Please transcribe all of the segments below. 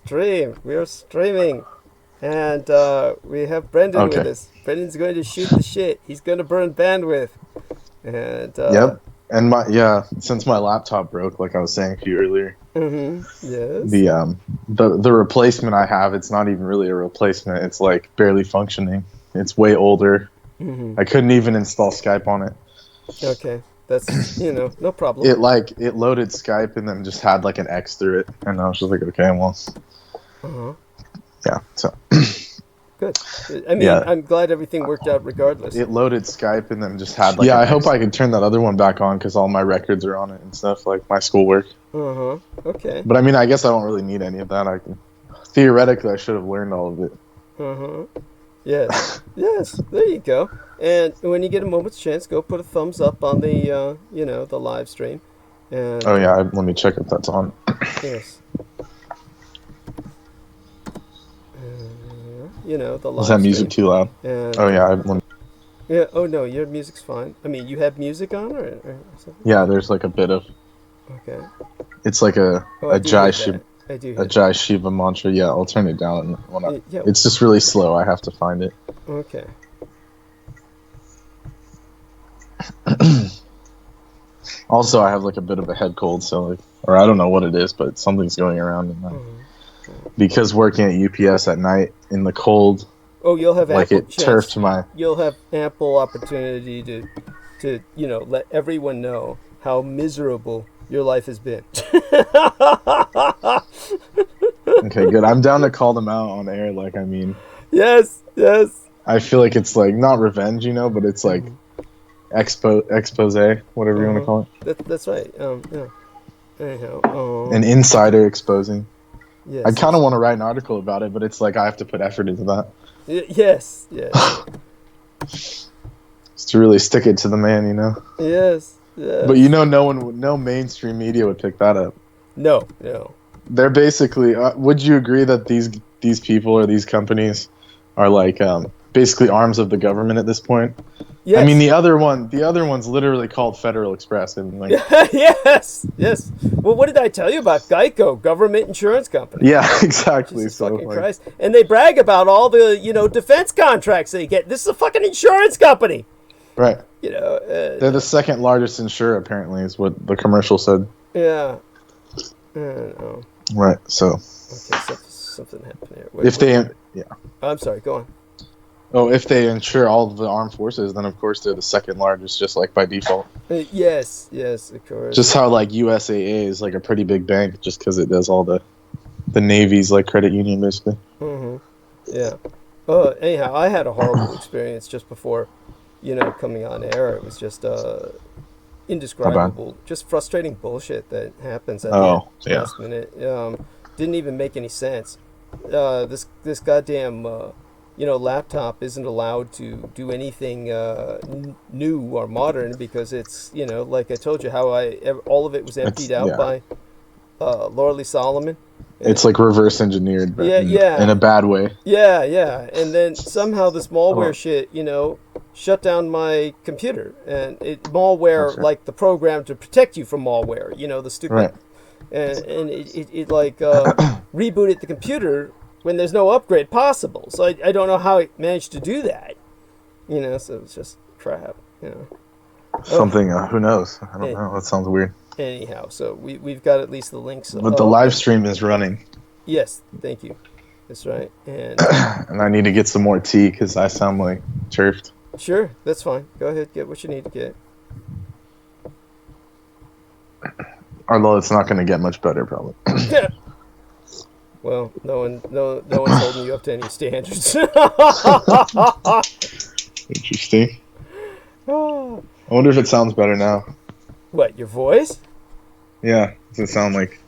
stream. We are streaming. And we have Brendan with us. Brendan's going to shoot the shit. He's going to burn bandwidth. And yep. And since my laptop broke, like I was saying to you earlier, yes. The replacement I have, it's not even really a replacement. It's like barely functioning. It's way older. I couldn't even install Skype on it. Okay. That's, no problem. It loaded Skype and then just had like an X through it. And I was just like, okay, well. Yeah, so. Good. I mean, I'm glad everything worked out regardless. It loaded Skype and then just had like I hope I can turn that other one back on because all my records are on it and stuff, like my schoolwork. Okay. But I mean, I guess I don't really need any of that. Theoretically, I should have learned all of it. Yes. Yes, there you go. And when you get a moment's chance, go put a thumbs up on the, the live stream. And, let me check if that's on. Yes. The live Is that music too loud? And, yeah, oh no, your music's fine. I mean, you have music on or something? Yeah, there's like a bit of. Okay. It's like a Jai Shiva. I do. A Jai Shiva mantra. Yeah, I'll turn it down when it's just really slow. I have to find it. Okay. Also, I have like a bit of a head cold, so or I don't know what it is, but something's going around in that. Because working at UPS at night in the cold. Oh, you'll have turfed my. You'll have ample opportunity to let everyone know how miserable your life has been. Okay, good. I'm down to call them out on air. Yes. I feel like it's like not revenge, but it's like expose, whatever you want to call it. That's right. Anyhow, an insider exposing. Yes. I kind of want to write an article about it, but it's like I have to put effort into that. Yes. Just to really stick it to the man, Yes. But no mainstream media would pick that up. No. They're basically. Would you agree that these people or these companies are like basically arms of the government at this point? Yes. I mean, the other one's literally called Federal Express. And yes. Well, what did I tell you about Geico, government insurance company? Yeah, exactly. Jesus fucking Christ. And they brag about all the, defense contracts they get. This is a fucking insurance company. Right. They're the second largest insurer, apparently, is what the commercial said. Yeah. Right, so. Okay, something happened here. I'm sorry, go on. Oh, if they insure all of the armed forces, then of course they're the second largest, just like by default. Yes, of course. Just how like USAA is like a pretty big bank, just because it does all the Navy's like credit union, basically. Yeah. Anyhow, I had a horrible experience just before, coming on air. It was just indescribable, just frustrating bullshit that happens at the last minute. Didn't even make any sense. This goddamn. Laptop isn't allowed to do anything new or modern because it's, like I told you, how all of it was emptied out by Laura Lee Solomon. It's like reverse engineered, but in a bad way. Yeah. And then somehow this malware shit, shut down my computer. And malware, like the program to protect you from malware, the stupid. Right. And it rebooted the computer when there's no upgrade possible. So I don't know how it managed to do that. So it's just crap, Something, who knows? I don't know. That sounds weird. Anyhow, so we've got at least the links. But the live stream is running. Yes, thank you. That's right. And and I need to get some more tea because I sound like turfed. Sure, that's fine. Go ahead, get what you need to get. Although it's not going to get much better, probably. Well, no one's holding you up to any standards. Interesting. I wonder if it sounds better now. What, your voice? Yeah. Does it sound like...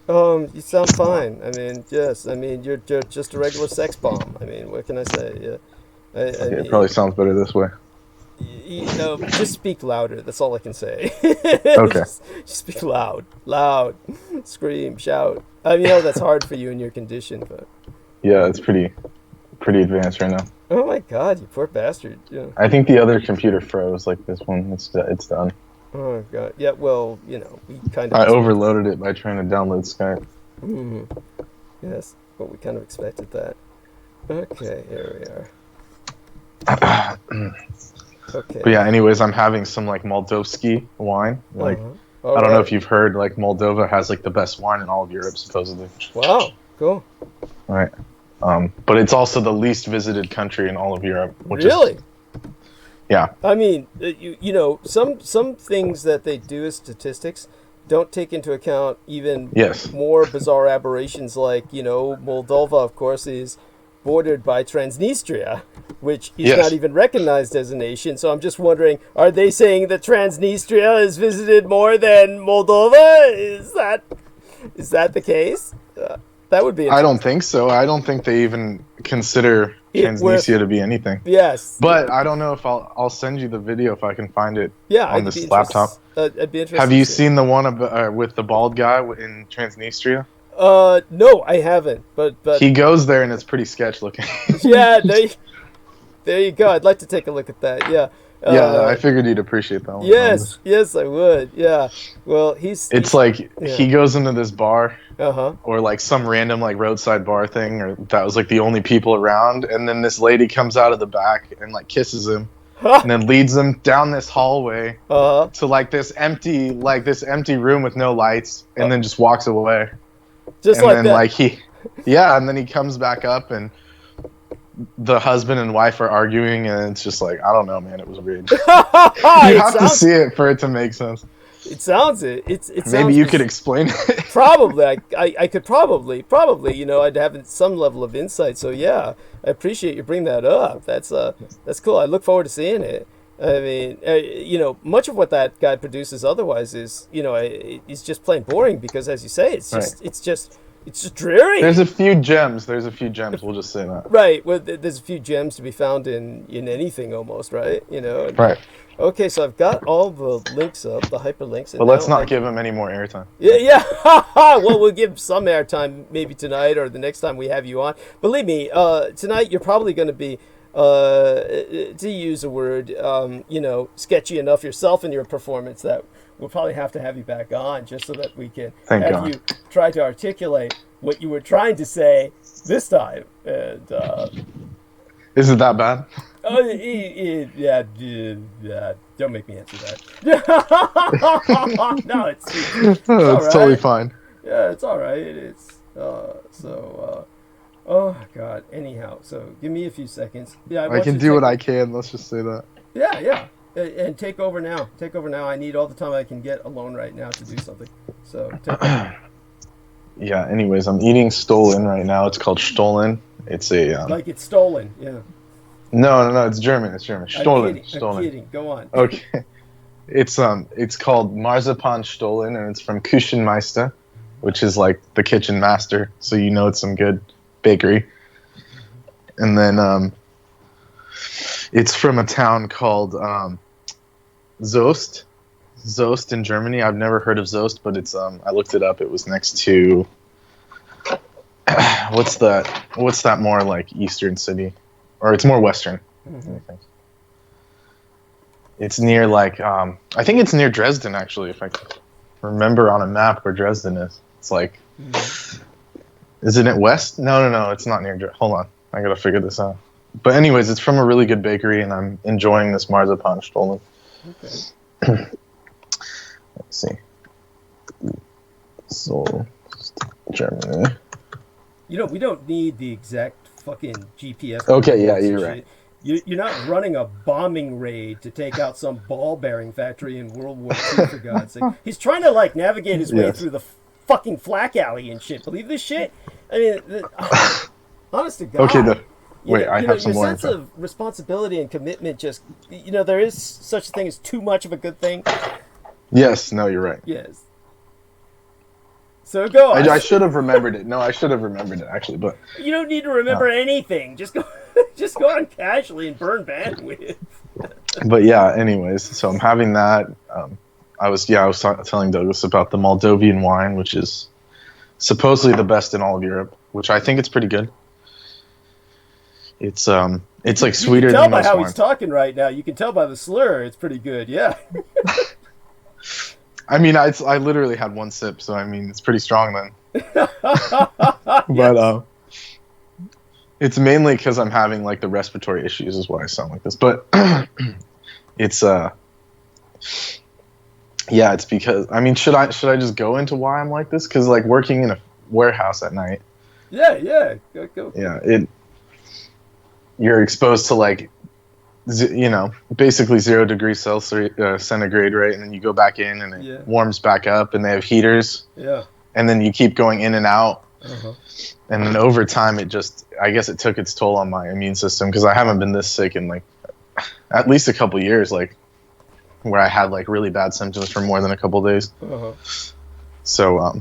You sound fine. I mean, yes. I mean, you're just a regular sex bomb. I mean, what can I say? Yeah. It probably sounds better this way. Just speak louder. That's all I can say. Okay. Just speak loud. Scream, shout. I know that's hard for you in your condition, but... Yeah, it's pretty advanced right now. Oh my god, you poor bastard. Yeah. I think the other computer froze like this one. It's done. Oh god. Yeah, well, we kind of... I overloaded it by trying to download Skype. Mm-hmm. Yes, but we kind of expected that. Okay, here we are. Okay. But yeah, anyways, I'm having some like Moldovsky wine. Like, I don't know if you've heard, like Moldova has like the best wine in all of Europe, supposedly. Wow, cool. Right. But it's also the least visited country in all of Europe. Which really? Is, yeah. I mean, you know, some things that they do as statistics don't take into account even more bizarre aberrations, like, you know, Moldova, of course, is bordered by Transnistria, which is not even recognized as a nation. So I'm just wondering, are they saying that Transnistria is visited more than Moldova? Is that the case? That would be. I don't think so. I don't think they even consider Transnistria to be anything. Yes. But I don't know if I'll send you the video if I can find it on this laptop. I'd be interested. Have you seen the one with the bald guy in Transnistria? No, I haven't. But he goes there and it's pretty sketch looking. Yeah, there you go. I'd like to take a look at that. Yeah. Yeah, I figured you'd appreciate that one. Yes, yes, I would. Yeah. Well, It's like he goes into this bar, or like some random like roadside bar thing, or that was like the only people around, and then this lady comes out of the back and like kisses him, and then leads him down this hallway to like this empty room with no lights, and then just walks away. Just and like then, that. Like and then he comes back up and the husband and wife are arguing, and it's just like, I don't know, man, it was weird. You have to see it for it to make sense. It sounds Maybe you could explain it. Probably, I could probably, you know, I'd have some level of insight. So yeah, I appreciate you bringing that up. That's cool. I look forward to seeing it. I mean, you know, much of what that guy produces otherwise is, you know, is just plain boring because, as you say, it's just dreary. There's a few gems. We'll just say that. Right. Well, there's a few gems to be found in anything almost, right? You know. Right. Okay, so I've got all the links up, the hyperlinks. But let's not give him any more airtime. Yeah. Well, we'll give some airtime maybe tonight or the next time we have you on. Believe me, tonight you're probably going to be, to use a word, you know, sketchy enough yourself in your performance that we'll probably have to have you back on just so that we can you try to articulate what you were trying to say this time. And is it that bad? Yeah. Don't make me answer that. No, it's totally fine. Yeah, it's all right. It's oh God. Anyhow, so give me a few seconds. Yeah, I can do what I can. Let's just say that. Yeah. And take over now. I need all the time I can get alone right now to do something. So take over. Yeah. Anyways, I'm eating Stollen right now. It's called Stollen. It's a like it's stolen. Yeah. No. It's German. Stollen. I'm kidding. Go on. Okay. It's called Marzipan Stollen, and it's from Küchenmeister, which is like the kitchen master. So you know it's some good bakery. And then it's from a town called Soest in Germany. I've never heard of Soest, but it's I looked it up. It was next to what's that more like eastern city, or it's more western. I think it's near like I think it's near Dresden actually, if I remember on a map where Dresden is. It's like isn't it west? No, it's not near Dresden. Hold on, I gotta figure this out. But anyways, it's from a really good bakery, and I'm enjoying this Marzipan Stollen. Okay. Let's see. So, Germany. You know, we don't need the exact fucking GPS. Okay, yeah, you're right. You're not running a bombing raid to take out some ball-bearing factory in World War II, for God's sake. He's trying to, like, navigate his way through the fucking flak alley and shit. Believe this shit? I mean, honest to God. Okay, wait, I have some more. Your sense of responsibility and commitment just, you know, there is such a thing as too much of a good thing. Yes, no, you're right. Yes. So go on. I should have remembered it. No, I should have remembered it, actually, but... You don't need to remember anything. Just go on casually and burn bandwidth. But yeah, anyways, so I'm having that. I was telling Douglas about the Moldovan wine, which is supposedly the best in all of Europe, which I think it's pretty good. It's like sweeter than most wine. You can tell by how he's talking right now. You can tell by the slur. It's pretty good, yeah. I mean, I literally had one sip, so I mean, it's pretty strong then. Yes. But it's mainly because I'm having like the respiratory issues is why I sound like this. But it's yeah, it's because I mean, should I just go into why I'm like this? Because like working in a warehouse at night. Yeah. Go. Yeah, you're exposed to like, you know, basically 0 degrees Celsius centigrade, right? And then you go back in and it warms back up, and they have heaters. Yeah. And then you keep going in and out. Uh-huh. And then over time, I guess it took its toll on my immune system because I haven't been this sick in like at least a couple years, like where I had like really bad symptoms for more than a couple days. Uh-huh. So,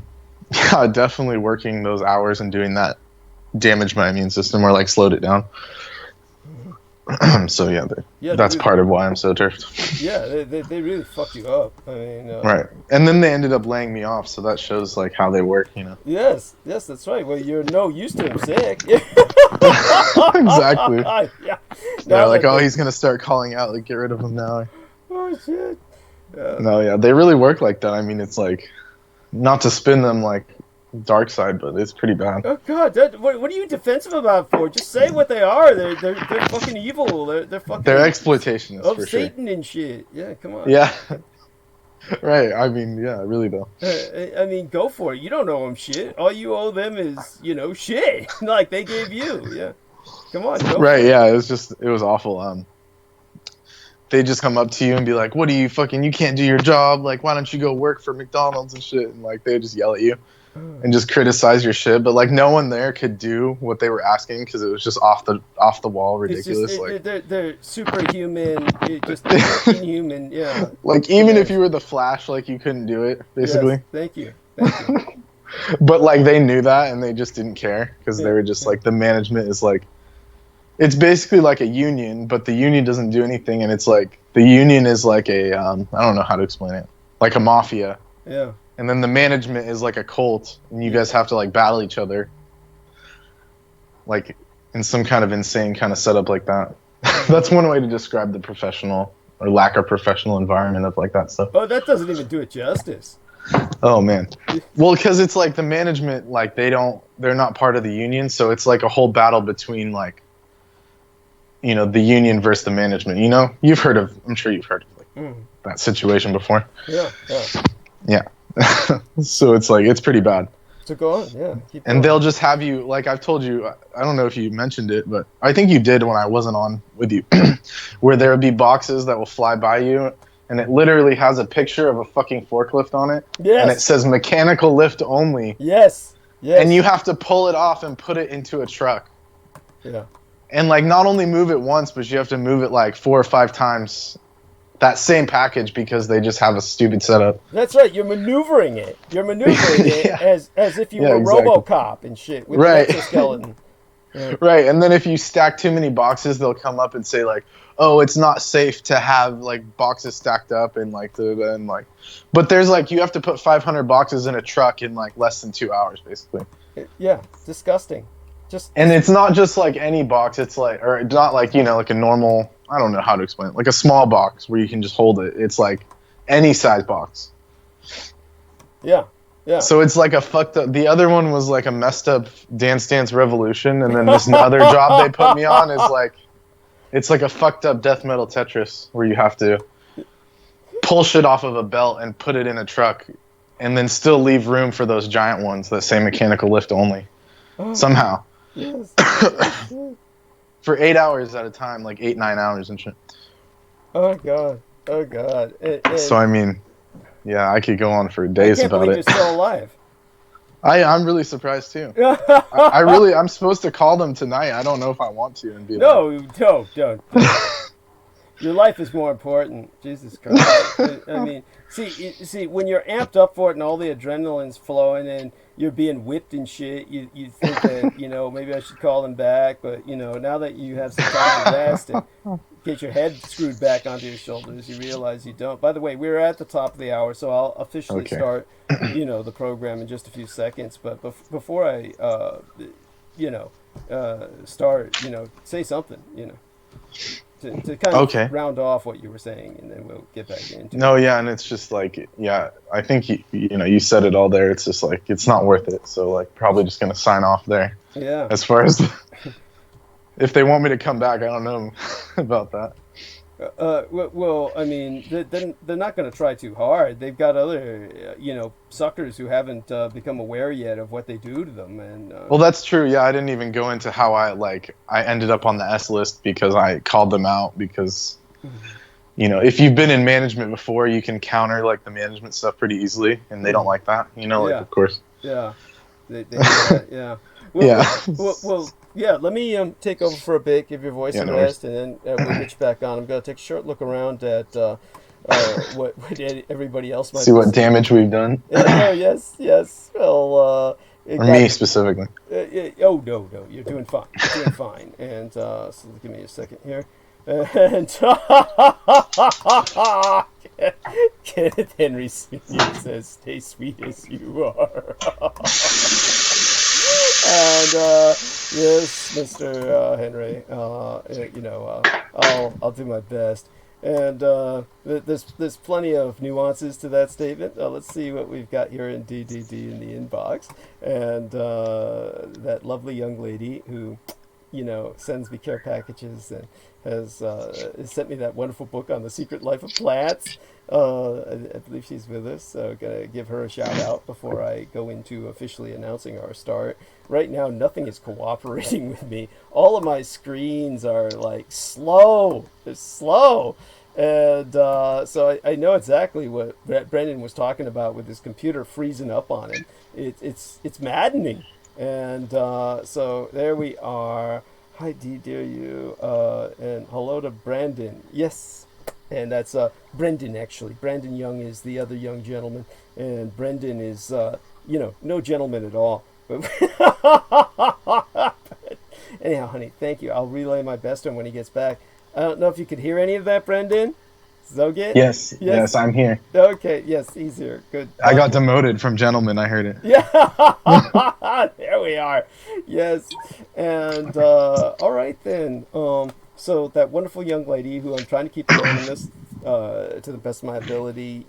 yeah, definitely working those hours and doing that damaged my immune system or like slowed it down. So that's part of why I'm so turfed. Yeah, they really fucked you up. I mean, right, and then they ended up laying me off, so that shows like how they work, you know. Yes, that's right. Well, you're no use to him sick. Exactly. Yeah. They're like, oh, he's gonna start calling out, like, get rid of him now. Oh shit. No, yeah, they really work like that. I mean, it's like, not to spin them like dark side, but it's pretty bad. Oh god, what are you defensive about for? Just say what they are. They're fucking evil. They're fucking. They're exploitationists of for Satan sure. And shit. Yeah, come on. Yeah. Right. I mean, yeah, really though. I mean, go for it. You don't owe them shit. All you owe them is, you know, shit. Like they gave you. Yeah. Come on. Go right. For Yeah. It was awful. They just come up to you and be like, "What are you fucking? You can't do your job. Like, why don't you go work for McDonald's and shit?" And like they just yell at you and just criticize your shit. But like no one there could do what they were asking because it was just off the wall ridiculous. They're superhuman, just inhuman. Yeah. Like even if you were the Flash, like you couldn't do it basically. Yes, thank you. But like they knew that and they just didn't care because they were just like the management is like. It's basically like a union, but the union doesn't do anything, and it's like the union is like a I don't know how to explain it, like a mafia. Yeah. And then the management is like a cult, and you guys have to like battle each other, like in some kind of insane kind of setup like that. That's one way to describe the professional or lack of professional environment of like that stuff. Oh, that doesn't even do it justice. Oh man. Well, because it's like the management, like they're not part of the union, so it's like a whole battle between like. You know, the union versus the management. You know, I'm sure you've heard of like that situation before. Yeah. So it's like it's pretty bad. So go on, yeah. Keep and going. They'll just have you like I've told you. I don't know if you mentioned it, but I think you did when I wasn't on with you, where there would be boxes that will fly by you, and it literally has a picture of a fucking forklift on it, and it says mechanical lift only. Yes. And you have to pull it off and put it into a truck. Yeah. And like not only move it once, but you have to move it like 4 or 5 times that same package because they just have a stupid setup. That's right. You're maneuvering it. You're maneuvering it as if you were exactly. RoboCop and shit with an exoskeleton. Yeah. Right. And then if you stack too many boxes, they'll come up and say like, "Oh, it's not safe to have like boxes stacked up and like but there's like you have to put 500 boxes in a truck in like less than 2 hours basically." Yeah, disgusting. And it's not just like any box, it's like, or not like, you know, like a normal, I don't know how to explain it, like a small box where you can just hold it. It's like any size box. Yeah. So it's like a fucked up, the other one was like a messed up Dance Dance Revolution, and then this other job they put me on is like, it's like a fucked up death metal Tetris where you have to pull shit off of a belt and put it in a truck and then still leave room for those giant ones that say mechanical lift only. Somehow. Yes. For 8 hours at a time, like 8-9 hours and shit. Oh god. So I mean, yeah, I could go on for days about it. You're still alive. I'm really surprised too. I'm supposed to call them tonight. I don't know if I want to and be don't. Your life is more important. Jesus Christ. I mean, see, when you're amped up for it and all the adrenaline's flowing and you're being whipped and shit, you think that, you know, maybe I should call them back. But, you know, now that you have some time to rest and get your head screwed back onto your shoulders, you realize you don't. By the way, we're at the top of the hour, so I'll officially start, you know, the program in just a few seconds. But before I, start, you know, say something, you know. to kind of round off what you were saying, and then we'll get back into it. Yeah, and it's just like, yeah, I think you said it all there. It's just like it's not worth it. So like probably just gonna sign off there. Yeah. As far as if they want me to come back, I don't know about that. Well, I mean, they're not going to try too hard. They've got other, suckers who haven't become aware yet of what they do to them. And well, that's true. Yeah, I didn't even go into how I ended up on the S list because I called them out because, if you've been in management before, you can counter like the management stuff pretty easily, and they don't like that. Of course. Yeah. They yeah. Well, yeah, let me take over for a bit, give your voice a rest, and then we'll get you back on. I'm going to take a short look around at what everybody else might see what damage we've done. Yes. Well, or me specifically. Oh, no, you're doing fine. You're doing fine. And so give me a second here. And Kenneth Henry Sr. says, "Stay sweet as you are." And yes, Mr. Henry, I'll do my best. And there's plenty of nuances to that statement. Let's see what we've got here in DDD in the inbox. And that lovely young lady who, sends me care packages and has sent me that wonderful book on the secret life of plants. I believe she's with us, so gonna give her a shout out before I go into officially announcing our start. Right now, nothing is cooperating with me. All of my screens are like slow. They're slow, and so I know exactly what Brendan was talking about with his computer freezing up on him. It's maddening, and so there we are. Hi, dear you, and hello to Brandon. Yes. And that's Brendan, actually. Brandon Young is the other young gentleman. And Brendan is, no gentleman at all. But anyhow, honey, thank you. I'll relay my best to him when he gets back. I don't know if you could hear any of that, Brendan. Zoget? Yes, I'm here. Okay, yes, he's here. Good. I got demoted from gentleman, I heard it. Yeah, there we are. Yes. And, all right then. So that wonderful young lady who I'm trying to keep anonymous to the best of my ability,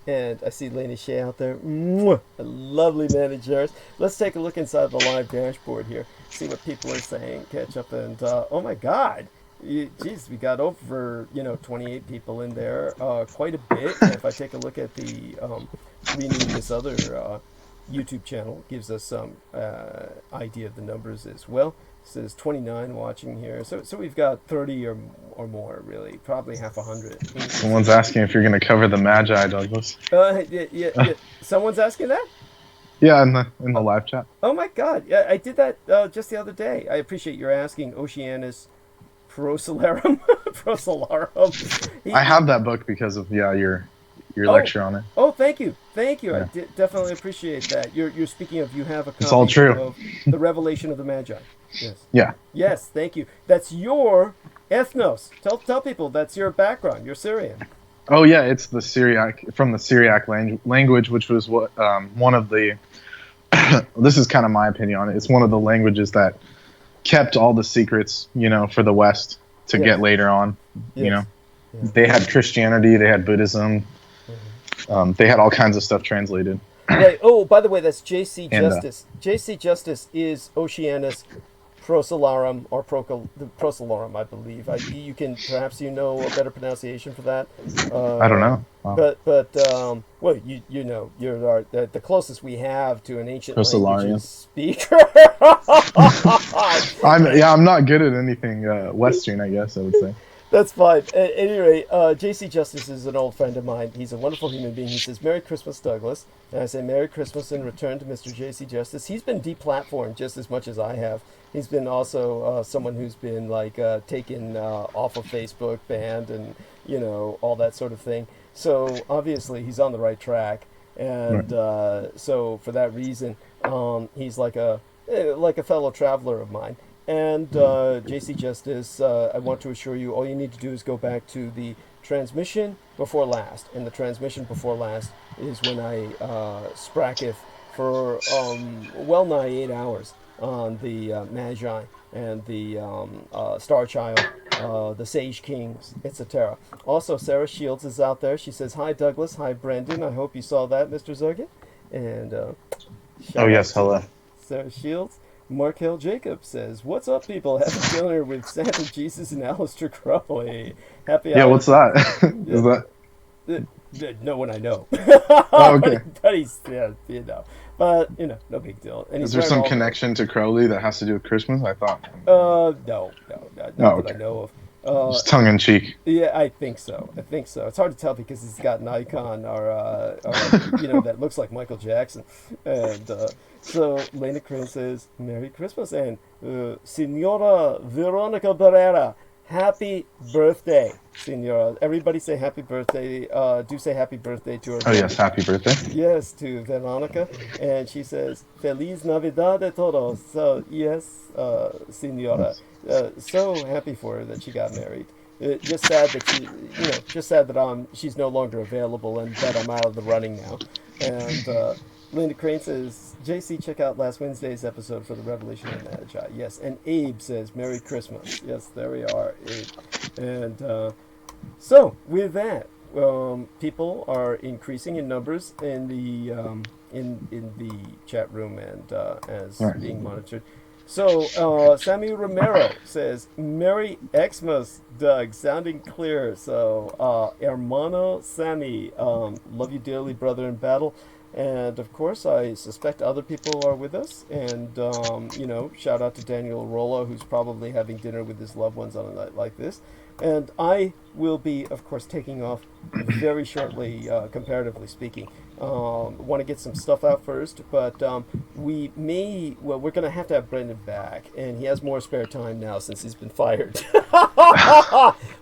and I see Lena Shea out there, a lovely manager. Let's take a look inside the live dashboard here, see what people are saying, catch up, and oh my God, geez, we got over 28 people in there, quite a bit. And if I take a look at the rename this other YouTube channel, gives us some idea of the numbers as well. It says 29 watching here, so we've got 30 or more, really, probably half 100. Someone's asking if you're going to cover the Magi, Douglas. Yeah. Someone's asking that? Yeah, in the live chat. Oh my God, yeah, I did that just the other day. I appreciate your asking. Oceanus Procelarum. I have that book because of your lecture on it. Oh, thank you. Yeah. I definitely appreciate that. You're speaking of, you have a copy, it's all true, of the Revelation of the Magi. Yes. Yeah. Yes, thank you. That's your ethnos. Tell people that's your background. You're Syrian. Oh yeah, it's the Syriac, from the Syriac language, which was what one of the. This is kind of my opinion on it. It's one of the languages that kept all the secrets, for the West to get later on. Yes. They had Christianity, they had Buddhism, they had all kinds of stuff translated. Right. Oh, by the way, that's J.C. Justice. J.C. Justice is Oceanus Procelarum, or Procelarum, I believe. You can perhaps a better pronunciation for that. I don't know. Wow. But well, you're the closest we have to an ancient language speaker. I'm not good at anything Western, I guess I would say. That's fine. At any rate, J.C. Justice is an old friend of mine. He's a wonderful human being. He says, "Merry Christmas, Douglas." And I say, "Merry Christmas," in return to Mr. J.C. Justice. He's been deplatformed just as much as I have. He's been also someone who's been taken off of Facebook, banned, and all that sort of thing. So obviously he's on the right track, and so for that reason, he's like a fellow traveler of mine. And J.C. Justice, I want to assure you, all you need to do is go back to the transmission before last, and the transmission before last is when I spracketh for well nigh 8 hours on the Magi and the Star Child, the Sage Kings, etc. Also, Sarah Shields is out there. She says, "Hi, Douglas. Hi, Brendan. I hope you saw that, Mr. Zugget." And oh, yes, hello. Sarah Shields. Mark Hill Jacob says, "What's up, people? Having dinner with Santa Jesus and Alistair Crowley. Happy Yeah, what's that? Is that? No one I know." Oh, okay. but he's, yeah, you know. But, you know, no big deal. And is there some connection to Crowley that has to do with Christmas? I thought. No, not that I know of. Just tongue in cheek. Yeah, I think so. It's hard to tell because he's got an icon or you know, that looks like Michael Jackson. And so Lena Crane says, "Merry Christmas," and Senora Veronica Barrera, happy birthday, Senora. Everybody say happy birthday. Do say happy birthday to her. Oh, yes, happy birthday. Yes, to Veronica. And she says, "Feliz Navidad a todos." So, yes, Senora. So happy for her that she got married. Just sad that she's no longer available and that I'm out of the running now. And Linda Crane says, "JC, check out last Wednesday's episode for the Revelation of Magi." Yes, and Abe says, "Merry Christmas." Yes, there we are, Abe. And so with that, people are increasing in numbers in the chat room and as being monitored. So Sammy Romero says, "Merry Xmas, Doug, sounding clear." So Hermano Sammy, love you dearly, brother in battle. And of course, I suspect other people are with us. And you know, shout out to Daniel Rolla, who's probably having dinner with his loved ones on a night like this. And I will be, of course, taking off very shortly, comparatively speaking. Want to get some stuff out first, but we're going to have Brendan back, and he has more spare time now since he's been fired.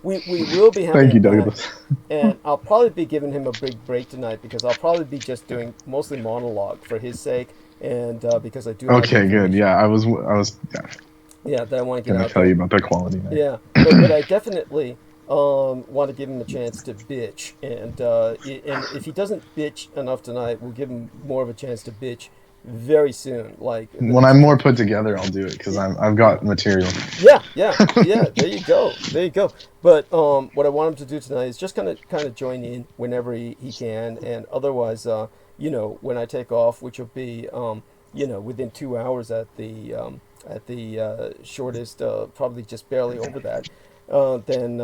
we will be having. Thank you, Douglas. And I'll probably be giving him a big break tonight because I'll probably be just doing mostly monologue for his sake, and because I do. Okay, good. Yeah, I was. Yeah. Yeah, that I want to get out. Tell you about the quality. Now. Yeah, but I definitely want to give him a chance to bitch, and if he doesn't bitch enough tonight, we'll give him more of a chance to bitch very soon. Like when I'm more put together, I'll do it because I've got material. Yeah. There you go. But what I want him to do tonight is just kind of join in whenever he can, and otherwise, you know, when I take off, which will be you know, within 2 hours at the shortest, probably just barely over that. Then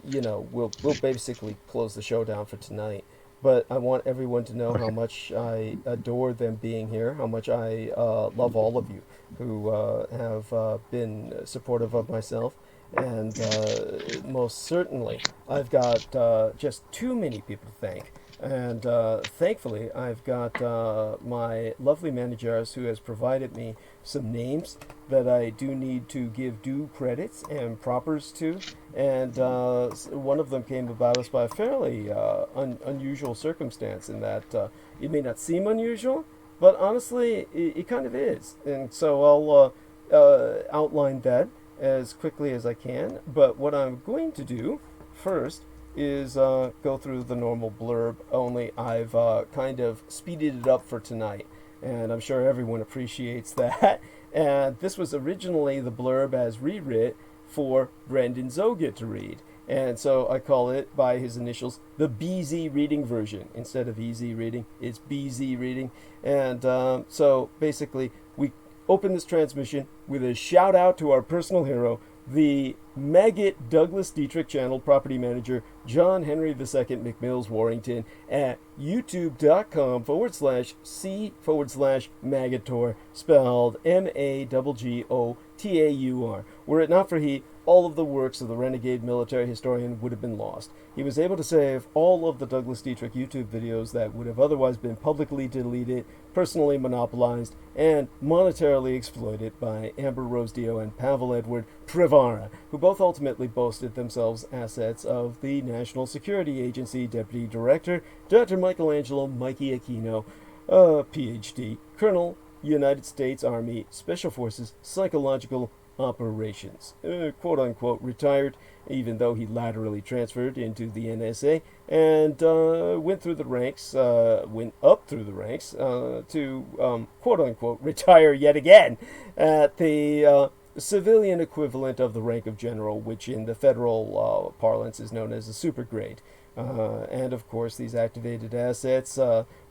you know, we'll basically close the show down for tonight. But I want everyone to know how much I adore them being here, how much I love all of you who have been supportive of myself. And most certainly, I've got just too many people to thank. And thankfully, I've got my lovely managers who has provided me some names that I do need to give due credits and propers to. And one of them came about us by a fairly unusual circumstance in that it may not seem unusual, but honestly, it kind of is. And so I'll outline that as quickly as I can. But what I'm going to do first is go through the normal blurb, only I've kind of speeded it up for tonight, and I'm sure everyone appreciates that. And this was originally the blurb as rewrit for Brendan Zogit to read, and so I call it by his initials the BZ reading version. Instead of easy reading, it's BZ reading. And so basically we open this transmission with a shout out to our personal hero, the Maggot Douglas Dietrich channel property manager John Henry II McMills Warrington at youtube.com/c/Magator, spelled MAGGOTAUR. Were it not for he, all of the works of the renegade military historian would have been lost. He was able to save all of the Douglas Dietrich YouTube videos that would have otherwise been publicly deleted, personally monopolized, and monetarily exploited by Amber Rose Dio and Pavel Edward Prevara, who both ultimately boasted themselves assets of the National Security Agency Deputy Director, Dr. Michelangelo Mikey Aquino, Ph.D., Colonel, United States Army Special Forces Psychological Operations, quote-unquote retired, even though he laterally transferred into the NSA and went up through the ranks to quote-unquote retire yet again at the civilian equivalent of the rank of general, which in the federal parlance is known as a super grade. And of course, these activated assets,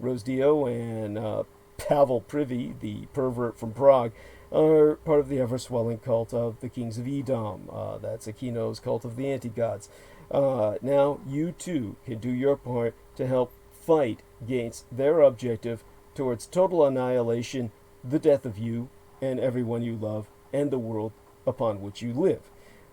Rose Dio and Pavel Privy, the pervert from Prague, are part of the ever-swelling cult of the Kings of Edom. That's Aquino's cult of the anti-gods. Now, you too can do your part to help fight against their objective towards total annihilation, the death of you and everyone you love, and the world upon which you live.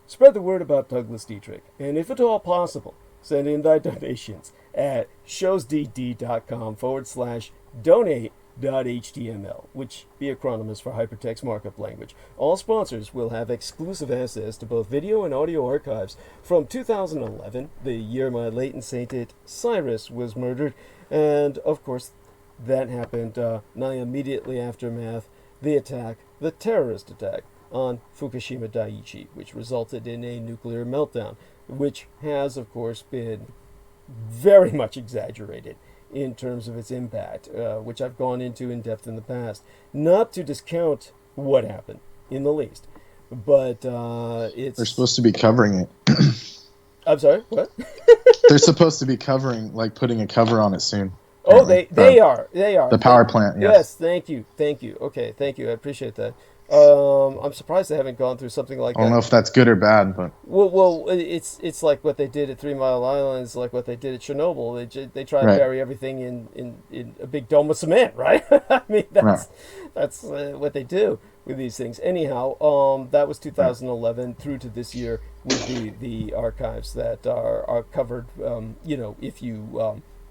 Spread the word about Douglas Dietrich, and if at all possible, send in thy donations at showsdd.com/donate.html, which be acronyms for Hypertext Markup Language. All sponsors will have exclusive access to both video and audio archives from 2011, the year my latent sainted Cyrus was murdered, and of course that happened nigh immediately aftermath the terrorist attack on Fukushima Daiichi, which resulted in a nuclear meltdown, which has, of course, been very much exaggerated in terms of its impact, which I've gone into in depth in the past. Not to discount what happened in the least, but it's... They're supposed to be covering it. I'm sorry, what? They're supposed to be covering, like putting a cover on it soon. Oh, they are. The power plant, yes. Thank you. Okay, thank you. I appreciate that. I'm surprised they haven't gone through something like that. I don't know if that's good or bad, but... Well, it's like what they did at 3 Mile Island, it's like what they did at Chernobyl. They try to bury everything in a big dome of cement, right? I mean, that's what they do with these things. Anyhow, that was 2011 through to this year would be the archives that are covered.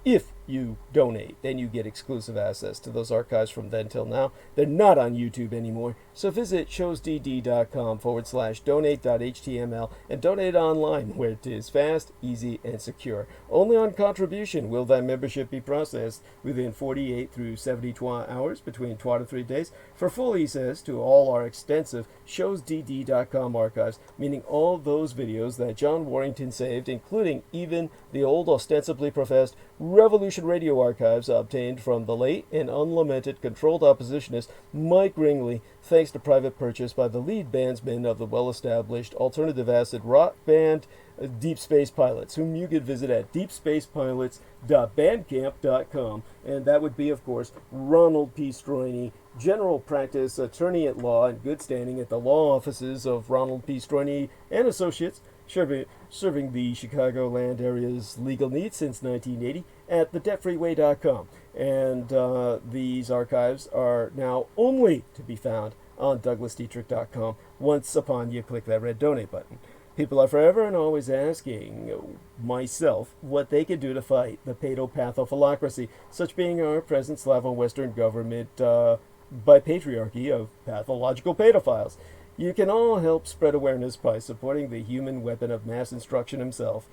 If you donate, then you get exclusive access to those archives from then till now. They're not on YouTube anymore, so visit showsdd.com/donate.html and donate online, where it is fast, easy, and secure. Only on contribution will thy membership be processed within 48 through 72 hours, between 2 to 3 days, for full access to all our extensive showsdd.com archives, meaning all those videos that John Warrington saved, including even the old ostensibly professed Revolution Radio archives obtained from the late and unlamented controlled oppositionist Mike Ringley, thanks to private purchase by the lead bandsman of the well-established alternative acid rock band Deep Space Pilots, whom you could visit at deepspacepilots.bandcamp.com. And that would be, of course, Ronald P. Stroini, general practice attorney at law in good standing at the law offices of Ronald P. Stroini and Associates, serving the Chicagoland area's legal needs since 1980 at thedebtfreeway.com. And these archives are now only to be found on douglasdietrich.com once upon you click that red donate button. People are forever and always asking myself what they can do to fight the paedopathophilocracy, such being our present Slavo-Western government by patriarchy of pathological pedophiles. You can all help spread awareness by supporting the human weapon of mass instruction himself,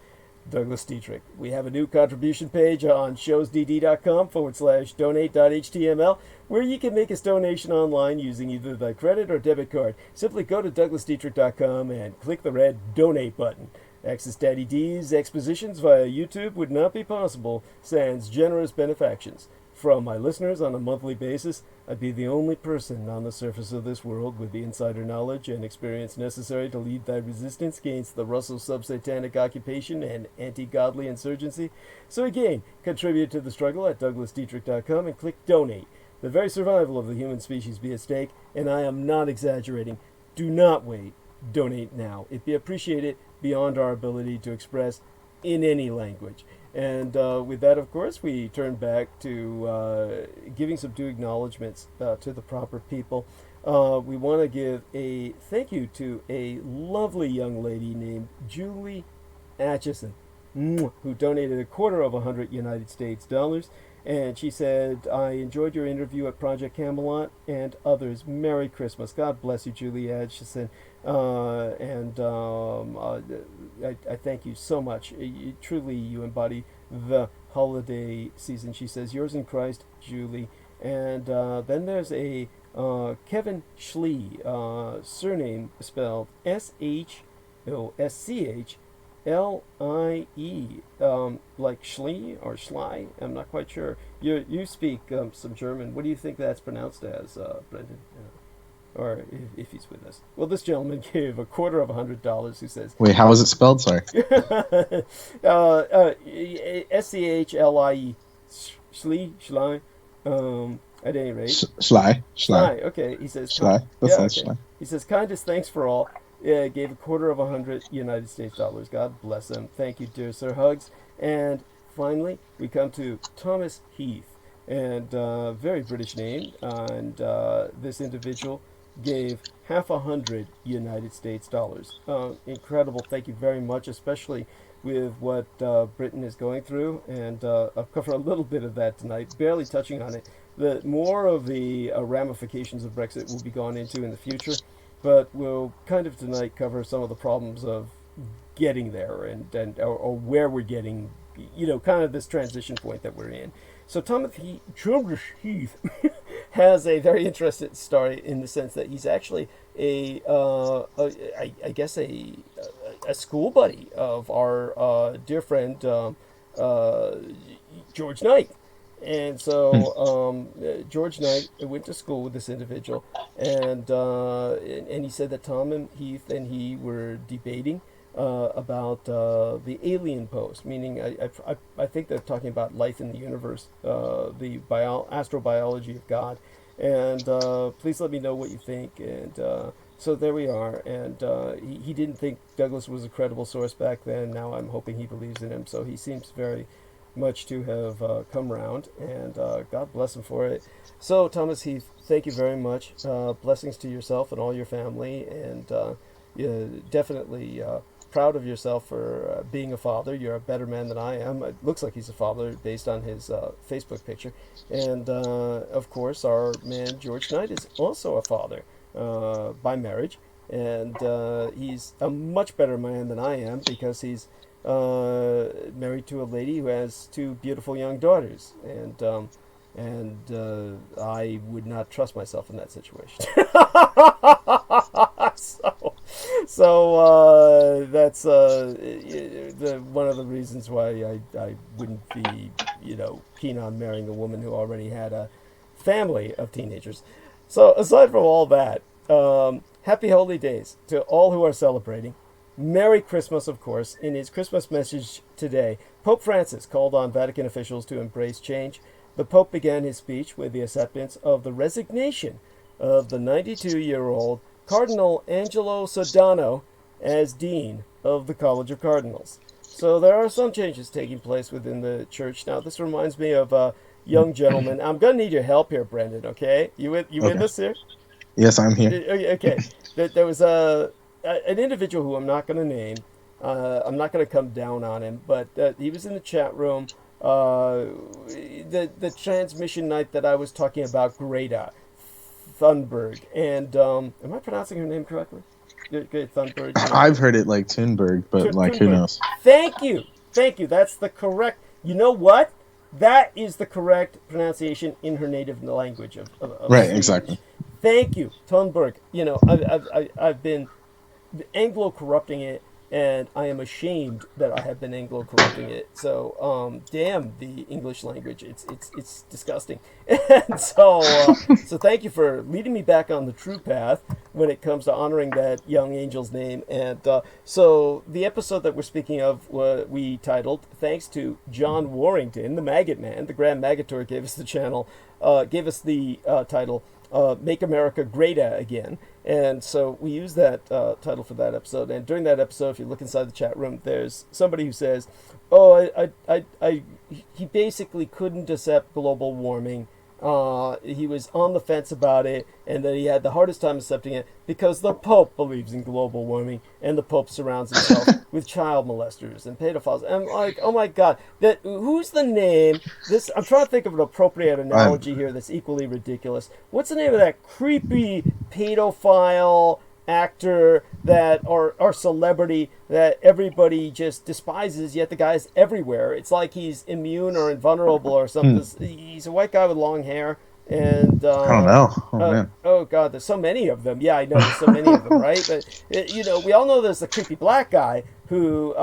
Douglas Dietrich. We have a new contribution page on showsdd.com/donate.html where you can make a donation online using either the credit or debit card. Simply go to douglasdietrich.com and click the red donate button. Access Daddy D's expositions via YouTube would not be possible sans generous benefactions. From my listeners on a monthly basis, I'd be the only person on the surface of this world with the insider knowledge and experience necessary to lead thy resistance against the Russo sub-satanic occupation and anti-godly insurgency. So again, contribute to the struggle at douglasdietrich.com and click donate. The very survival of the human species be at stake, and I am not exaggerating. Do not wait. Donate now. It'd be appreciated beyond our ability to express in any language. And with that, of course, we turn back to giving some due acknowledgments to the proper people. We want to give a thank you to a lovely young lady named Julie Atchison, who donated $250 United States dollars. And she said, I enjoyed your interview at Project Camelot and others. Merry Christmas. God bless you, Julie Atchison. I thank you so much. Truly, you embody the holiday season. She says, yours in Christ, Julie. And then there's a Kevin Schlie, surname spelled SCHLIE, like Schlie or Schley. I'm not quite sure. You speak some German. What do you think that's pronounced as, Brendan? Or if he's with us. Well, this gentleman gave $250. Who says, wait, how is it spelled? Sorry. SCHLIE, Schley. At any rate. Schley. Okay. He says. Schley. That sounds Schley. He says, kindest thanks for all. Gave $250 United States dollars. God bless him. Thank you, dear sir. Hugs. And finally, we come to Thomas Heath, and very British name. And this individual gave $50 United States dollars. Incredible. Thank you very much, especially with what Britain is going through. And I'll cover a little bit of that tonight, barely touching on it. The more of the ramifications of Brexit will be gone into in the future, but we'll kind of tonight cover some of the problems of getting there and or where we're getting, kind of this transition point that we're in. So Thomas Heath has a very interesting story in the sense that he's actually I guess a school buddy of our dear friend George Knight. And so George Knight went to school with this individual, and he said that Tom and Heath and he were debating about the alien post, meaning I think they're talking about life in the universe, the astrobiology of God, and please let me know what you think. And so there we are. And he didn't think Douglas was a credible source back then. Now I'm hoping he believes in him. So he seems very much to have come round, and God bless him for it. So Thomas Heath, thank you very much. Blessings to yourself and all your family, and definitely proud of yourself for being a father. You're a better man than I am. It looks like he's a father based on his Facebook picture. And of course, our man George Knight is also a father by marriage, and he's a much better man than I am because he's married to a lady who has two beautiful young daughters, and I would not trust myself in that situation. so that's one of the reasons why I wouldn't be keen on marrying a woman who already had a family of teenagers. So aside from all that, happy holy days to all who are celebrating. Merry Christmas, of course. In his Christmas message today, Pope Francis called on Vatican officials to embrace change. The Pope began his speech with the acceptance of the resignation of the 92-year-old Cardinal Angelo Sodano as Dean of the College of Cardinals. So there are some changes taking place within the church. Now, this reminds me of a young gentleman. I'm going to need your help here, Brendan, okay? You with us here? Yes, I'm here. Okay. There was an individual who I'm not going to name. I'm not going to come down on him, but he was in the chat room. The transmission night that I was talking about, Greta Thunberg, and am I pronouncing her name correctly? Greta Thunberg. I've heard it like Thunberg, but Thunberg. Who knows? Thank you. That's the correct. You know what? That is the correct pronunciation in her native language of right, Swedish. exactly. Thank you, Thunberg. I've been Anglo-corrupting it, and I am ashamed that I have been Anglo-corrupting it. So, damn the English language. It's disgusting. And so thank you for leading me back on the true path when it comes to honoring that young angel's name. And so the episode that we're speaking of, we titled, thanks to John Warrington, the Maggot Man, the Grand Maggotor gave us the title, Make America Great Again. And so we use that title for that episode. And during that episode, if you look inside the chat room, there's somebody who says, he basically couldn't accept global warming. He was on the fence about it, and that he had the hardest time accepting it because the Pope believes in global warming, and the Pope surrounds himself with child molesters and pedophiles. And I'm like, oh my God, who's the name? I'm trying to think of an appropriate analogy here that's equally ridiculous. What's the name of that creepy pedophile actor or celebrity that everybody just despises, yet the guy's everywhere? It's like he's immune or invulnerable or something. He's a white guy with long hair. And I don't know. Oh man. Oh god, there's so many of them. Yeah, I know there's so many of them, right? But you know, we all know there's the creepy black guy who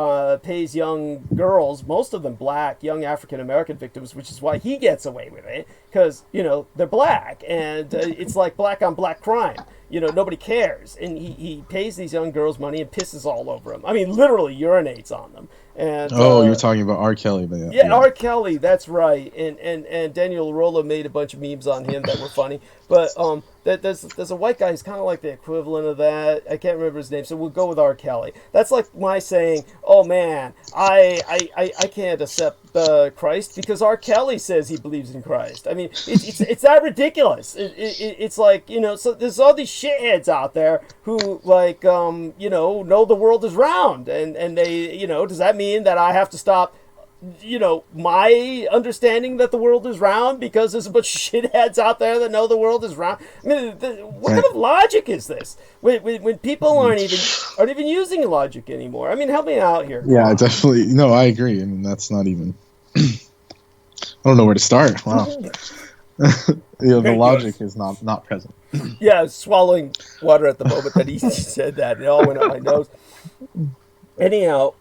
pays young girls, most of them black, young African American victims, which is why he gets away with it, because you know they're black, and it's like black on black crime. You know, nobody cares, and he pays these young girls money and pisses all over them. I mean, literally urinates on them. And you're talking about R. Kelly, but yeah, R. Kelly, that's right. And Daniel Rollo made a bunch of memes on him that were funny. But there's a white guy who's kind of like the equivalent of that. I can't remember his name, so we'll go with R. Kelly. That's like my saying, oh man, I can't accept Christ because R. Kelly says he believes in Christ. I mean, it's that ridiculous. It's like, you know, so there's all these shitheads out there who like you know the world is round, and they, you know, does that mean that I have to stop, you know, my understanding that the world is round because there's a bunch of shitheads out there that know the world is round? I mean, what kind of logic is this when people aren't even using logic anymore? I mean, help me out here. Yeah, definitely. No, I agree. I mean, that's not even. I don't know where to start. Wow. You know, the logic is not present. Yeah, I was swallowing water at the moment that he said that. It all went up my nose. Anyhow,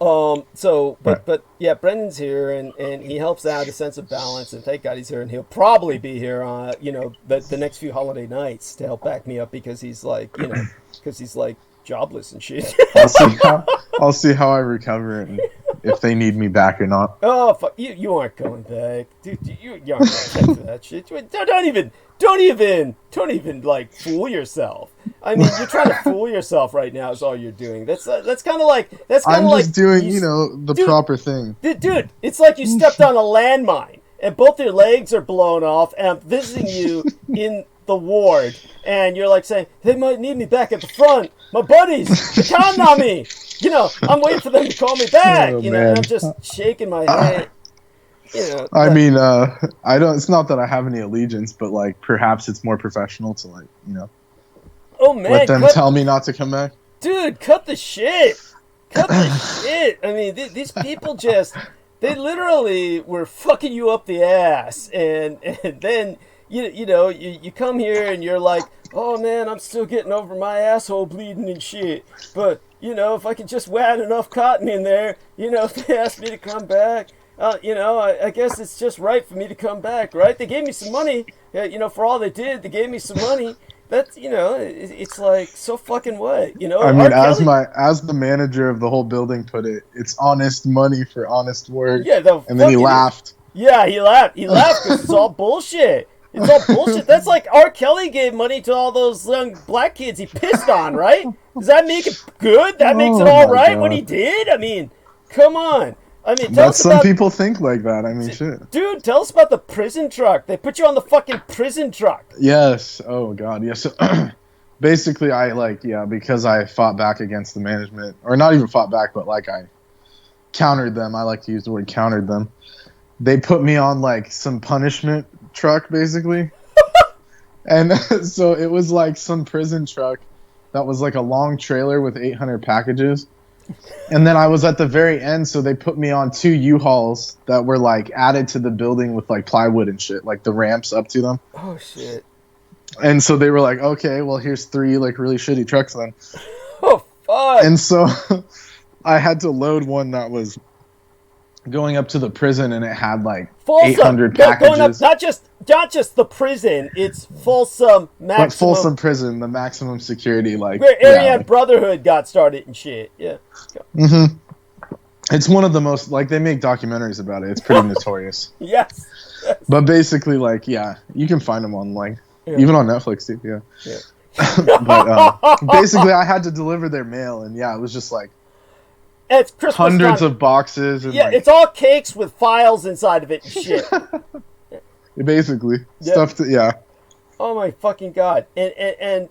but yeah, Brendan's here, and he helps out a sense of balance, and thank God he's here, and he'll probably be here, you know, the next few holiday nights to help back me up because he's like, you know, because he's like jobless and shit. I'll see how I recover and if they need me back or not. Oh fuck, you aren't going back, dude. You aren't going back for that shit. Don't even like fool yourself. I mean, you're trying to fool yourself right now. Is all you're doing. That's kind of like I'm just doing, you know, the proper thing. Dude, it's like you stepped on a landmine and both your legs are blown off, and I'm visiting you in the ward, and you're like saying they might need me back at the front. My buddies, they're counting on me. You know, I'm waiting for them to call me back. You know, and I'm just shaking my head. You know, I mean, I don't. It's not that I have any allegiance, but like perhaps it's more professional to like, you know. Oh man, let them tell me not to come back. Dude, cut the shit. Cut the shit. I mean, these people they literally were fucking you up the ass, and then you know you come here and you're like, oh man, I'm still getting over my asshole bleeding and shit, but you know, if I could just wad enough cotton in there, you know, if they asked me to come back, you know, I guess it's just right for me to come back, right? They gave me some money, you know, for all they did. They gave me some money. That's, you know, it's like, so fucking what, you know? I mean, as the manager of the whole building put it, it's honest money for honest work. Yeah, and then he laughed. Yeah, he laughed. He laughed because it's all bullshit. It's all bullshit. That's like R. Kelly gave money to all those young black kids he pissed on, right? Does that make it good? That makes it all right what he did? I mean, come on. I mean, some people think like that. I mean, shit. Dude, tell us about the prison truck. They put you on the fucking prison truck. Yes. Oh, God. Yes. So, basically, because I fought back against the management, or not even fought back, but like I countered them. I like to use the word countered them. They put me on like some punishment truck, basically. And so it was like some prison truck that was like a long trailer with 800 packages. And then I was at the very end, so they put me on 2 U-Hauls that were like added to the building with like plywood and shit, like the ramps up to them. Oh shit. And so they were like, okay, well here's 3 like really shitty trucks then. Oh fuck. And so I had to load one that was going up to the prison, and it had like Folsom. 800 packages. Going up, not just the prison, it's Folsom maximum. But Folsom prison, the maximum security, like where Aryan Brotherhood got started and shit. Yeah. Mm-hmm. It's one of the most, like, they make documentaries about it. It's pretty notorious. Yes. But basically, like, yeah, you can find them on, like, even on Netflix too. Yeah. But basically, I had to deliver their mail, and yeah, it was just like. It's Christmas hundreds time. Of boxes. And yeah, like, it's all cakes with files inside of it and shit. Basically. Stuff to, yeah. Oh my fucking God. And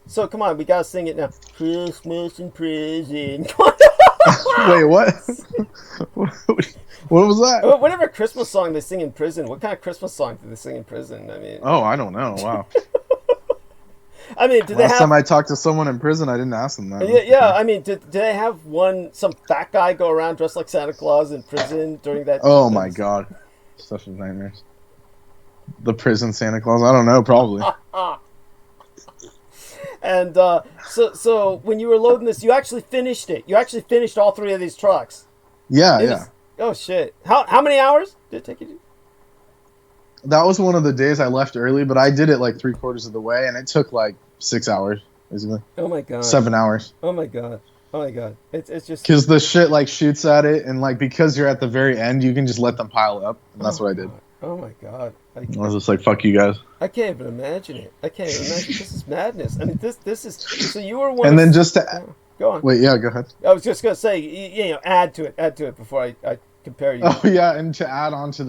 so come on, we gotta sing it now. Christmas in prison. Wait, what? What was that? Whatever Christmas song they sing in prison. What kind of Christmas song do they sing in prison? I mean. Oh, I don't know. Wow. I mean, last time I talked to someone in prison, I didn't ask them that. Yeah. I mean, did they have some fat guy go around dressed like Santa Claus in prison during that? Oh my God, such nightmares. The prison Santa Claus? I don't know, probably. And so when you were loading this, you actually finished it. You actually finished all 3 of these trucks. Yeah. Oh shit! How many hours did it take you to? That was one of the days I left early, but I did it like 3/4 of the way, and it took like 6 hours, basically. Oh my god. 7 hours. Oh my god. It's just because the shit like shoots at it, and like because you're at the very end, you can just let them pile up, and that's what I did. Oh my god. I was just like, fuck you guys. I can't even imagine it. This is madness. I mean, this is so you were one. And then just to go on. Wait, yeah, go ahead. I was just gonna say, you know, add to it before I compare you. Oh yeah, and to add on to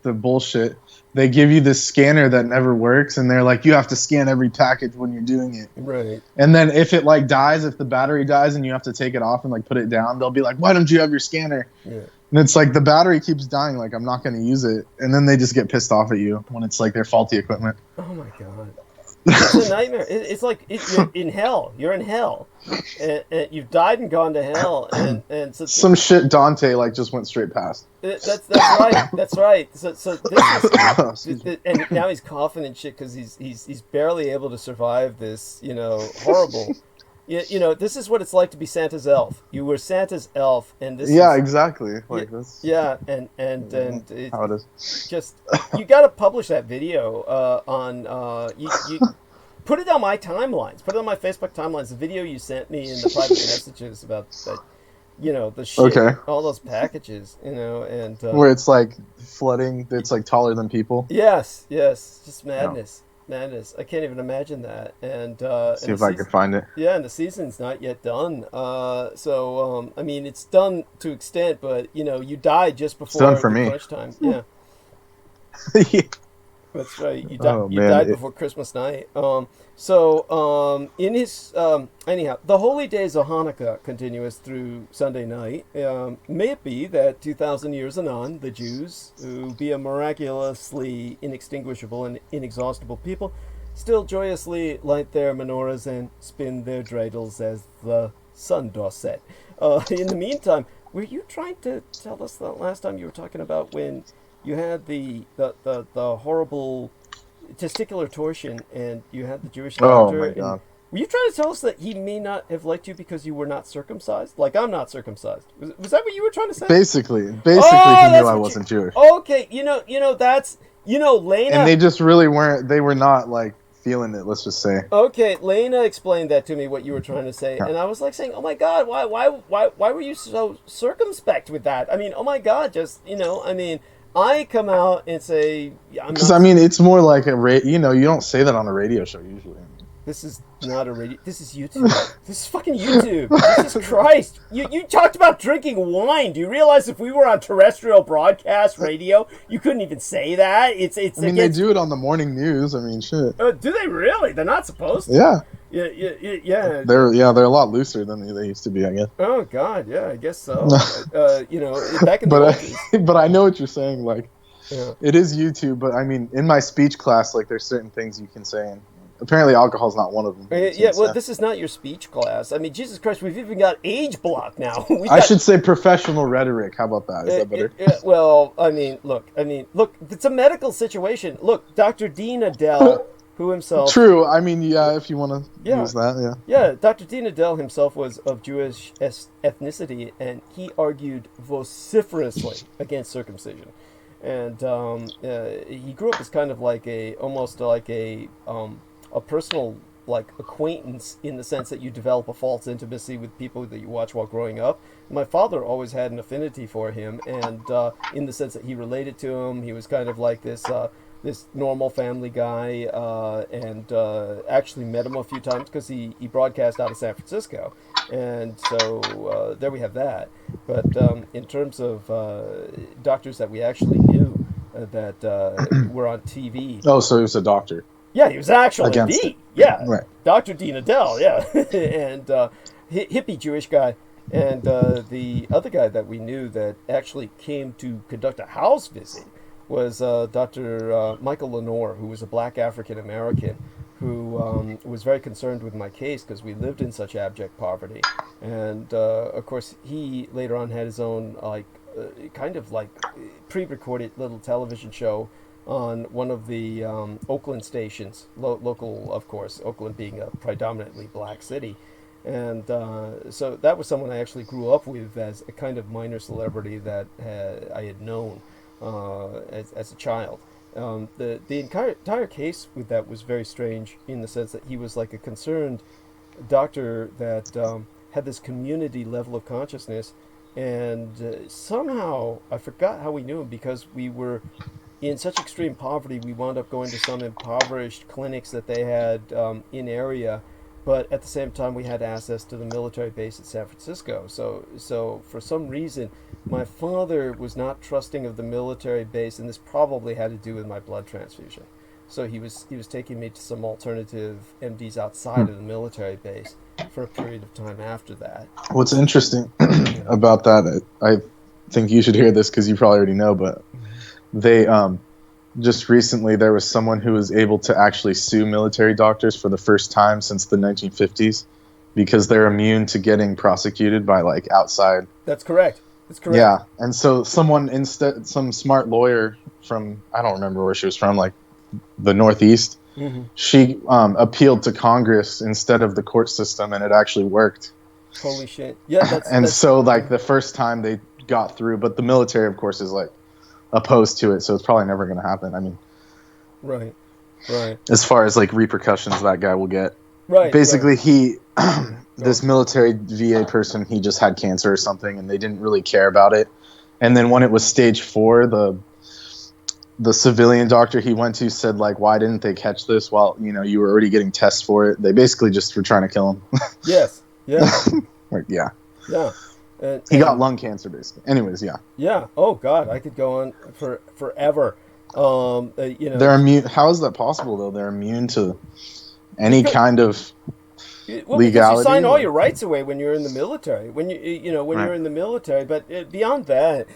the bullshit, they give you this scanner that never works, and they're like, you have to scan every package when you're doing it. Right. And then if it like dies, if the battery dies and you have to take it off and like put it down, they'll be like, why don't you have your scanner? Yeah. And it's like the battery keeps dying, like I'm not going to use it, and then they just get pissed off at you when it's like their faulty equipment. Oh my god. It's a nightmare. It's like you're in hell. You're in hell, and you've died and gone to hell, and so some shit Dante like just went straight past. That's right. That's right. So this is, and now he's coughing and shit because he's barely able to survive this, you know, horrible. You know, this is what it's like to be Santa's elf. You were Santa's elf, and this. Yeah, exactly. Like this. Yeah, and it's how it is. Just you got to publish that video on you put it on my timelines. Put it on my Facebook timelines. The video you sent me in the private messages about that. You know, the shit, all those packages, you know, and where it's like flooding. It's like taller than people. Yes, just madness. Madness. I can't even imagine that. And see if I can find it. Yeah, and the season's not yet done. So I mean, it's done to extent, but you know, you died just before it's done for me. Crunch time. Yeah. Yeah. That's right. You died before Christmas night. In his anyhow, the holy days of Hanukkah continuous through Sunday night. May it be that 2,000 years anon, the Jews, who be a miraculously inextinguishable and inexhaustible people, still joyously light their menorahs and spin their dreidels as the sun doth set. In the meantime, were you trying to tell us that last time you were talking about when you had the horrible testicular torsion, and you had the Jewish doctor? Oh my god! Were you trying to tell us that he may not have liked you because you were not circumcised? Like I'm not circumcised. Was that what you were trying to say? Basically, he knew I wasn't Jewish. Okay, you know that's Lena. And they just really weren't. They were not like feeling it. Let's just say. Okay, Lena explained that to me, what you were trying to say, and I was like saying, "Oh my God, why were you so circumspect with that?" I mean, oh my God, just I mean. I come out and say, because I mean, it's more like you don't say that on a radio show usually. This is not a radio. This is YouTube. This is fucking YouTube. Jesus Christ! You talked about drinking wine. Do you realize if we were on terrestrial broadcast radio, you couldn't even say that? It's. I mean, they do it on the morning news. I mean, shit. Do they really? They're not supposed to. Yeah. Yeah. They're a lot looser than they used to be, I guess. Oh God, yeah, I guess so. Back in the days. But I know what you're saying. Like, it is YouTube. But I mean, in my speech class, like, there's certain things you can say, and apparently alcohol's not one of them. This is not your speech class. I mean, Jesus Christ, we've even got age block now. I should say professional rhetoric. How about that? Is that better? Well, I mean, look, it's a medical situation. Look, Dr. Dean Adele. Who himself... True. I mean, yeah, if you want to use that, yeah. Yeah, Dr. Dean Adele himself was of Jewish ethnicity, and he argued vociferously against circumcision. And he grew up as kind of like almost like a personal like acquaintance, in the sense that you develop a false intimacy with people that you watch while growing up. My father always had an affinity for him, and in the sense that he related to him, he was kind of like this normal family guy, and actually met him a few times because he broadcast out of San Francisco, and so there we have that. But in terms of doctors that we actually knew that were on TV. Oh, so he was a doctor. Yeah, he was actually indeed. Yeah, right. Dr. Dean Adele, yeah, and hippie Jewish guy. And the other guy that we knew that actually came to conduct a house visit was Dr. Michael Lenore, who was a black African American who was very concerned with my case because we lived in such abject poverty. And of course, he later on had his own kind of like pre-recorded little television show on one of the Oakland stations, local, of course, Oakland being a predominantly black city. And so that was someone I actually grew up with as a kind of minor celebrity that I had known as a child. The entire case with that was very strange in the sense that he was like a concerned doctor that had this community level of consciousness, and somehow I forgot how we knew him, because we were in such extreme poverty. We wound up going to some impoverished clinics that they had in area, but at the same time we had access to the military base at San Francisco. So for some reason my father was not trusting of the military base, and this probably had to do with my blood transfusion. So he was taking me to some alternative MDs outside of the military base for a period of time after that. What's interesting about that, I think you should hear this because you probably already know, but they just recently there was someone who was able to actually sue military doctors for the first time since the 1950s because they're immune to getting prosecuted by like outside. That's correct. That's correct. Yeah, and so some smart lawyer from, I don't remember where she was from, like the Northeast, she appealed to Congress instead of the court system, and it actually worked. Holy shit. Yeah, so like the first time they got through, but the military of course is like opposed to it, so it's probably never going to happen. I mean, right. As far as like repercussions that guy will get. Right. Basically, he this military VA person, he just had cancer or something, and they didn't really care about it. And then when it was stage 4, the civilian doctor he went to said, like, why didn't they catch this while, you were already getting tests for it? They basically just were trying to kill him. Yes. Yeah. Yeah. Yeah. He got lung cancer, basically. Anyways, yeah. Yeah. Oh God, I could go on forever. They're immune. How is that possible, though? They're immune to any kind of legality. Because you sign all your rights away when you're in the military. When you're in the military, but beyond that,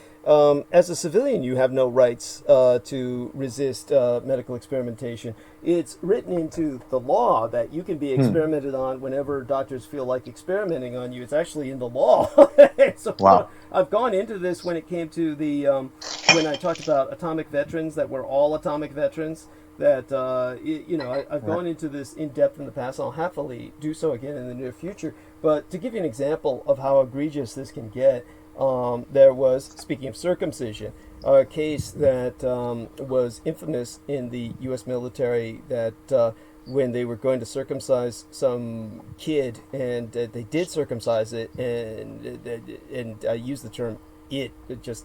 as a civilian, you have no rights to resist medical experimentation. It's written into the law that you can be experimented on whenever doctors feel like experimenting on you. It's actually in the law. So wow. I've gone into this when it came to the when I talked about atomic veterans, that we're all atomic veterans. That I've gone into this in depth in the past. I'll happily do so again in the near future. But to give you an example of how egregious this can get, there was, speaking of circumcision, a case that was infamous in the U.S. military, that when they were going to circumcise some kid, and they did circumcise it, and I use the term it just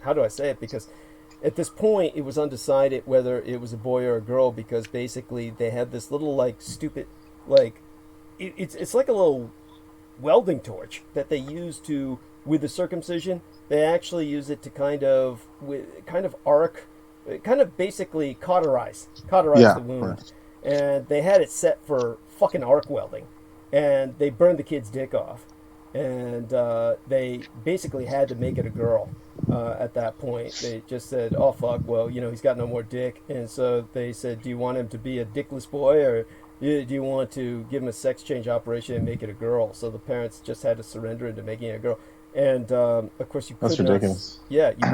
how do I say it, because at this point it was undecided whether it was a boy or a girl, because basically they had this little like stupid it's like a little welding torch that they use to, with the circumcision, they actually use it to kind of basically cauterize the wound. Right. And they had it set for fucking arc welding, and they burned the kid's dick off, and they basically had to make it a girl. At that point, they just said, "Oh fuck, well, he's got no more dick," and so they said, "Do you want him to be a dickless boy, or do you want to give him a sex change operation and make it a girl?" So the parents just had to surrender into making it a girl. And of course, you could you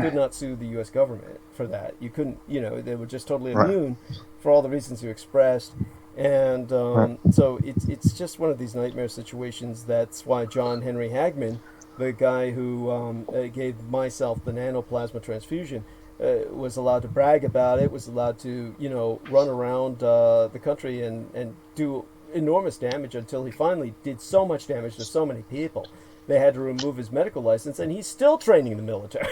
could not sue the U.S. government for that. You couldn't, they were just totally immune for all the reasons you expressed. And so it's just one of these nightmare situations. That's why John Henry Hagman, the guy who gave myself the nanoplasma transfusion, was allowed to brag about it, was allowed to, run around the country and do enormous damage, until he finally did so much damage to so many people they had to remove his medical license, and he's still training in the military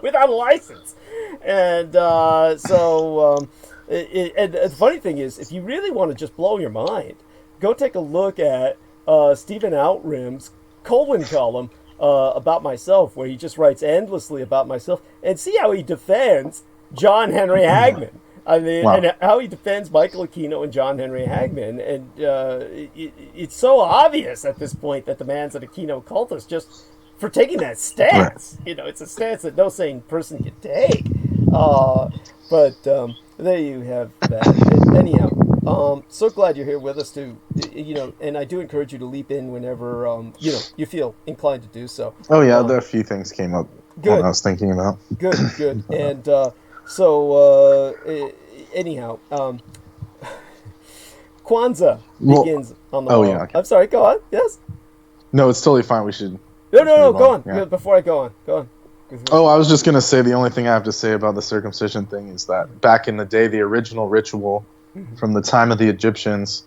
without a license. And and the funny thing is, if you really want to just blow your mind, go take a look at Stephen Outram's colon column about myself, where he just writes endlessly about myself, and see how he defends John Henry Hagman. I mean, and how he defends Michael Aquino and John Henry Hagman. And it's so obvious at this point that the man's an Aquino cultist just for taking that stance. It's a stance that no sane person can take. But there you have that. Anyhow, so glad you're here with us too. And I do encourage you to leap in whenever you feel inclined to do so. Oh yeah, there are a few things came up. Good. I was thinking about. Good. And So anyhow, Kwanzaa begins on the morrow. Okay. I'm sorry, go on. Yes? No, it's totally fine. We should... No, go on. Yeah. Before I go on. Oh, I was just going to say the only thing I have to say about the circumcision thing is that back in the day, the original ritual from the time of the Egyptians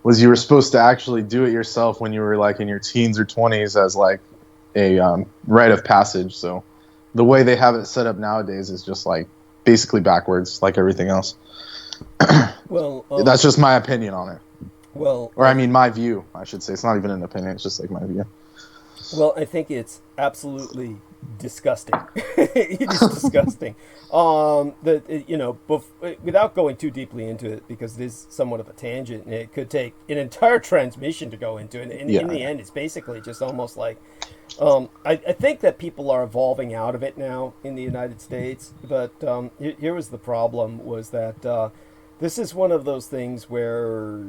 was you were supposed to actually do it yourself when you were like in your teens or 20s as like a rite of passage. So the way they have it set up nowadays is just like basically backwards, like everything else. Well, that's just my opinion on it. Well, or I mean, my view, I should say. It's not even an opinion. It's just like my view. Well, I think it's absolutely disgusting. It is disgusting. Without going too deeply into it, because it is somewhat of a tangent, and it could take an entire transmission to go into it. And in the end, it's basically just almost like, I think that people are evolving out of it now in the United States. But here was the problem: was that this is one of those things where,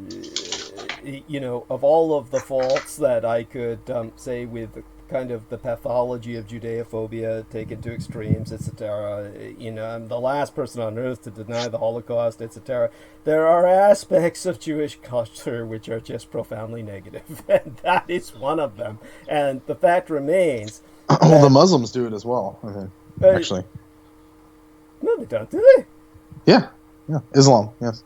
of all of the faults that I could say with kind of the pathology of Judeophobia taken to extremes, etc. I'm the last person on earth to deny the Holocaust, etc. There are aspects of Jewish culture which are just profoundly negative, and that is one of them. And the fact remains... Well, the Muslims do it as well, I think, actually. No, they don't, do they? Yeah, Islam, yes.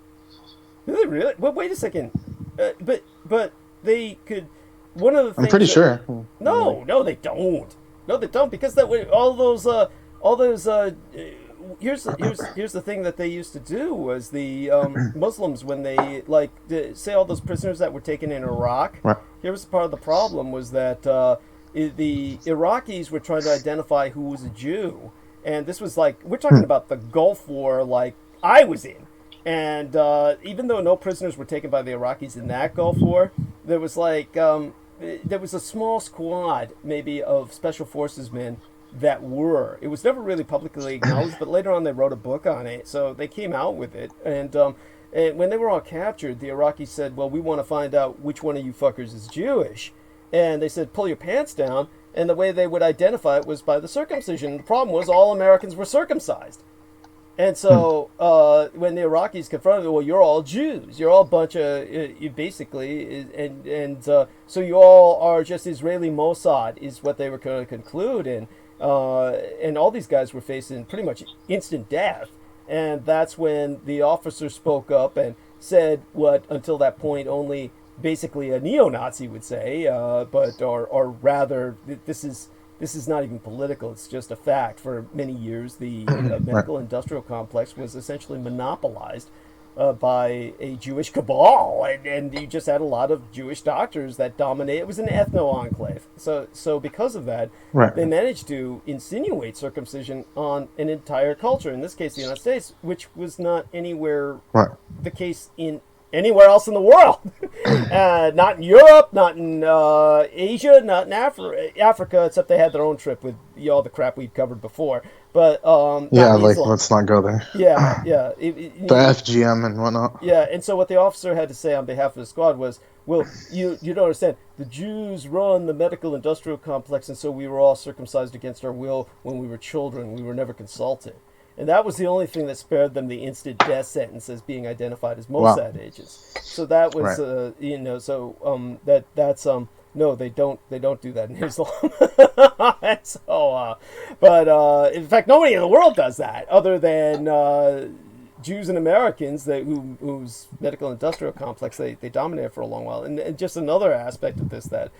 Do they really? Well, wait a second. But they could... One of the things I'm pretty sure. No, they don't. No, they don't, because here's the thing that they used to do was the Muslims, when they say all those prisoners that were taken in Iraq. Right. Here was part of the problem was that the Iraqis were trying to identify who was a Jew, and this was like, we're talking about the Gulf War, like I was in. And even though no prisoners were taken by the Iraqis in that Gulf War, there was there was a small squad, maybe, of special forces men that were. It was never really publicly acknowledged, but later on they wrote a book on it, so they came out with it. And when they were all captured, the Iraqis said, well, we want to find out which one of you fuckers is Jewish. And they said, pull your pants down. And the way they would identify it was by the circumcision. The problem was all Americans were circumcised. And so when the Iraqis confronted, well, you're all Jews. You're all a bunch of, you basically, so you all are just Israeli Mossad, is what they were going to conclude. And all these guys were facing pretty much instant death. And that's when the officer spoke up and said what, until that point, only basically a neo-Nazi would say, or rather, this is not even political, it's just a fact. For many years, the medical industrial complex was essentially monopolized by a Jewish cabal, and you just had a lot of Jewish doctors that dominated. It was an ethno-enclave. So because of that, they managed to insinuate circumcision on an entire culture, in this case the United States, which was not anywhere the case in anywhere else in the world. Not in Europe, not in Asia, not in Africa, except they had their own trip with all the crap we've covered before. But let's not go there. The FGM and whatnot. Yeah, and so what the officer had to say on behalf of the squad was, well, you don't understand. The Jews run the medical industrial complex, and so we were all circumcised against our will when we were children. We were never consulted. And that was the only thing that spared them the instant death sentence as being identified as Mossad agents. So that was, no, they don't do that in Islam. But in fact, nobody in the world does that other than Jews and Americans whose medical industrial complex they dominated for a long while. And just another aspect of this that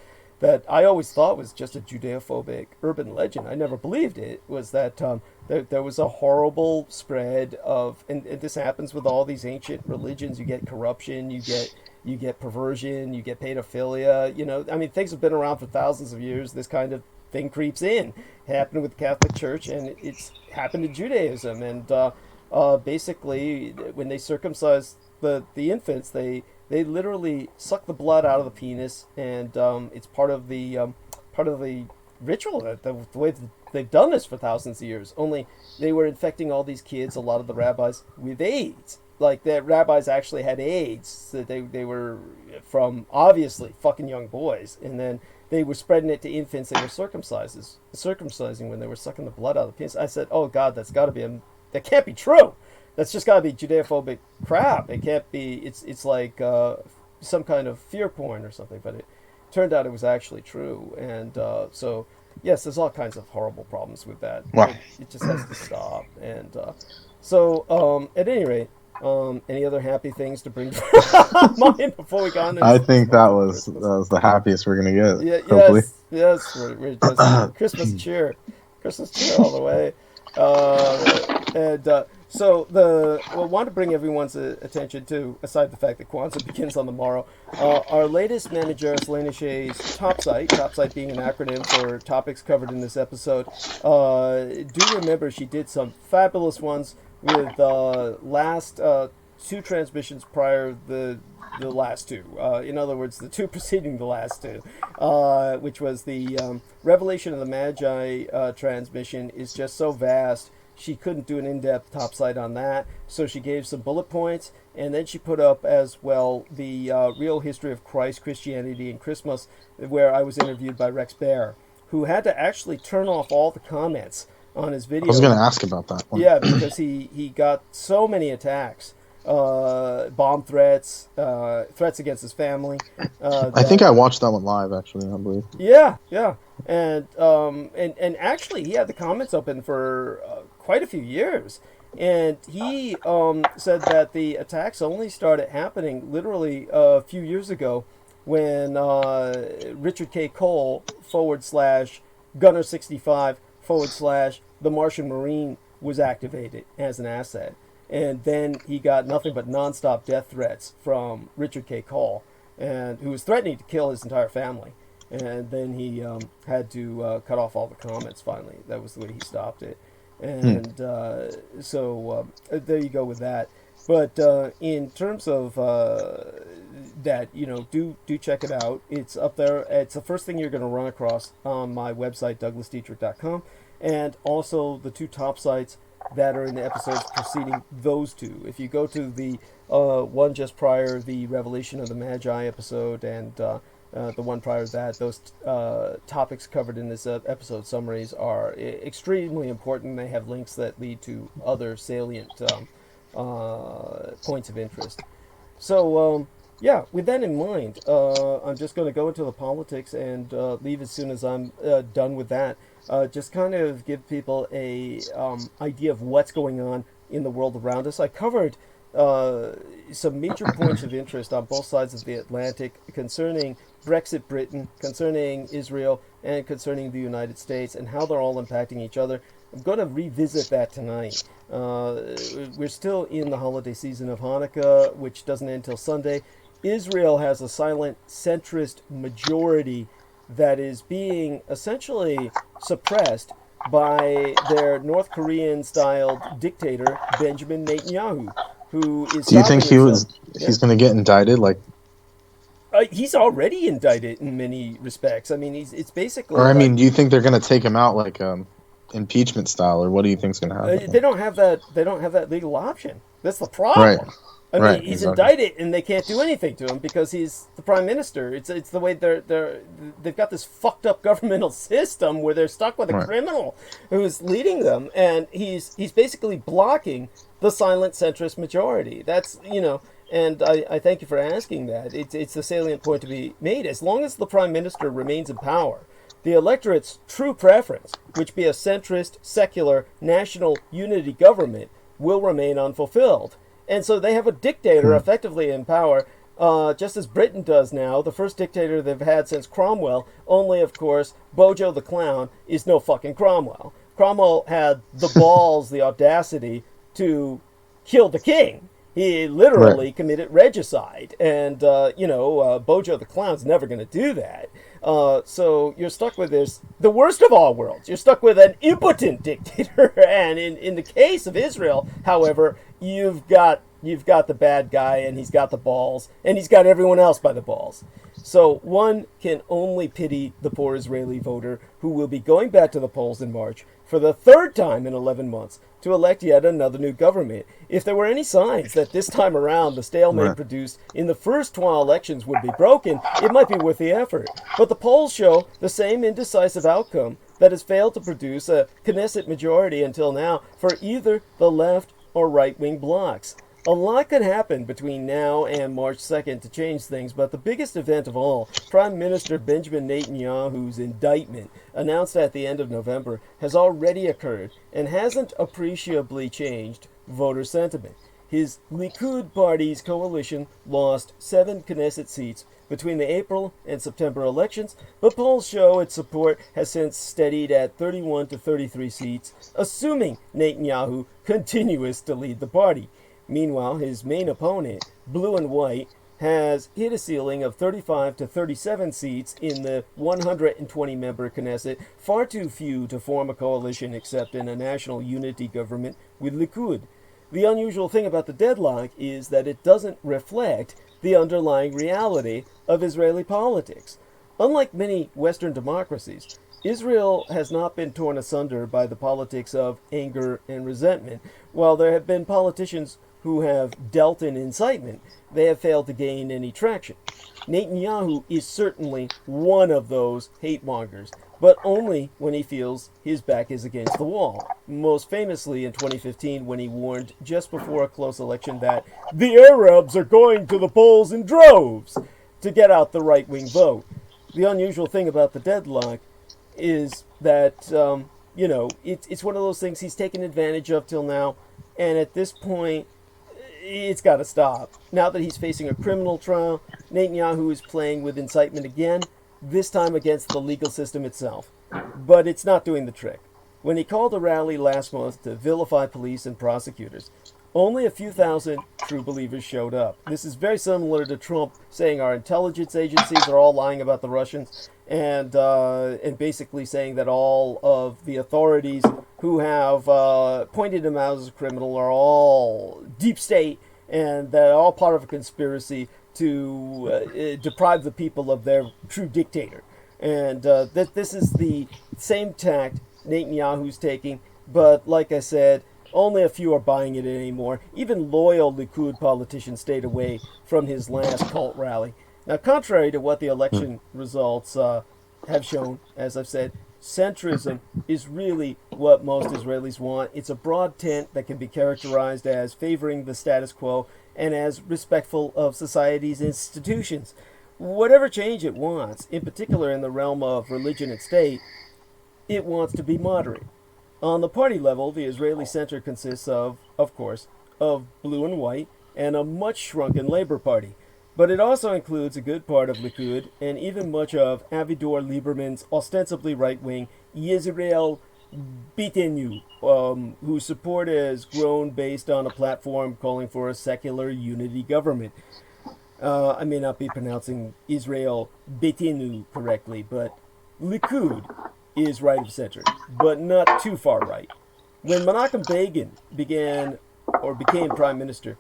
I always thought was just a Judeophobic urban legend, I never believed it, was that there was a horrible spread of, and this happens with all these ancient religions. You get corruption, you get perversion, you get pedophilia. Things have been around for thousands of years. This kind of thing creeps in. It happened with the Catholic Church, and it's happened in Judaism. And basically, when they circumcise the infants, they literally suck the blood out of the penis, and it's part of the ritual, the way that they've done this for thousands of years. Only they were infecting all these kids, a lot of the rabbis, with AIDS. Like, the rabbis actually had AIDS, so they were from, obviously, fucking young boys, and then they were spreading it to infants they were circumcising when they were sucking the blood out of the penis. I said, oh God, that's got to be that can't be true. That's just got to be Judeophobic crap. It can't be. It's like some kind of fear porn or something. But it turned out it was actually true, and so yes, there's all kinds of horrible problems with that. Wow. It just has to stop. And so at any rate, any other happy things to bring to mind before we go on? I think that was the happiest we're gonna get. Yeah. Hopefully. Yes. We're just Christmas cheer all the way. So I want to bring everyone's attention to, aside the fact that Kwanzaa begins on the morrow, our latest Manageris Lineage's Topsite being an acronym for topics covered in this episode. Do remember she did some fabulous ones with last two transmissions prior the last two. In other words, the two preceding the last two, which was the Revelation of the Magi transmission is just so vast. She couldn't do an in-depth topside on that, so she gave some bullet points, and then she put up as well the real history of Christ, Christianity, and Christmas, where I was interviewed by Rex Bear, who had to actually turn off all the comments on his video. I was going to ask about that one. Yeah, because he got so many attacks, bomb threats, threats against his family. I think I watched that one live, actually, I believe. Yeah, and actually he had the comments open for quite a few years, and he said that the attacks only started happening literally a few years ago when Richard K. Cole / Gunner 65 / the Martian Marine was activated as an asset, and then he got nothing but nonstop death threats from Richard K. Cole, and who was threatening to kill his entire family. And then he had to cut off all the comments finally. That was the way he stopped it. And so there you go with that. But in terms of that, do check it out. It's up there. It's the first thing you're going to run across on my website, DouglasDietrich.com, and also the two top sites that are in the episodes preceding those two. If you go to the one just prior, the Revelation of the Magi episode, and the one prior to that, those topics covered in this episode summaries are extremely important. They have links that lead to other salient points of interest. So, with that in mind, I'm just going to go into the politics and leave as soon as I'm done with that. Just kind of give people a idea of what's going on in the world around us. I covered some major points of interest on both sides of the Atlantic concerning Brexit Britain, concerning Israel, and concerning the United States, and how they're all impacting each other. I'm going to revisit that tonight. We're still in the holiday season of Hanukkah, which doesn't end until Sunday. Israel has a silent centrist majority that is being essentially suppressed by their North Korean-styled dictator, Benjamin Netanyahu, who is... Do you think he's going to get indicted? He's already indicted in many respects. I mean, it's basically... Or, do you think they're going to take him out impeachment style, or what do you think's going to happen? They don't have that legal option. That's the problem. Right. I mean, he's indicted, and they can't do anything to him because he's the prime minister. It's the way they've got this fucked up governmental system where they're stuck with a criminal who's leading them, and he's basically blocking the silent centrist majority. That's and I thank you for asking that. It's the salient point to be made. As long as the prime minister remains in power, the electorate's true preference, which be a centrist, secular, national unity government, will remain unfulfilled. And so they have a dictator effectively in power, just as Britain does now, the first dictator they've had since Cromwell, only, of course, Bojo the Clown is no fucking Cromwell. Cromwell had the balls, the audacity to kill the king. He literally committed regicide, and, Bojo the Clown's never going to do that. So you're stuck with the worst of all worlds. You're stuck with an impotent dictator, and in the case of Israel, however, you've got the bad guy, and he's got the balls, and he's got everyone else by the balls. So one can only pity the poor Israeli voter who will be going back to the polls in March for the third time in 11 months to elect yet another new government. If there were any signs that this time around the stalemate produced in the first 12 elections would be broken, it might be worth the effort. But the polls show the same indecisive outcome that has failed to produce a Knesset majority until now for either the left or right-wing blocs. A lot could happen between now and March 2nd to change things, but the biggest event of all, Prime Minister Benjamin Netanyahu's indictment, announced at the end of November, has already occurred and hasn't appreciably changed voter sentiment. His Likud party's coalition lost 7 Knesset seats between the April and September elections, but polls show its support has since steadied at 31 to 33 seats, assuming Netanyahu continues to lead the party. Meanwhile, his main opponent, Blue and White, has hit a ceiling of 35 to 37 seats in the 120-member Knesset, far too few to form a coalition except in a national unity government with Likud. The unusual thing about the deadlock is that it doesn't reflect the underlying reality of Israeli politics. Unlike many Western democracies, Israel has not been torn asunder by the politics of anger and resentment. While there have been politicians who have dealt in incitement, they have failed to gain any traction. Netanyahu is certainly one of those hate mongers, but only when he feels his back is against the wall. Most famously in 2015 when he warned just before a close election that the Arabs are going to the polls in droves to get out the right-wing vote. The unusual thing about the deadlock is that, it's one of those things he's taken advantage of till now, and at this point, it's got to stop. Now that he's facing a criminal trial, Netanyahu is playing with incitement again, this time against the legal system itself. But it's not doing the trick. When he called a rally last month to vilify police and prosecutors, only a few thousand true believers showed up. This is very similar to Trump saying our intelligence agencies are all lying about the Russians, and basically saying that all of the authorities who have pointed him out as a criminal are all deep state, and they're all part of a conspiracy to deprive the people of their true dictator. And this is the same tact Netanyahu's taking, but like I said, only a few are buying it anymore. Even loyal Likud politicians stayed away from his last cult rally. Now, contrary to what the election results have shown, as I've said, centrism is really what most Israelis want. It's a broad tent that can be characterized as favoring the status quo and as respectful of society's institutions. Whatever change it wants, in particular in the realm of religion and state, it wants to be moderate. On the party level, the Israeli center consists of course, of Blue and White and a much shrunken Labor Party. But it also includes a good part of Likud and even much of Avigdor Lieberman's ostensibly right-wing Yisrael Beitenu, whose support has grown based on a platform calling for a secular unity government. I may not be pronouncing Israel Beitenu correctly, but Likud is right of center, but not too far right. When Menachem Begin became prime minister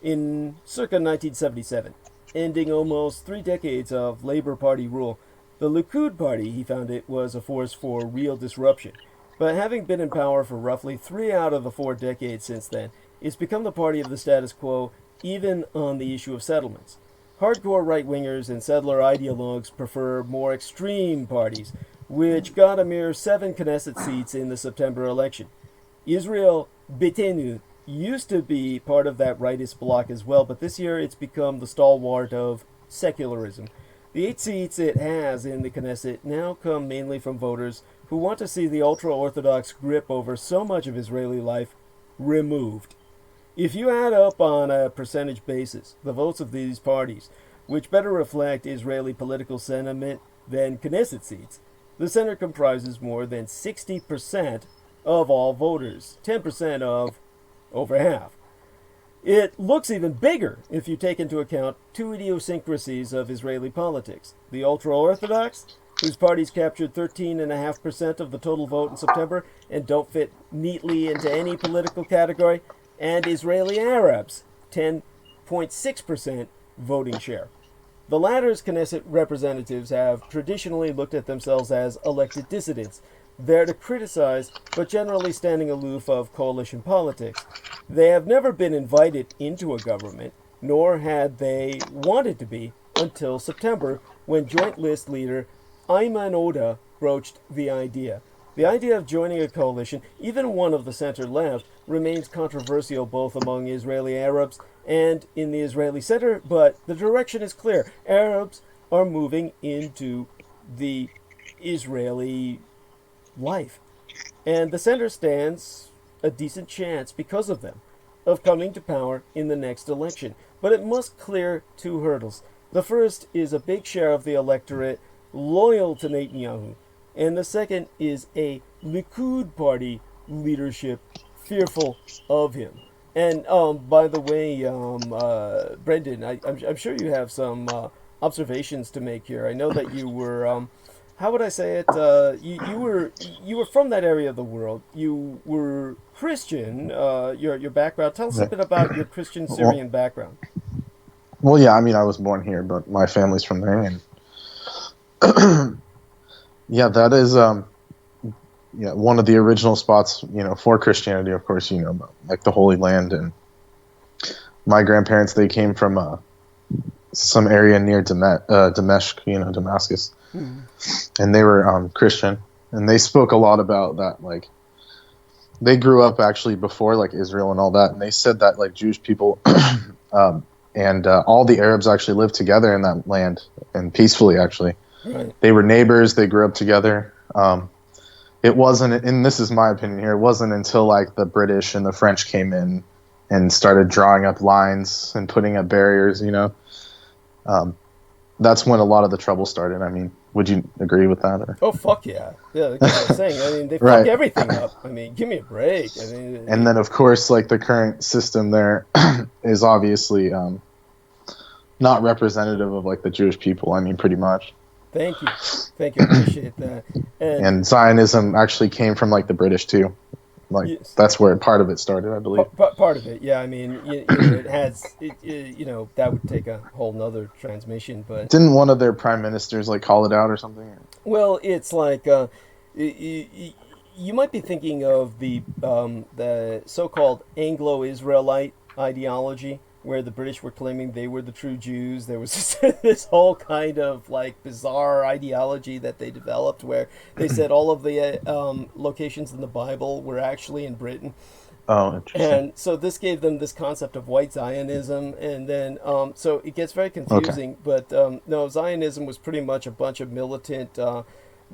in circa 1977, ending almost 3 decades of Labor Party rule, the Likud party, he found it, was a force for real disruption. But having been in power for roughly 3 out of the 4 decades since then, it's become the party of the status quo, even on the issue of settlements. Hardcore right-wingers and settler ideologues prefer more extreme parties, which got a mere 7 Knesset seats in the September election. Israel Beitenu used to be part of that rightist bloc as well, but this year it's become the stalwart of secularism. The 8 seats it has in the Knesset now come mainly from voters who want to see the ultra-Orthodox grip over so much of Israeli life removed. If you add up on a percentage basis the votes of these parties, which better reflect Israeli political sentiment than Knesset seats, the center comprises more than 60% of all voters, 10% of over half. It looks even bigger if you take into account 2 idiosyncrasies of Israeli politics. The ultra-Orthodox, whose parties captured 13.5% of the total vote in September and don't fit neatly into any political category, and Israeli Arabs, 10.6% voting share. The latter's Knesset representatives have traditionally looked at themselves as elected dissidents, there to criticize, but generally standing aloof of coalition politics. They have never been invited into a government, nor had they wanted to be, until September, when Joint List leader Ayman Odeh broached the idea. The idea of joining a coalition, even one of the center-left, remains controversial both among Israeli Arabs and in the Israeli center, but the direction is clear. Arabs are moving into the Israeli life, and the center stands a decent chance because of them of coming to power in the next election. But it must clear two hurdles. The first is a big share of the electorate loyal to Netanyahu, and the second is a Likud party leadership fearful of him. And by the way, Brendan, I'm sure you have some observations to make here. I know that you were, how would I say it? You were from that area of the world. You were Christian. Your background. Tell us a bit about your Christian Syrian background. Well, yeah, I mean, I was born here, but my family's from there, and yeah, that is one of the original spots, for Christianity, of course, like the Holy Land. And my grandparents, they came from some area near Damascus, Damascus, and they were Christian, and they spoke a lot about that. Like, they grew up actually before like Israel and all that, and they said that like Jewish people and all the Arabs actually lived together in that land, and peacefully actually. Right. They were neighbors. They grew up together. It wasn't, and this is my opinion here, it wasn't until like the British and the French came in and started drawing up lines and putting up barriers, that's when a lot of the trouble started. I mean, would you agree with that? Or? Oh, fuck yeah. Yeah, like I was saying, I mean, they fuck everything up. I mean, give me a break. I mean, and then, of course, like the current system there is obviously not representative of like the Jewish people. I mean, pretty much. Thank you. I appreciate that. And Zionism actually came from like the British too. Like yes. That's where part of it started, I believe. Part of it, yeah. I mean, it has, that would take a whole nother transmission. But didn't one of their prime ministers like call it out or something? Well, it's like you might be thinking of the so-called Anglo-Israelite ideology, where the British were claiming they were the true Jews. There was this whole kind of like bizarre ideology that they developed where they said all of the locations in the Bible were actually in Britain. Oh, interesting. And so this gave them this concept of white Zionism, and then so it gets very confusing. Okay. But no, Zionism was pretty much a bunch of militant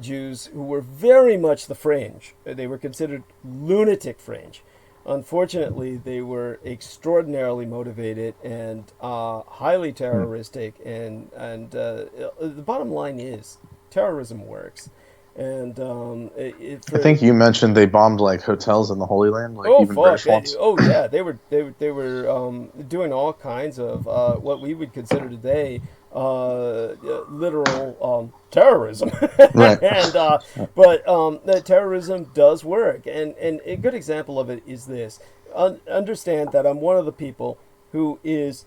Jews who were very much the fringe. They were considered lunatic fringe. Unfortunately, they were extraordinarily motivated and highly terroristic, and the bottom line is terrorism works. And I think you mentioned they bombed like hotels in the Holy Land, like even British ones. Oh yeah, they were doing all kinds of what we would consider today literal terrorism. Right. And the terrorism does work, and a good example of it is this. Understand that I'm one of the people who is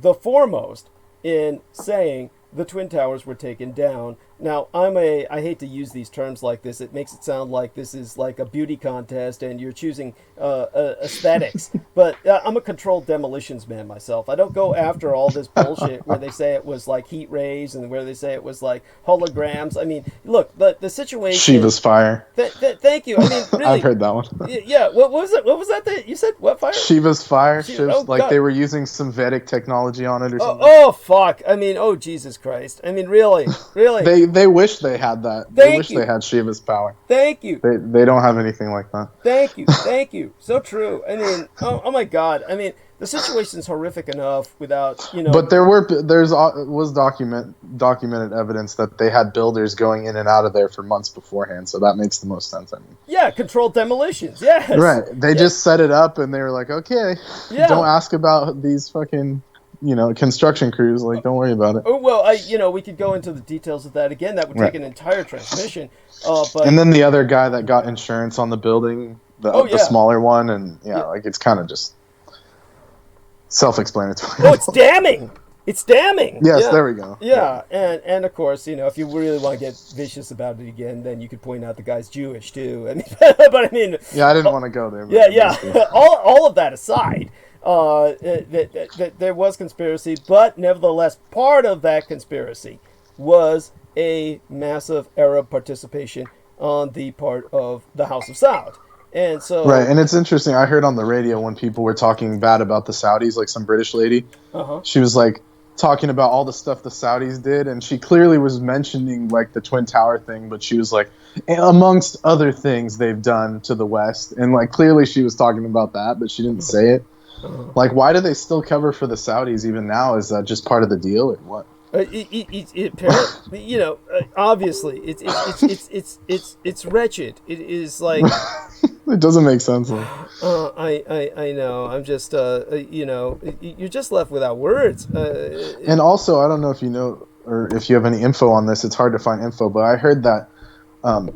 the foremost in saying the Twin Towers were taken down. Now, I hate to use these terms like this. It makes it sound like this is like a beauty contest and you're choosing aesthetics. But I'm a controlled demolitions man myself. I don't go after all this bullshit where they say it was like heat rays and where they say it was like holograms. I mean, look, the situation... Shiva's fire. Thank you. I mean, really... I've heard that one. Yeah, what was it? What was that you said? What fire? Shiva's fire. Like they were using some Vedic technology on it or something. Oh, fuck. I mean, oh, Jesus Christ. I mean, really? They wish they had that. They wish they had Shiva's power. Thank you. They don't have anything like that. Thank you. So true. I mean, oh my God. I mean, the situation's horrific enough without, But there was documented evidence that they had builders going in and out of there for months beforehand. So that makes the most sense. I mean. Yeah, controlled demolitions. Yes. Right. They just set it up and they were like, okay, don't ask about these fucking. Construction crews, like, don't worry about it. Oh, well, we could go into the details of that again. That would take an entire transmission. But and then the other guy that got insurance on the building, the smaller one, and like it's kind of just self-explanatory. Oh, it's damning. It's damning. Yes, there we go. Yeah, and of course, if you really want to get vicious about it again, then you could point out the guy's Jewish too. I mean, but I mean, yeah, I didn't want to go there. Yeah. all of that aside. That there was conspiracy, but nevertheless, part of that conspiracy was a massive Arab participation on the part of the House of Saud. And so, right, and it's interesting. I heard on the radio when people were talking bad about the Saudis, like some British lady, she was like talking about all the stuff the Saudis did, and she clearly was mentioning like the Twin Tower thing, but she was like, amongst other things they've done to the West, and like clearly she was talking about that, but she didn't say it. Like, why do they still cover for the Saudis even now? Is that just part of the deal, or what? You know, obviously, it's wretched. It is like it doesn't make sense. I know. I'm just you know, you're just left without words. And also, I don't know if you know or if you have any info on this. It's hard to find info, but I heard that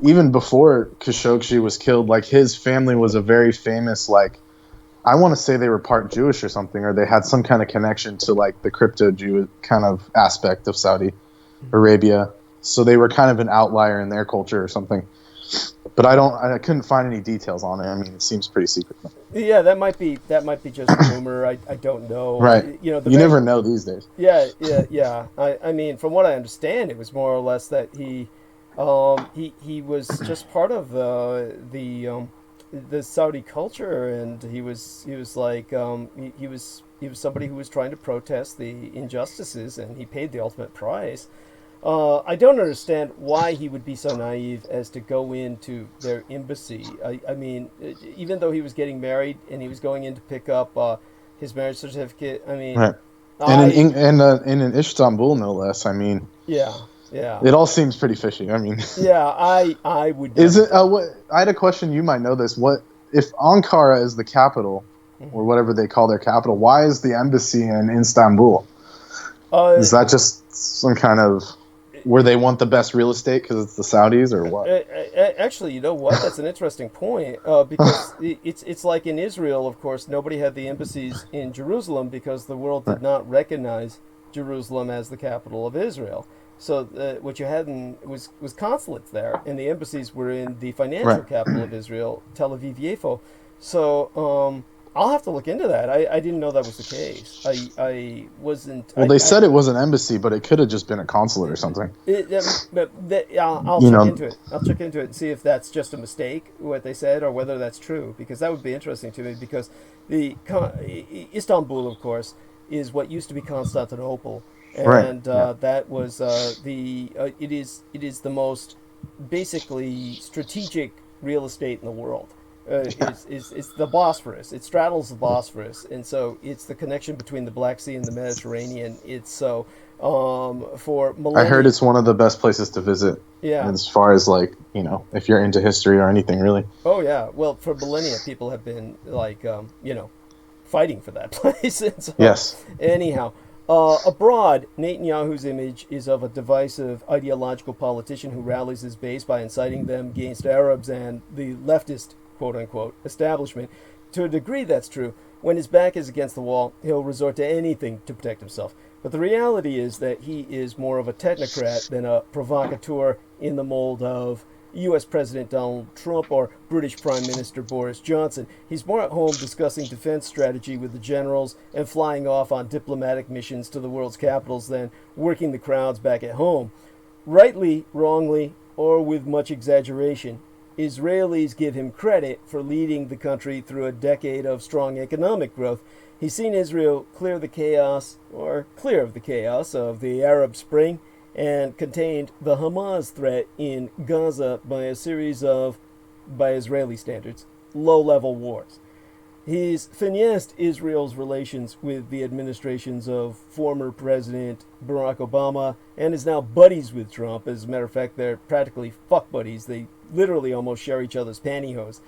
even before Khashoggi was killed, like his family was a very famous, like, I want to say they were part Jewish or something, or they had some kind of connection to like the crypto-Jew kind of aspect of Saudi Arabia. So they were kind of an outlier in their culture or something. But I couldn't find any details on it. I mean, it seems pretty secret. Yeah, that might be just a rumor. I don't know. Right. You know, you never know these days. Yeah. I mean, from what I understand, it was more or less that he was just part of the Saudi culture, and he was like he was somebody who was trying to protest the injustices, and he paid the ultimate price. I don't understand why he would be so naive as to go into their embassy. I mean, even though he was getting married and he was going in to pick up his marriage certificate, I mean, right. And in Istanbul, no less. I mean, yeah. It all seems pretty fishy. I mean, yeah, I would. Is it? I had a question. You might know this. What if Ankara is the capital, or whatever they call their capital? Why is the embassy in Istanbul? Is that just some kind of where they want the best real estate because it's the Saudis, or what? Actually, you know what? That's an interesting point because it's like in Israel, of course, nobody had the embassies in Jerusalem because the world did not recognize Jerusalem as the capital of Israel. So what you had was consulates there, and the embassies were in the financial capital of Israel, Tel Aviv-Yafo. So I'll have to look into that. I didn't know that was the case. I wasn't. Well, they said it was an embassy, but it could have just been a consulate or something. I'll check into it. I'll check into it and see if that's just a mistake, what they said, or whether that's true, because that would be interesting to me. Because Istanbul, of course, is what used to be Constantinople. And that was it is the most basically strategic real estate in the world. It's the Bosphorus. It straddles the Bosphorus, and so it's the connection between the Black Sea and the Mediterranean. It's so for millennia. I heard it's one of the best places to visit. Yeah. As far as like, you know, if you're into history or anything really. Oh yeah. Well, for millennia, people have been like you know, fighting for that place. And so, yes. Anyhow. Abroad, Netanyahu's image is of a divisive ideological politician who rallies his base by inciting them against Arabs and the leftist, quote-unquote, establishment. To a degree, that's true. When his back is against the wall, he'll resort to anything to protect himself. But the reality is that he is more of a technocrat than a provocateur in the mold of U.S. President Donald Trump or British Prime Minister Boris Johnson. He's more at home discussing defense strategy with the generals and flying off on diplomatic missions to the world's capitals than working the crowds back at home. Rightly, wrongly, or with much exaggeration, Israelis give him credit for leading the country through a decade of strong economic growth. He's seen Israel clear of the chaos of the Arab Spring and contained the Hamas threat in Gaza by a series of, by Israeli standards, low-level wars. He's finessed Israel's relations with the administrations of former President Barack Obama and is now buddies with Trump. As a matter of fact, they're practically fuck buddies. They literally almost share each other's pantyhose.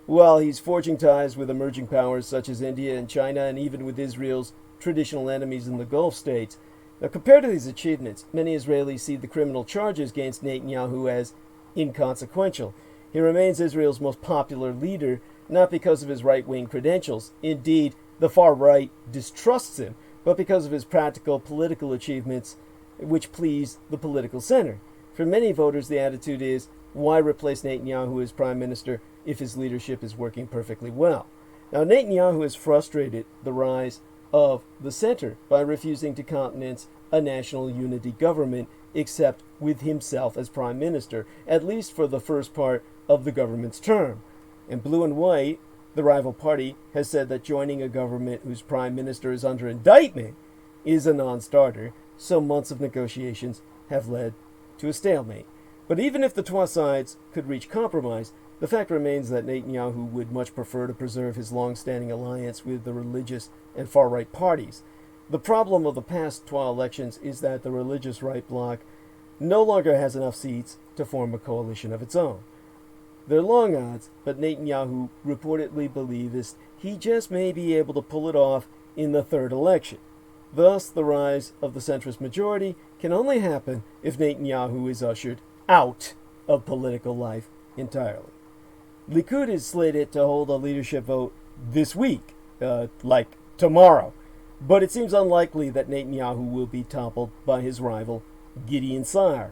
While he's forging ties with emerging powers such as India and China, and even with Israel's traditional enemies in the Gulf states. Now, compared to these achievements, many Israelis see the criminal charges against Netanyahu as inconsequential. He remains Israel's most popular leader, not because of his right-wing credentials. Indeed, the far right distrusts him, but because of his practical political achievements, which please the political center. For many voters, the attitude is, why replace Netanyahu as prime minister if his leadership is working perfectly well? Now, Netanyahu has frustrated the rise of the center by refusing to countenance a national unity government except with himself as prime minister, at least for the first part of the government's term. And Blue and White, the rival party, has said that joining a government whose prime minister is under indictment is a non-starter, so months of negotiations have led to a stalemate. But even if the two sides could reach compromise, the fact remains that Netanyahu would much prefer to preserve his long-standing alliance with the religious and far-right parties. The problem of the past 12 elections is that the religious right bloc no longer has enough seats to form a coalition of its own. They're long odds, but Netanyahu reportedly believes he just may be able to pull it off in the third election. Thus, the rise of the centrist majority can only happen if Netanyahu is ushered out of political life entirely. Likud is slated to hold a leadership vote this week, like tomorrow, but it seems unlikely that Netanyahu will be toppled by his rival, Gīdeon Sa'ar.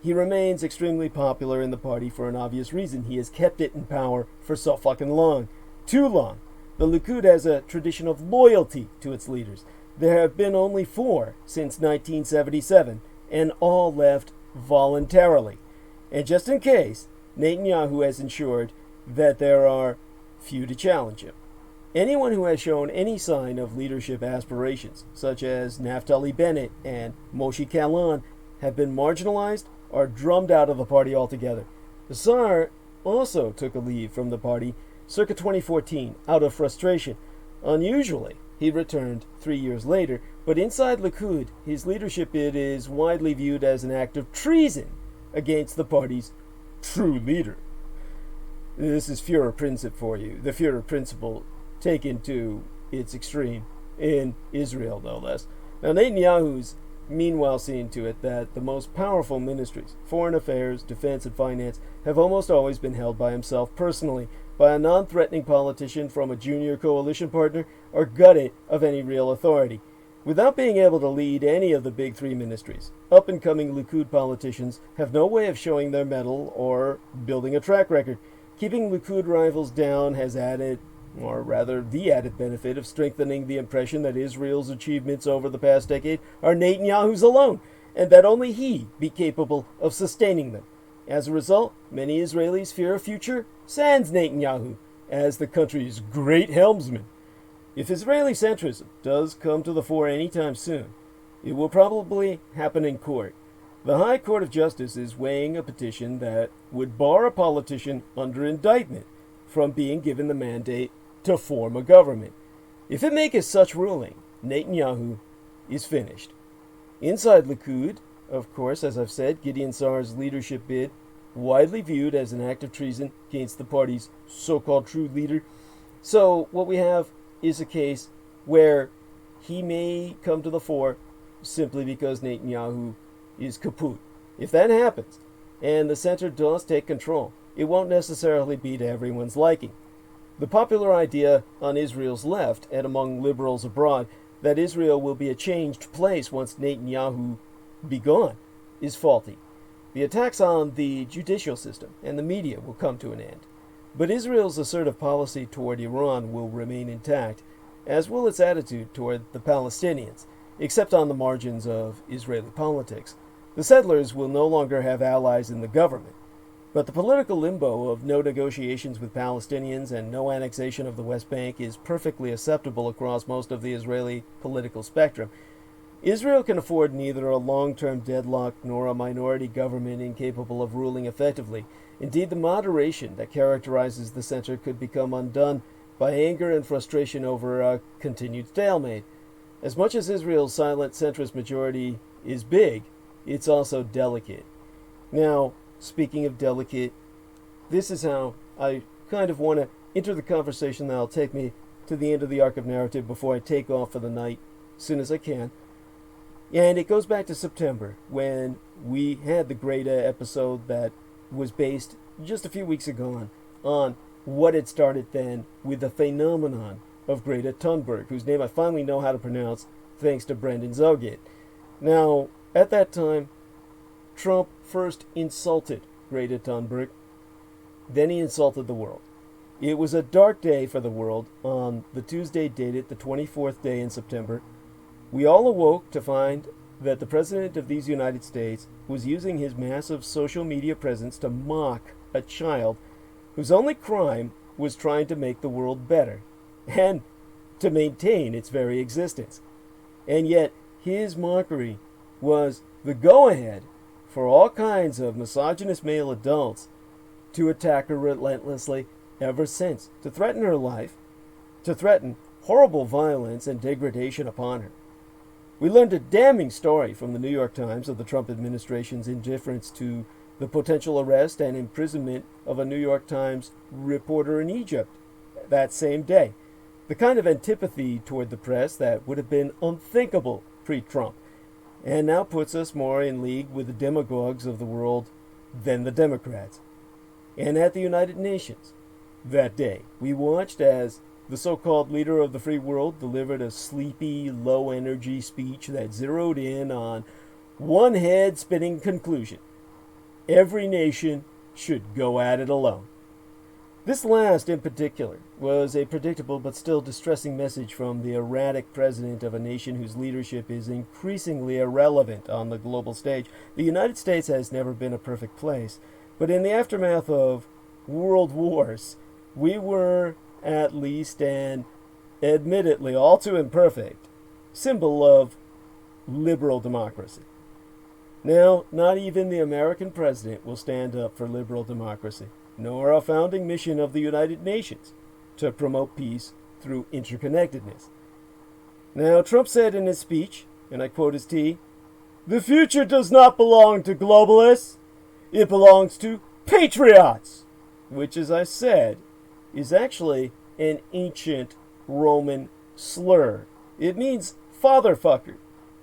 He remains extremely popular in the party for an obvious reason. He has kept it in power for so fucking long. Too long. The Likud has a tradition of loyalty to its leaders. There have been only 4 since 1977, and all left voluntarily. And just in case, Netanyahu has ensured that there are few to challenge him. Anyone who has shown any sign of leadership aspirations, such as Naftali Bennett and Moshe Kahlon, have been marginalized or drummed out of the party altogether. Sa'ar also took a leave from the party circa 2014 out of frustration. Unusually, he returned 3 years later, but inside Likud, his leadership bid is widely viewed as an act of treason against the party's true leader. This is Führer Principle for you, the Führer Principle taken to its extreme in Israel, no less. Now, Netanyahu's meanwhile seen to it that the most powerful ministries, foreign affairs, defense, and finance, have almost always been held by himself personally, by a non-threatening politician from a junior coalition partner, or gutted of any real authority. Without being able to lead any of the big 3 ministries, up-and-coming Likud politicians have no way of showing their mettle or building a track record. Keeping Likud rivals down has added, or rather the added benefit of strengthening the impression that Israel's achievements over the past decade are Netanyahu's alone, and that only he be capable of sustaining them. As a result, many Israelis fear a future sans Netanyahu as the country's great helmsman. If Israeli centrism does come to the fore anytime soon, it will probably happen in court. The High Court of Justice is weighing a petition that would bar a politician under indictment from being given the mandate to form a government. If it makes such ruling, Netanyahu is finished. Inside Likud, of course, as I've said, Gīdeon Sa'ar's leadership bid, widely viewed as an act of treason against the party's so-called true leader. So what we have is a case where he may come to the fore simply because Netanyahu is kaput. If that happens, and the center does take control, it won't necessarily be to everyone's liking. The popular idea on Israel's left and among liberals abroad that Israel will be a changed place once Netanyahu be gone is faulty. The attacks on the judicial system and the media will come to an end. But Israel's assertive policy toward Iran will remain intact, as will its attitude toward the Palestinians, except on the margins of Israeli politics. The settlers will no longer have allies in the government, but the political limbo of no negotiations with Palestinians and no annexation of the West Bank is perfectly acceptable across most of the Israeli political spectrum. Israel can afford neither a long-term deadlock nor a minority government incapable of ruling effectively. Indeed, the moderation that characterizes the center could become undone by anger and frustration over a continued stalemate. As much as Israel's silent centrist majority is big, it's also delicate. Now, speaking of delicate, this is how I kind of want to enter the conversation that'll take me to the end of the arc of narrative before I take off for the night as soon as I can. And it goes back to September, when we had the Greta episode that was based just a few weeks ago on what had started then with the phenomenon of Greta Thunberg, whose name I finally know how to pronounce thanks to Brendan Zogit. Now, at that time, Trump first insulted Greta Thunberg, then he insulted the world. It was a dark day for the world on the Tuesday dated the 24th day in September. We all awoke to find that the President of these United States was using his massive social media presence to mock a child whose only crime was trying to make the world better and to maintain its very existence. And yet, his mockery was the go-ahead for all kinds of misogynist male adults to attack her relentlessly ever since, to threaten her life, to threaten horrible violence and degradation upon her. We learned a damning story from the New York Times of the Trump administration's indifference to the potential arrest and imprisonment of a New York Times reporter in Egypt that same day. The kind of antipathy toward the press that would have been unthinkable pre-Trump, and now puts us more in league with the demagogues of the world than the Democrats. And at the United Nations that day, we watched as the so-called leader of the free world delivered a sleepy, low-energy speech that zeroed in on one head-spinning conclusion: every nation should go at it alone. This last, in particular, was a predictable but still distressing message from the erratic president of a nation whose leadership is increasingly irrelevant on the global stage. The United States has never been a perfect place, but in the aftermath of world wars, we were at least an admittedly all too imperfect symbol of liberal democracy. Now, not even the American president will stand up for liberal democracy, nor a founding mission of the United Nations to promote peace through interconnectedness. Now, Trump said in his speech, and I quote his T, "The future does not belong to globalists, it belongs to patriots," which, as I said, is actually an ancient Roman slur. It means fatherfucker.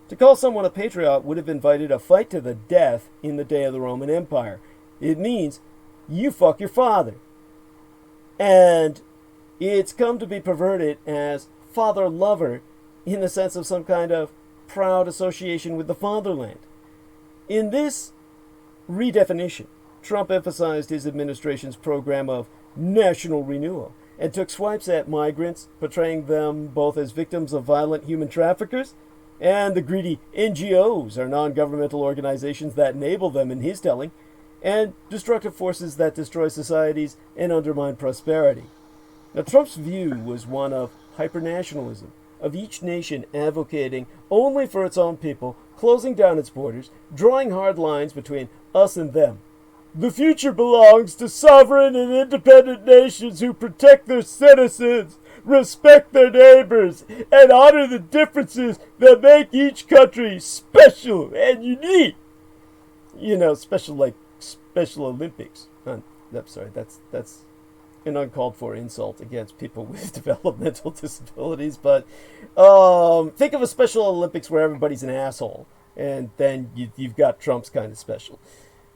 To call someone a patriot would have invited a fight to the death in the day of the Roman Empire. It means you fuck your father. And it's come to be perverted as father lover in the sense of some kind of proud association with the fatherland. In this redefinition, Trump emphasized his administration's program of national renewal and took swipes at migrants, portraying them both as victims of violent human traffickers and the greedy NGOs, or non-governmental organizations that enable them, in his telling, and destructive forces that destroy societies and undermine prosperity. Now, Trump's view was one of hypernationalism, of each nation advocating only for its own people, closing down its borders, drawing hard lines between us and them. The future belongs to sovereign and independent nations who protect their citizens, respect their neighbors, and honor the differences that make each country special and unique. You know, special like Special Olympics. I'm sorry, that's an uncalled for insult against people with developmental disabilities, but think of a Special Olympics where everybody's an asshole, and then you've got Trump's kind of special.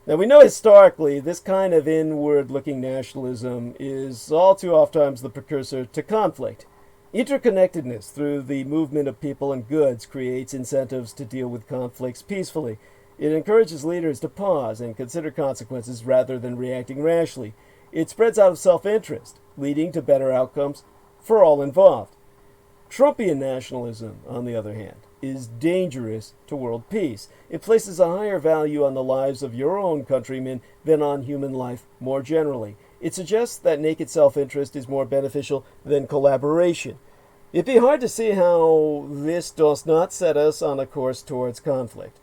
Now, we know historically this kind of inward-looking nationalism is all too oftentimes the precursor to conflict. Interconnectedness through the movement of people and goods creates incentives to deal with conflicts peacefully. It encourages leaders to pause and consider consequences rather than reacting rashly. It spreads out of self-interest, leading to better outcomes for all involved. Trumpian nationalism, on the other hand, is dangerous to world peace. It places a higher value on the lives of your own countrymen than on human life more generally. It suggests that naked self-interest is more beneficial than collaboration. It'd be hard to see how this does not set us on a course towards conflict.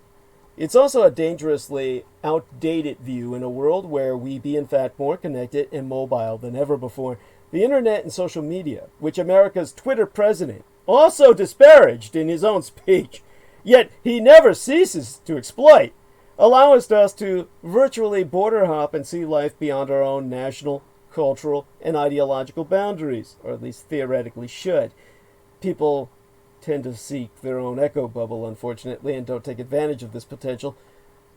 It's also a dangerously outdated view in a world where we be in fact more connected and mobile than ever before. The internet and social media, which America's Twitter president also disparaged in his own speech, yet he never ceases to exploit, allows us to virtually border hop and see life beyond our own national, cultural, and ideological boundaries, or at least theoretically should. People tend to seek their own echo bubble, unfortunately, and don't take advantage of this potential.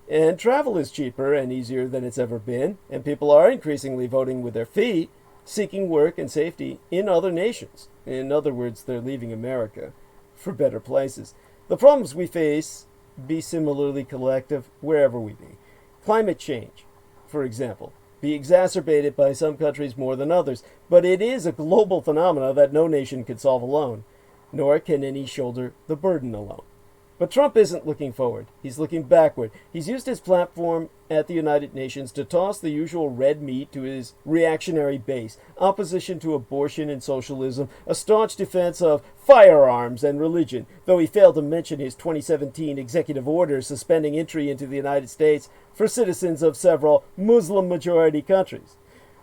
And travel is cheaper and easier than it's ever been, and people are increasingly voting with their feet, seeking work and safety in other nations. In other words, they're leaving America for better places. The problems we face be similarly collective wherever we be. Climate change, for example, be exacerbated by some countries more than others, but it is a global phenomenon that no nation can solve alone, nor can any shoulder the burden alone. But Trump isn't looking forward. He's looking backward. He's used his platform at the United Nations to toss the usual red meat to his reactionary base. Opposition to abortion and socialism, a staunch defense of firearms and religion, though he failed to mention his 2017 executive order suspending entry into the United States for citizens of several Muslim-majority countries.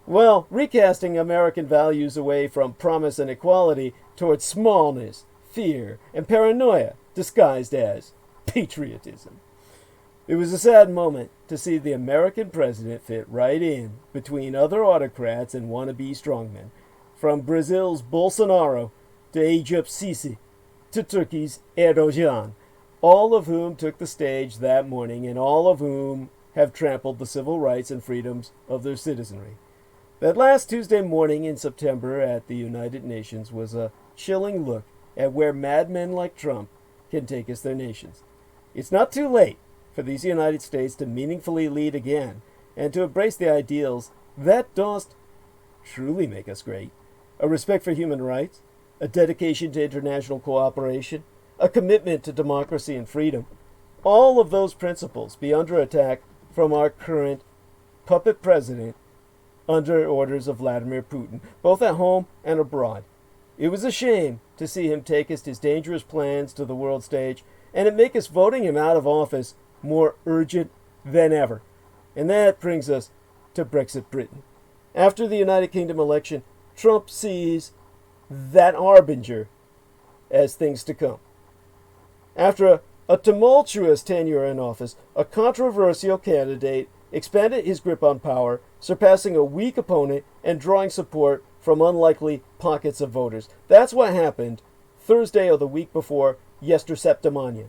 Well, recasting American values away from promise and equality towards smallness, fear, and paranoia, disguised as patriotism. It was a sad moment to see the American president fit right in between other autocrats and wannabe strongmen, from Brazil's Bolsonaro to Egypt's Sisi to Turkey's Erdogan, all of whom took the stage that morning and all of whom have trampled the civil rights and freedoms of their citizenry. That last Tuesday morning in September at the United Nations was a chilling look at where madmen like Trump can take us their nations. It's not too late for these United States to meaningfully lead again and to embrace the ideals that dost truly make us great. A respect for human rights, a dedication to international cooperation, a commitment to democracy and freedom. All of those principles be under attack from our current puppet president under orders of Vladimir Putin, both at home and abroad. It was a shame to see him take us his dangerous plans to the world stage, and it make us voting him out of office more urgent than ever. And that brings us to Brexit Britain. After the United Kingdom election, Trump sees that harbinger as things to come. After a tumultuous tenure in office, a controversial candidate expanded his grip on power, surpassing a weak opponent and drawing support from unlikely pockets of voters. That's what happened Thursday of the week before Septimania,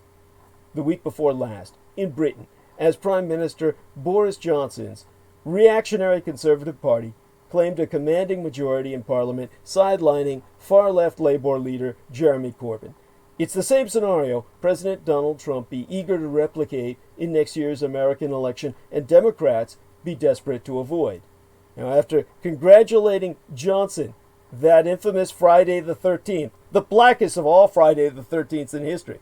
the week before last, in Britain, as Prime Minister Boris Johnson's reactionary Conservative Party claimed a commanding majority in Parliament, sidelining far-left Labour leader Jeremy Corbyn. It's the same scenario President Donald Trump be eager to replicate in next year's American election, and Democrats be desperate to avoid. Now, after congratulating Johnson that infamous Friday the 13th, the blackest of all Friday the 13th in history,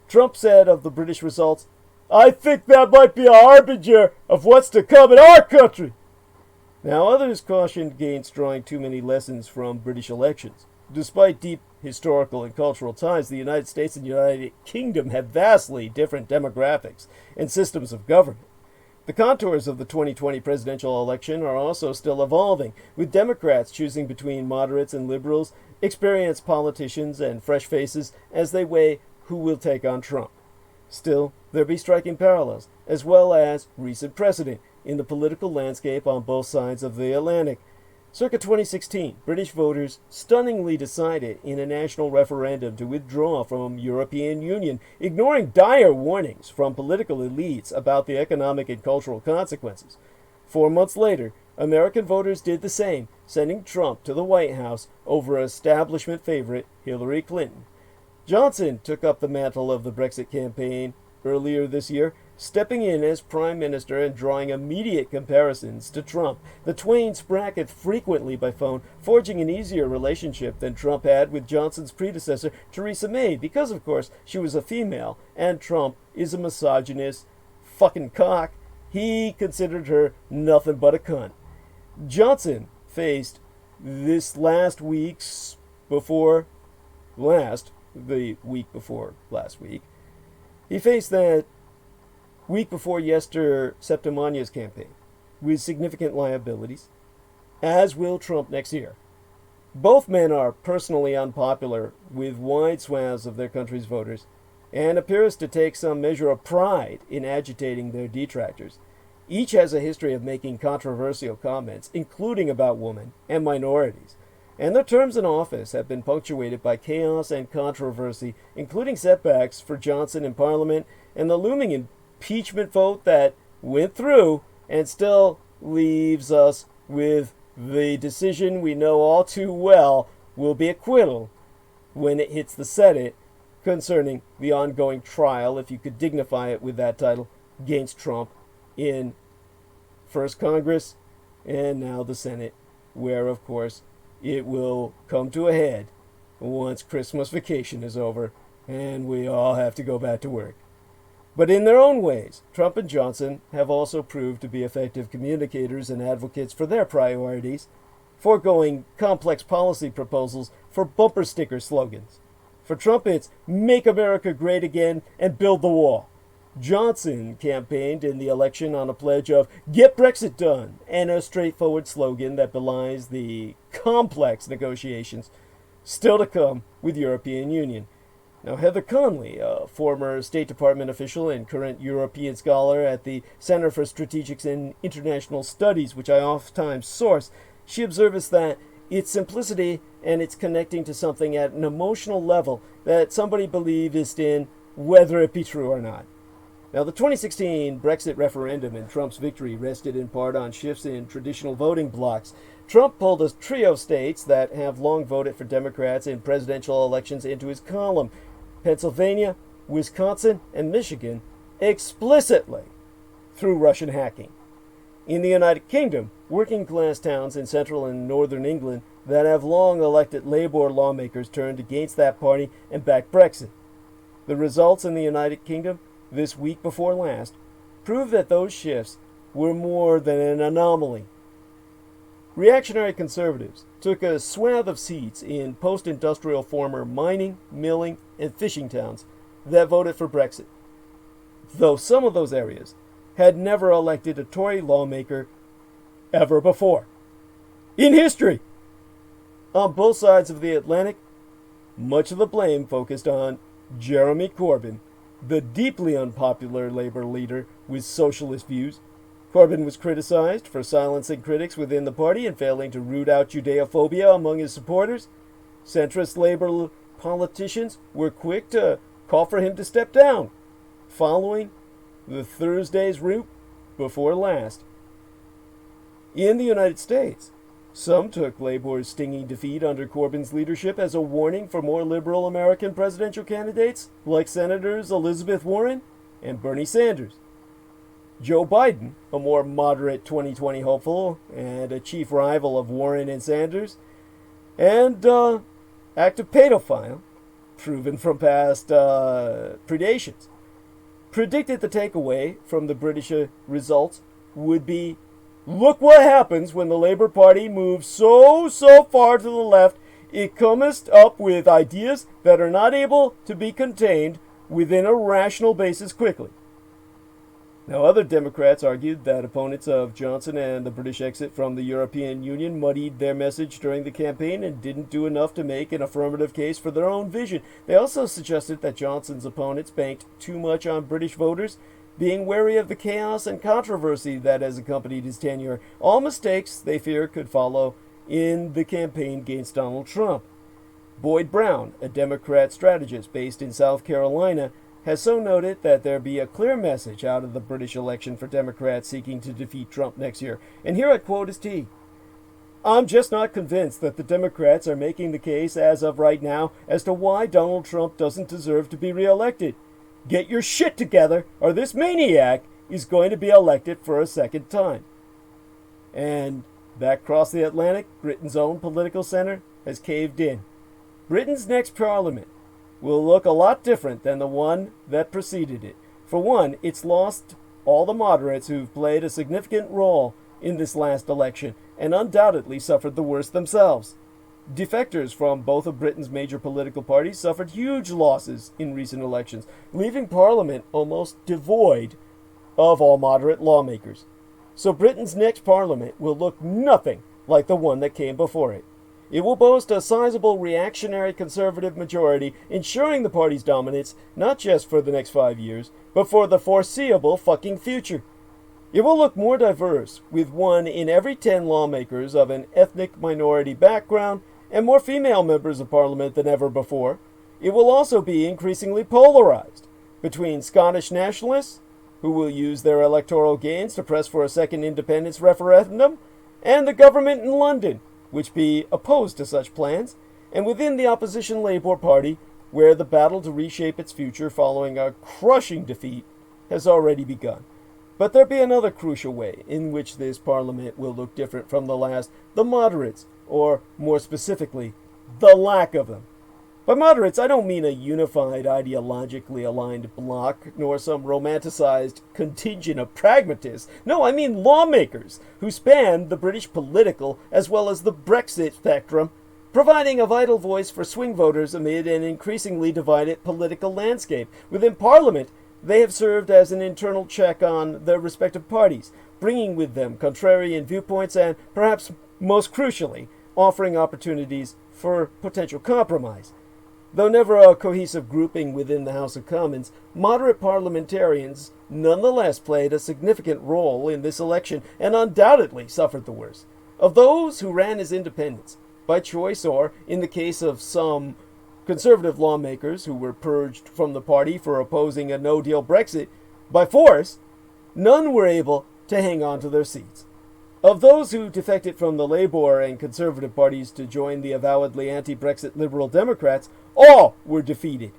Trump said of the British results, "I think that might be a harbinger of what's to come in our country." Now, others cautioned against drawing too many lessons from British elections. Despite deep historical and cultural ties, the United States and United Kingdom have vastly different demographics and systems of government. The contours of the 2020 presidential election are also still evolving, with Democrats choosing between moderates and liberals, experienced politicians, and fresh faces as they weigh who will take on Trump. Still, there be striking parallels, as well as recent precedent, in the political landscape on both sides of the Atlantic. Circa 2016, British voters stunningly decided in a national referendum to withdraw from European Union, ignoring dire warnings from political elites about the economic and cultural consequences. 4 months later, American voters did the same, sending Trump to the White House over establishment favorite Hillary Clinton. Johnson took up the mantle of the Brexit campaign earlier this year, stepping in as Prime Minister and drawing immediate comparisons to Trump. The twain spracked frequently by phone, forging an easier relationship than Trump had with Johnson's predecessor, Theresa May, because, of course, she was a female, and Trump is a misogynist fucking cock. He considered her nothing but a cunt. Johnson faced this the week before last week, he faced that week before Septimania's campaign, with significant liabilities, as will Trump next year. Both men are personally unpopular with wide swaths of their country's voters, and appears to take some measure of pride in agitating their detractors. Each has a history of making controversial comments, including about women and minorities, and their terms in office have been punctuated by chaos and controversy, including setbacks for Johnson in Parliament and the looming impeachment vote that went through and still leaves us with the decision we know all too well will be acquittal when it hits the Senate concerning the ongoing trial, if you could dignify it with that title, against Trump in first Congress and now the Senate, where, of course, it will come to a head once Christmas vacation is over and we all have to go back to work. But in their own ways, Trump and Johnson have also proved to be effective communicators and advocates for their priorities, foregoing complex policy proposals for bumper sticker slogans. For Trump, it's "Make America Great Again" and "Build the Wall." Johnson campaigned in the election on a pledge of "Get Brexit done" and a straightforward slogan that belies the complex negotiations still to come with European Union. Now, Heather Conley, a former State Department official and current European scholar at the Center for Strategic and International Studies, which I oftentimes source, she observes that its simplicity and its connecting to something at an emotional level that somebody believes in, whether it be true or not. Now, the 2016 Brexit referendum and Trump's victory rested in part on shifts in traditional voting blocs. Trump pulled a trio of states that have long voted for Democrats in presidential elections into his column: Pennsylvania, Wisconsin, and Michigan, explicitly through Russian hacking. In the United Kingdom, working-class towns in central and northern England that have long elected Labour lawmakers turned against that party and backed Brexit. The results in the United Kingdom this week before last prove that those shifts were more than an anomaly. Reactionary conservatives took a swath of seats in post-industrial former mining, milling, and fishing towns that voted for Brexit, though some of those areas had never elected a Tory lawmaker ever before in history. On both sides of the Atlantic, much of the blame focused on Jeremy Corbyn, the deeply unpopular Labour leader with socialist views. Corbyn was criticized for silencing critics within the party and failing to root out Judeophobia among his supporters. Centrist Labour politicians were quick to call for him to step down, following the Thursday's route before last. In the United States, some took Labour's stinging defeat under Corbyn's leadership as a warning for more liberal American presidential candidates like Senators Elizabeth Warren and Bernie Sanders. Joe Biden, a more moderate 2020 hopeful and a chief rival of Warren and Sanders, and active pedophile, proven from past predations, predicted the takeaway from the British results would be, look what happens when the Labour Party moves so far to the left, it cometh up with ideas that are not able to be contained within a rational basis quickly. Now, other Democrats argued that opponents of Johnson and the British exit from the European Union muddied their message during the campaign and didn't do enough to make an affirmative case for their own vision. They also suggested that Johnson's opponents banked too much on British voters, being wary of the chaos and controversy that has accompanied his tenure, all mistakes they fear could follow in the campaign against Donald Trump. Boyd Brown, a Democrat strategist based in South Carolina, has so noted that there be a clear message out of the British election for Democrats seeking to defeat Trump next year. And here I quote his T. "I'm just not convinced that the Democrats are making the case as of right now as to why Donald Trump doesn't deserve to be reelected. Get your shit together, or this maniac is going to be elected for a second time." And back across the Atlantic, Britain's own political center has caved in. Britain's next parliament will look a lot different than the one that preceded it. For one, it's lost all the moderates who've played a significant role in this last election and undoubtedly suffered the worst themselves. Defectors from both of Britain's major political parties suffered huge losses in recent elections, leaving Parliament almost devoid of all moderate lawmakers. So Britain's next Parliament will look nothing like the one that came before it. It will boast a sizable reactionary conservative majority, ensuring the party's dominance not just for the next 5 years, but for the foreseeable fucking future. It will look more diverse, with 1 in every 10 lawmakers of an ethnic minority background and more female members of Parliament than ever before. It will also be increasingly polarized between Scottish nationalists, who will use their electoral gains to press for a second independence referendum, and the government in London, which be opposed to such plans, and within the opposition Labour Party, where the battle to reshape its future following a crushing defeat has already begun. But there be another crucial way in which this Parliament will look different from the last: the moderates, or more specifically, the lack of them. By moderates, I don't mean a unified, ideologically aligned bloc, nor some romanticized contingent of pragmatists. No, I mean lawmakers who span the British political as well as the Brexit spectrum, providing a vital voice for swing voters amid an increasingly divided political landscape. Within Parliament, they have served as an internal check on their respective parties, bringing with them contrarian viewpoints and, perhaps most crucially, offering opportunities for potential compromise. Though never a cohesive grouping within the House of Commons, moderate parliamentarians nonetheless played a significant role in this election and undoubtedly suffered the worst. Of those who ran as independents, by choice or, in the case of some conservative lawmakers who were purged from the party for opposing a no-deal Brexit, by force, none were able to hang on to their seats. Of those who defected from the Labour and Conservative parties to join the avowedly anti-Brexit Liberal Democrats, all were defeated.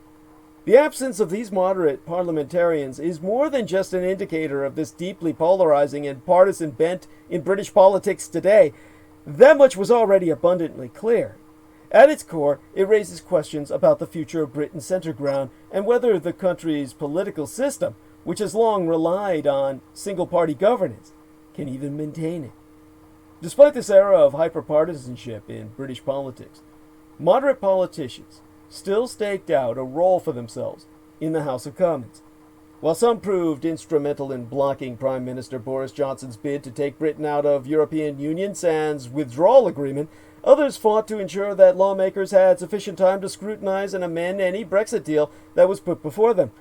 The absence of these moderate parliamentarians is more than just an indicator of this deeply polarizing and partisan bent in British politics today. That much was already abundantly clear. At its core, it raises questions about the future of Britain's centre ground and whether the country's political system, which has long relied on single-party governance, can even maintain it. Despite this era of hyperpartisanship in British politics, moderate politicians still staked out a role for themselves in the House of Commons. While some proved instrumental in blocking Prime Minister Boris Johnson's bid to take Britain out of European Union sans withdrawal agreement, others fought to ensure that lawmakers had sufficient time to scrutinize and amend any Brexit deal that was put before them.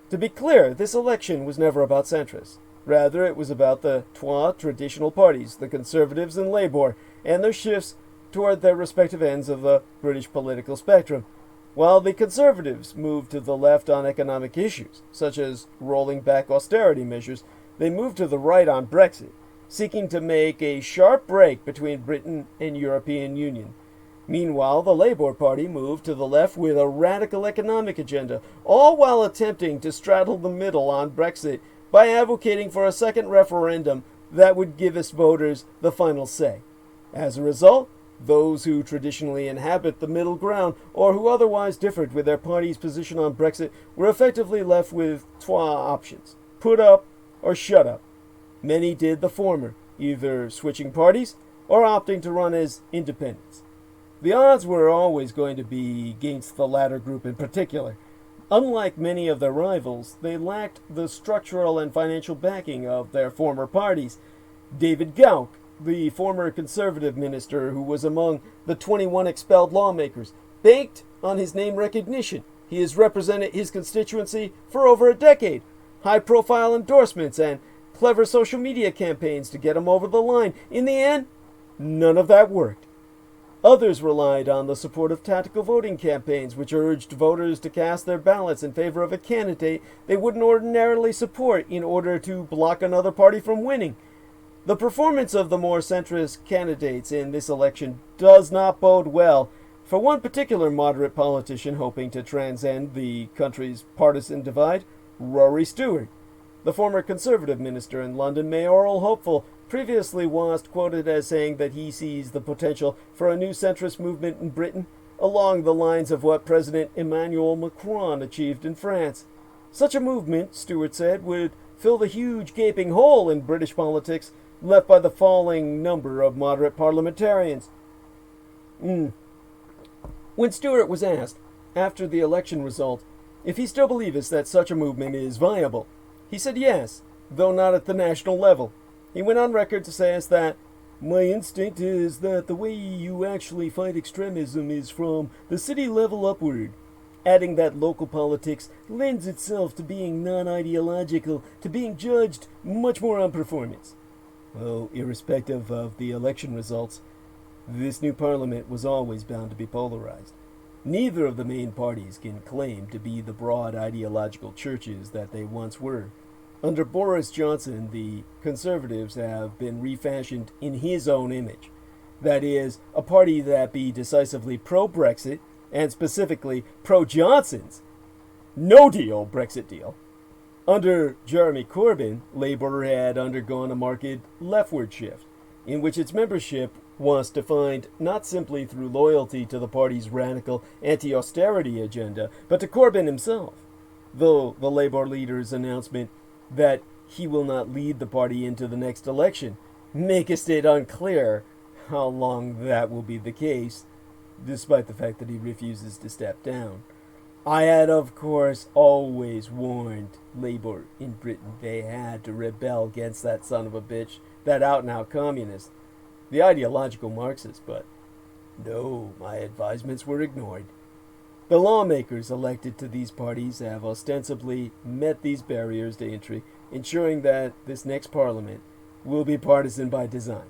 To be clear, this election was never about centrists. Rather, it was about the trois traditional parties, the Conservatives and Labour, and their shifts toward their respective ends of the British political spectrum. While the Conservatives moved to the left on economic issues, such as rolling back austerity measures, they moved to the right on Brexit, seeking to make a sharp break between Britain and European Union. Meanwhile, the Labour Party moved to the left with a radical economic agenda, all while attempting to straddle the middle on Brexit by advocating for a second referendum that would give its voters the final say. As a result, those who traditionally inhabit the middle ground or who otherwise differed with their party's position on Brexit were effectively left with trois options: put up or shut up. Many did the former, either switching parties or opting to run as independents. The odds were always going to be against the latter group in particular. Unlike many of their rivals, they lacked the structural and financial backing of their former parties. David Gauck, the former Conservative minister who was among the 21 expelled lawmakers, banked on his name recognition. He has represented his constituency for over a decade. High-profile endorsements and clever social media campaigns to get him over the line. In the end, none of that worked. Others relied on the support of tactical voting campaigns, which urged voters to cast their ballots in favor of a candidate they wouldn't ordinarily support in order to block another party from winning. The performance of the more centrist candidates in this election does not bode well for one particular moderate politician hoping to transcend the country's partisan divide, Rory Stewart. The former Conservative minister and London mayoral hopeful previously was quoted as saying that he sees the potential for a new centrist movement in Britain along the lines of what President Emmanuel Macron achieved in France. Such a movement, Stewart said, would fill the huge gaping hole in British politics left by the falling number of moderate parliamentarians. When Stewart was asked, after the election result, if he still believes that such a movement is viable, he said yes, though not at the national level. He went on record to say as that, "My instinct is that the way you actually fight extremism is from the city level upward," adding that local politics lends itself to being non-ideological, to being judged much more on performance. Well, irrespective of the election results, this new parliament was always bound to be polarized. Neither of the main parties can claim to be the broad ideological churches that they once were. Under Boris Johnson, the Conservatives have been refashioned in his own image. That is, a party that be decisively pro-Brexit, and specifically pro-Johnson's no-deal Brexit deal. Under Jeremy Corbyn, Labour had undergone a marked leftward shift. in which its membership was defined not simply through loyalty to the party's radical anti-austerity agenda, but to Corbyn himself, though the Labour leader's announcement that he will not lead the party into the next election maketh it unclear how long that will be the case, despite the fact that he refuses to step down. I had, of course, always warned Labour in Britain they had to rebel against that son of a bitch, that out-and-out communist, the ideological Marxist, but no, my advisements were ignored. The lawmakers elected to these parties have ostensibly met these barriers to entry, ensuring that this next parliament will be partisan by design.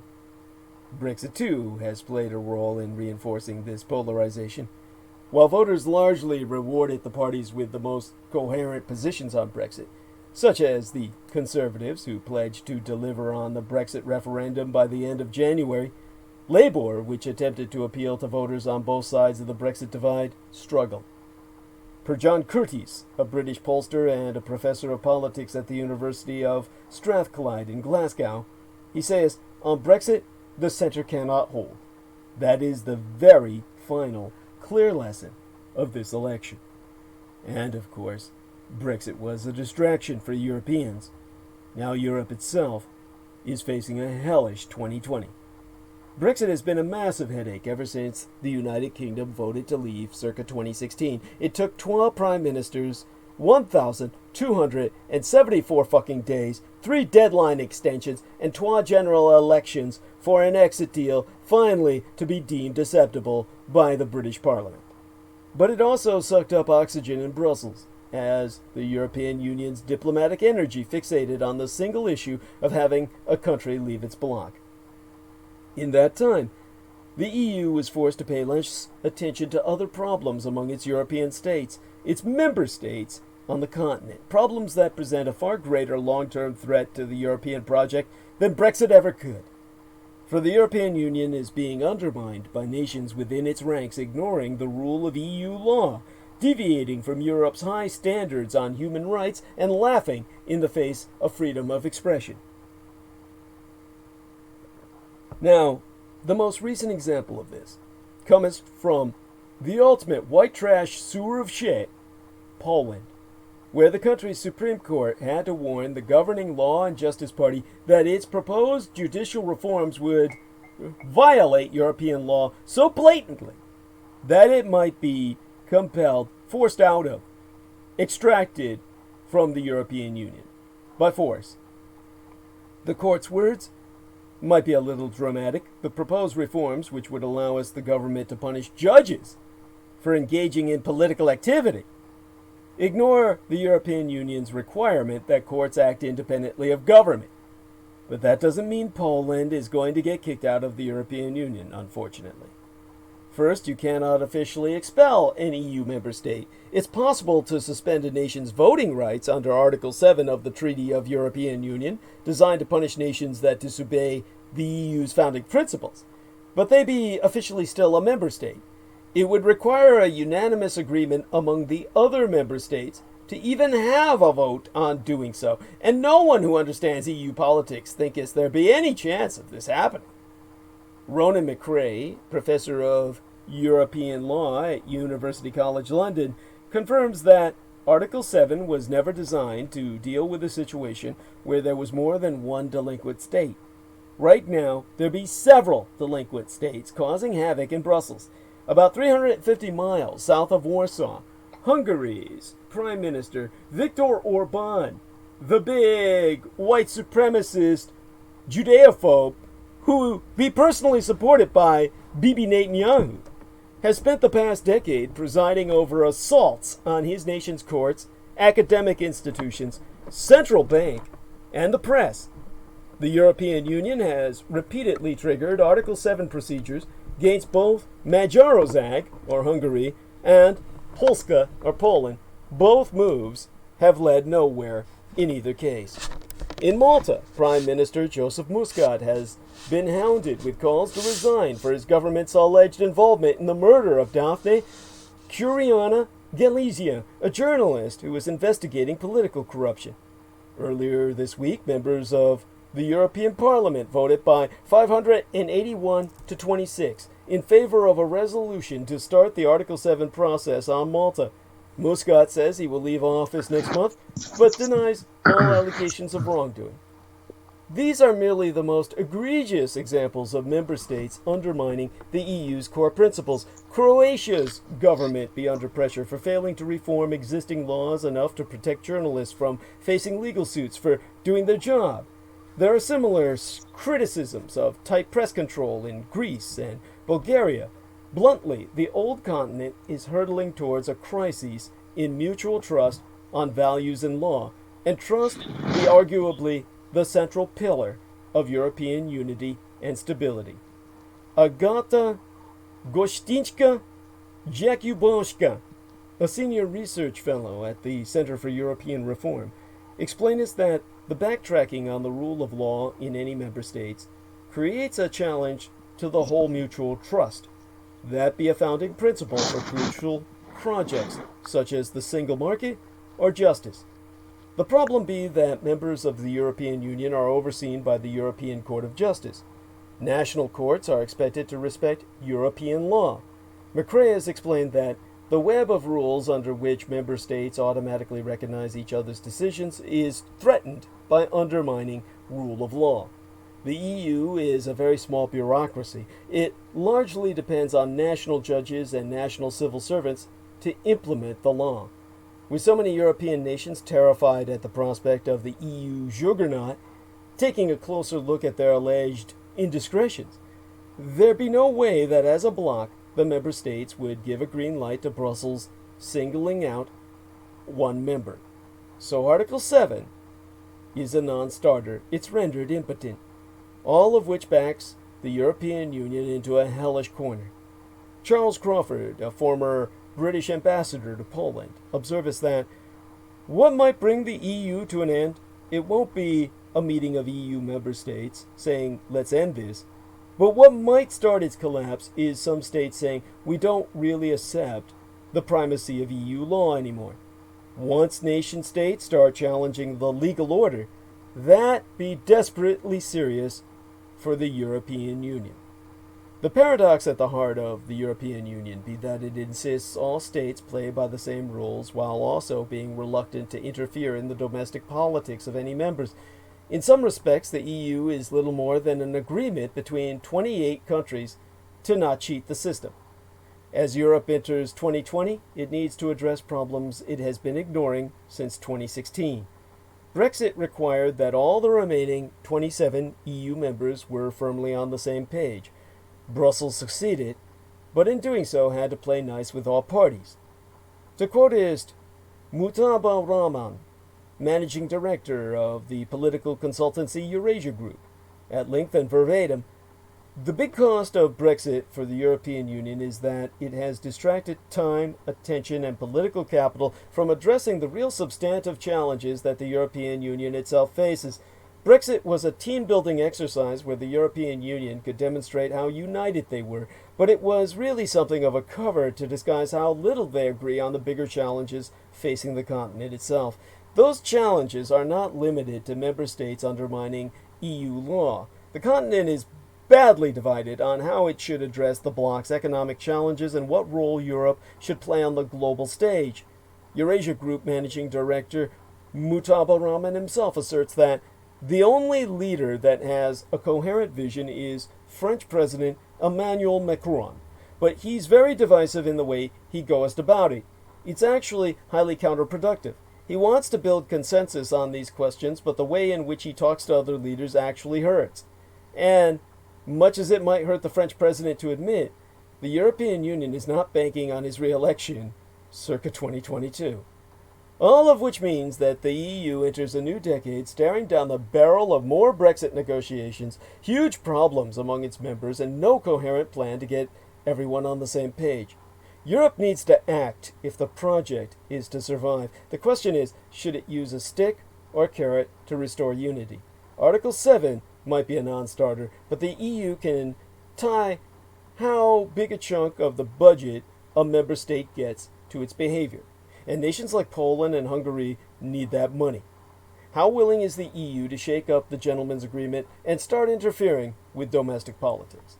Brexit, too, has played a role in reinforcing this polarization. While voters largely rewarded the parties with the most coherent positions on Brexit, such as the Conservatives, who pledged to deliver on the Brexit referendum by the end of January, Labour, which attempted to appeal to voters on both sides of the Brexit divide, struggled. Per John Curtis, a British pollster and a professor of politics at the University of Strathclyde in Glasgow, he says, on Brexit, the centre cannot hold. That is the very final, clear lesson of this election. And, of course, Brexit was a distraction for Europeans. Now Europe itself is facing a hellish 2020. Brexit has been a massive headache ever since the United Kingdom voted to leave circa 2016. It took 12 prime ministers, 1,274 fucking days, 3 deadline extensions, and 12 general elections for an exit deal finally to be deemed acceptable by the British Parliament. But it also sucked up oxygen in Brussels, as the European Union's diplomatic energy fixated on the single issue of having a country leave its bloc. In that time, the EU was forced to pay less attention to other problems among its European states, its member states on the continent, problems that present a far greater long-term threat to the European project than Brexit ever could. For the European Union is being undermined by nations within its ranks ignoring the rule of EU law, deviating from Europe's high standards on human rights, and laughing in the face of freedom of expression. Now, the most recent example of this comes from the ultimate white trash sewer of shit, Poland, where the country's Supreme Court had to warn the governing Law and Justice Party that its proposed judicial reforms would violate European law so blatantly that it might be compelled, forced out of, extracted from the European Union by force. The court's words might be a little dramatic. The proposed reforms, which would allow the government to punish judges for engaging in political activity, ignore the European Union's requirement that courts act independently of government. But that doesn't mean Poland is going to get kicked out of the European Union, unfortunately. First, you cannot officially expel an EU member state. It's possible to suspend a nation's voting rights under Article 7 of the Treaty of European Union, designed to punish nations that disobey the EU's founding principles. But they be officially still a member state. It would require a unanimous agreement among the other member states to even have a vote on doing so, and no one who understands EU politics thinketh there be any chance of this happening. Ronan McRae, professor of European law at University College London, confirms that Article 7 was never designed to deal with a situation where there was more than one delinquent state. Right now, there be several delinquent states causing havoc in Brussels. About 350 miles south of Warsaw, Hungary's Prime Minister Viktor Orbán, the big white supremacist Judeophobe, who be personally supported by Bibi Netanyahu, has spent the past decade presiding over assaults on his nation's courts, academic institutions, central bank, and the press. The European Union has repeatedly triggered Article 7 procedures against both Magyarország, or Hungary, and Polska, or Poland. Both moves have led nowhere in either case. In Malta, Prime Minister Joseph Muscat has been hounded with calls to resign for his government's alleged involvement in the murder of Daphne Caruana Galizia, a journalist who was investigating political corruption. Earlier this week, members of The European Parliament voted by 581 to 26 in favor of a resolution to start the Article 7 process on Malta. Muscat says he will leave office next month, but denies all allegations of wrongdoing. These are merely the most egregious examples of member states undermining the EU's core principles. Croatia's government be under pressure for failing to reform existing laws enough to protect journalists from facing legal suits for doing their job. There are similar criticisms of tight press control in Greece and Bulgaria. Bluntly, the old continent is hurtling towards a crisis in mutual trust on values and law, and trust be arguably the central pillar of European unity and stability. Agata Gostińska-Jakubowska, a senior research fellow at the Center for European Reform, explains that the backtracking on the rule of law in any member states creates a challenge to the whole mutual trust. That be a founding principle for crucial projects such as the single market or justice. The problem be that members of the European Union are overseen by the European Court of Justice. National courts are expected to respect European law. McRae has explained that the web of rules under which member states automatically recognize each other's decisions is threatened by undermining rule of law. The EU is a very small bureaucracy. It largely depends on national judges and national civil servants to implement the law. With so many European nations terrified at the prospect of the EU juggernaut taking a closer look at their alleged indiscretions, there be no way that as a bloc the member states would give a green light to Brussels singling out one member. So Article 7 is a non-starter. It's rendered impotent, all of which backs the European Union into a hellish corner. Charles Crawford, a former British ambassador to Poland, observes that what might bring the EU to an end, it won't be a meeting of EU member states saying, let's end this, but what might start its collapse is some states saying, we don't really accept the primacy of EU law anymore. Once nation states start challenging the legal order, that be desperately serious for the European Union. The paradox at the heart of the European Union be that it insists all states play by the same rules while also being reluctant to interfere in the domestic politics of any members. In some respects, the EU is little more than an agreement between 28 countries to not cheat the system. As Europe enters 2020, it needs to address problems it has been ignoring since 2016. Brexit required that all the remaining 27 EU members were firmly on the same page. Brussels succeeded, but in doing so had to play nice with all parties. To quote Mutaba Rahman, managing director of the political consultancy Eurasia Group, at length and verbatim, the big cost of Brexit for the European Union is that it has distracted time, attention, and political capital from addressing the real substantive challenges that the European Union itself faces. Brexit was a team-building exercise where the European Union could demonstrate how united they were, but it was really something of a cover to disguise how little they agree on the bigger challenges facing the continent itself. Those challenges are not limited to member states undermining EU law. The continent is badly divided on how it should address the bloc's economic challenges and what role Europe should play on the global stage. Eurasia Group Managing Director Mutaba Rahman himself asserts that the only leader that has a coherent vision is French President Emmanuel Macron, but he's very divisive in the way he goes about it. It's actually highly counterproductive. He wants to build consensus on these questions, but the way in which he talks to other leaders actually hurts. And much as it might hurt the French president to admit, the European Union is not banking on his re-election circa 2022. All of which means that the EU enters a new decade staring down the barrel of more Brexit negotiations, huge problems among its members, and no coherent plan to get everyone on the same page. Europe needs to act if the project is to survive. The question is, should it use a stick or carrot to restore unity? Article 7 might be a non-starter, but the EU can tie how big a chunk of the budget a member state gets to its behavior. And nations like Poland and Hungary need that money. how willing is the EU to shake up the gentleman's agreement and start interfering with domestic politics?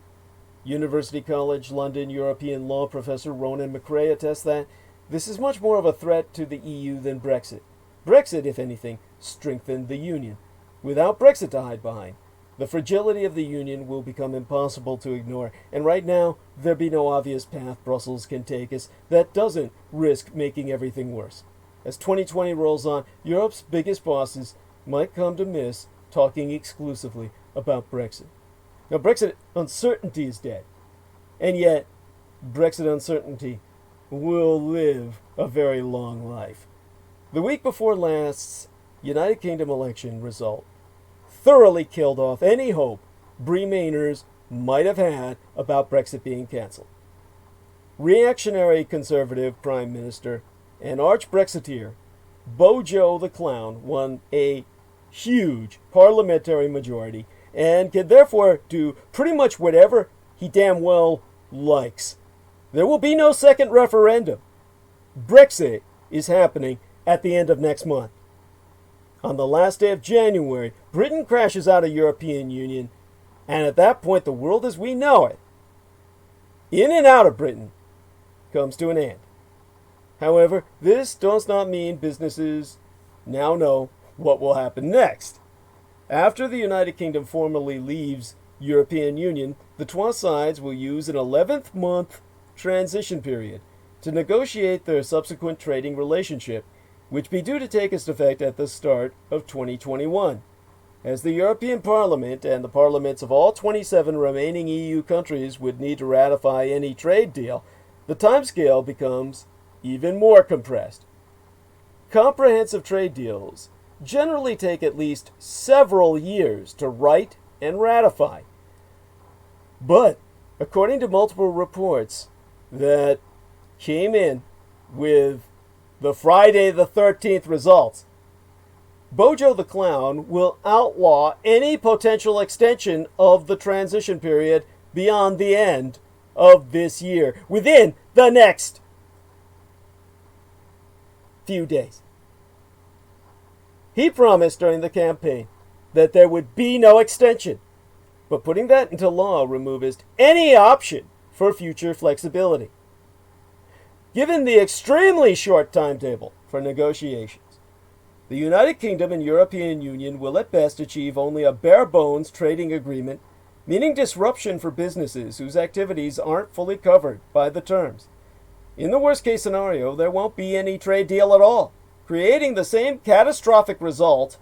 University College London European law professor Ronan McRae attests that this is much more of a threat to the EU than Brexit. Brexit, if anything, strengthened the Union. Without Brexit to hide behind, the fragility of the Union will become impossible to ignore, and right now, there be no obvious path Brussels can take us that doesn't risk making everything worse. As 2020 rolls on, Europe's biggest bosses might come to miss talking exclusively about Brexit. Now, Brexit uncertainty is dead, and yet Brexit uncertainty will live a very long life. The week before last's United Kingdom election result thoroughly killed off any hope Remainers might have had about Brexit being cancelled. Reactionary Conservative Prime Minister and arch-Brexiteer Bojo the Clown won a huge parliamentary majority and can therefore do pretty much whatever he damn well likes. There will be no second referendum. Brexit is happening at the end of next month. On the last day of January, Britain crashes out of European Union, and at that point the world as we know it, in and out of Britain, comes to an end. However, this does not mean businesses now know what will happen next. After the United Kingdom formally leaves European Union, the two sides will use an 11th month transition period to negotiate their subsequent trading relationship, which be due to take effect at the start of 2021. As the European Parliament and the parliaments of all 27 remaining EU countries would need to ratify any trade deal, the timescale becomes even more compressed. Comprehensive trade deals generally take at least several years to write and ratify. But, according to multiple reports that came in with the Friday the 13th results, Bojo the Clown will outlaw any potential extension of the transition period beyond the end of this year, within the next few days. He promised during the campaign that there would be no extension, but putting that into law removes any option for future flexibility. Given the extremely short timetable for negotiations, the United Kingdom and European Union will at best achieve only a bare-bones trading agreement, meaning disruption for businesses whose activities aren't fully covered by the terms. In the worst-case scenario, there won't be any trade deal at all, creating the same catastrophic result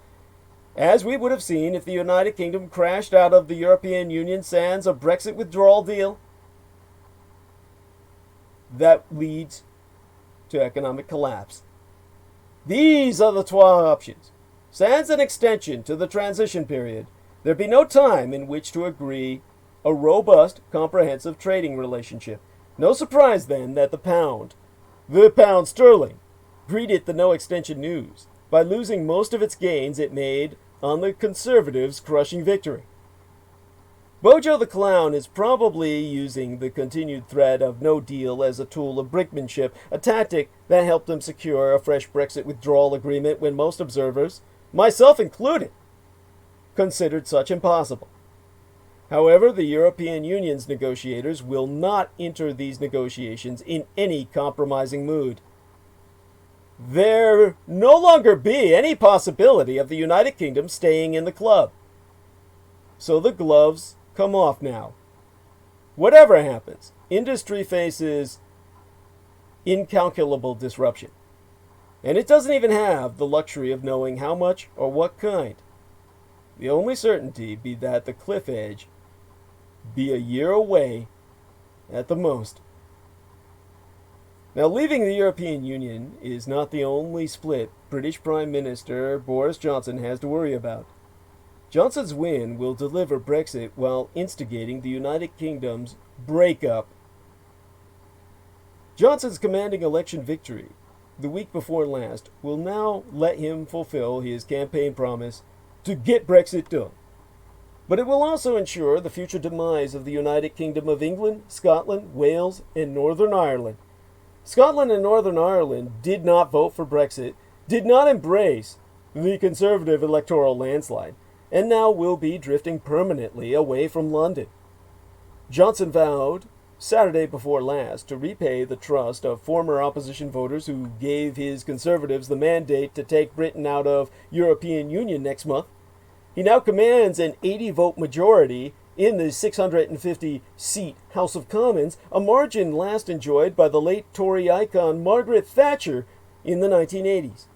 as we would have seen if the United Kingdom crashed out of the European Union sans a Brexit withdrawal deal that leads to economic collapse. These are the two options. Sans an extension to the transition period, there'd be no time in which to agree a robust, comprehensive trading relationship. No surprise, then, that the pound sterling, greeted the no extension news by losing most of its gains it made on the Conservatives' crushing victory. Bojo the Clown is probably using the continued threat of no deal as a tool of brinkmanship, a tactic that helped him secure a fresh Brexit withdrawal agreement when most observers, myself included, considered such impossible. However, the European Union's negotiators will not enter these negotiations in any compromising mood. There no longer be any possibility of the United Kingdom staying in the club. So the gloves come off now. Whatever happens, industry faces incalculable disruption. And it doesn't even have the luxury of knowing how much or what kind. The only certainty be that the cliff edge be a year away at the most. Now, leaving the European Union is not the only split British Prime Minister Boris Johnson has to worry about. Johnson's win will deliver Brexit while instigating the United Kingdom's breakup. Johnson's commanding election victory the week before last will now let him fulfill his campaign promise to get Brexit done. But it will also ensure the future demise of the United Kingdom of England, Scotland, Wales, and Northern Ireland. Scotland and Northern Ireland did not vote for Brexit, did not embrace the Conservative electoral landslide, and now will be drifting permanently away from London. Johnson vowed Saturday before last to repay the trust of former opposition voters who gave his Conservatives the mandate to take Britain out of European Union next month. He now commands an 80-vote majority in the 650-seat House of Commons, a margin last enjoyed by the late Tory icon Margaret Thatcher in the 1980s.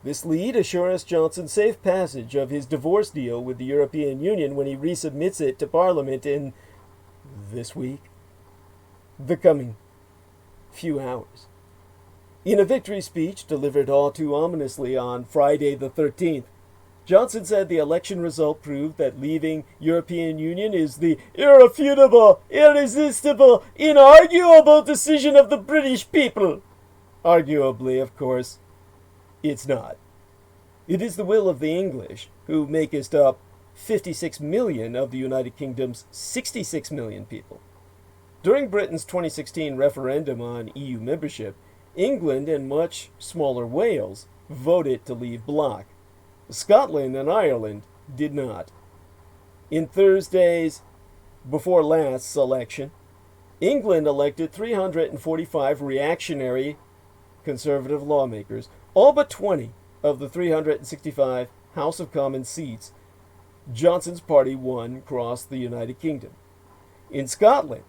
This lead assures Johnson safe passage of his divorce deal with the European Union when he resubmits it to Parliament in this week, the coming few hours. In a victory speech delivered all too ominously on Friday the 13th, Johnson said the election result proved that leaving European Union is the irrefutable, irresistible, inarguable decision of the British people. Arguably, of course, it's not. It is the will of the English, who makest up 56 million of the United Kingdom's 66 million people. During Britain's 2016 referendum on EU membership, England and much smaller Wales voted to leave bloc. Scotland and Ireland did not. In Thursday's before last election, England elected 345 reactionary conservative lawmakers, all but 20 of the 365 House of Commons seats Johnson's party won across the United Kingdom. In Scotland,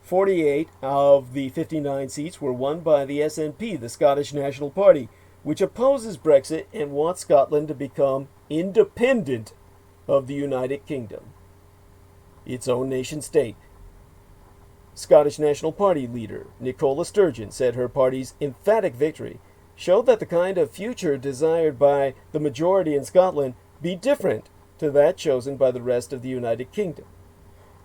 48 of the 59 seats were won by the SNP, the Scottish National Party, which opposes Brexit and wants Scotland to become independent of the United Kingdom, its own nation-state. Scottish National Party leader Nicola Sturgeon said her party's emphatic victory showed that the kind of future desired by the majority in Scotland be different to that chosen by the rest of the United Kingdom.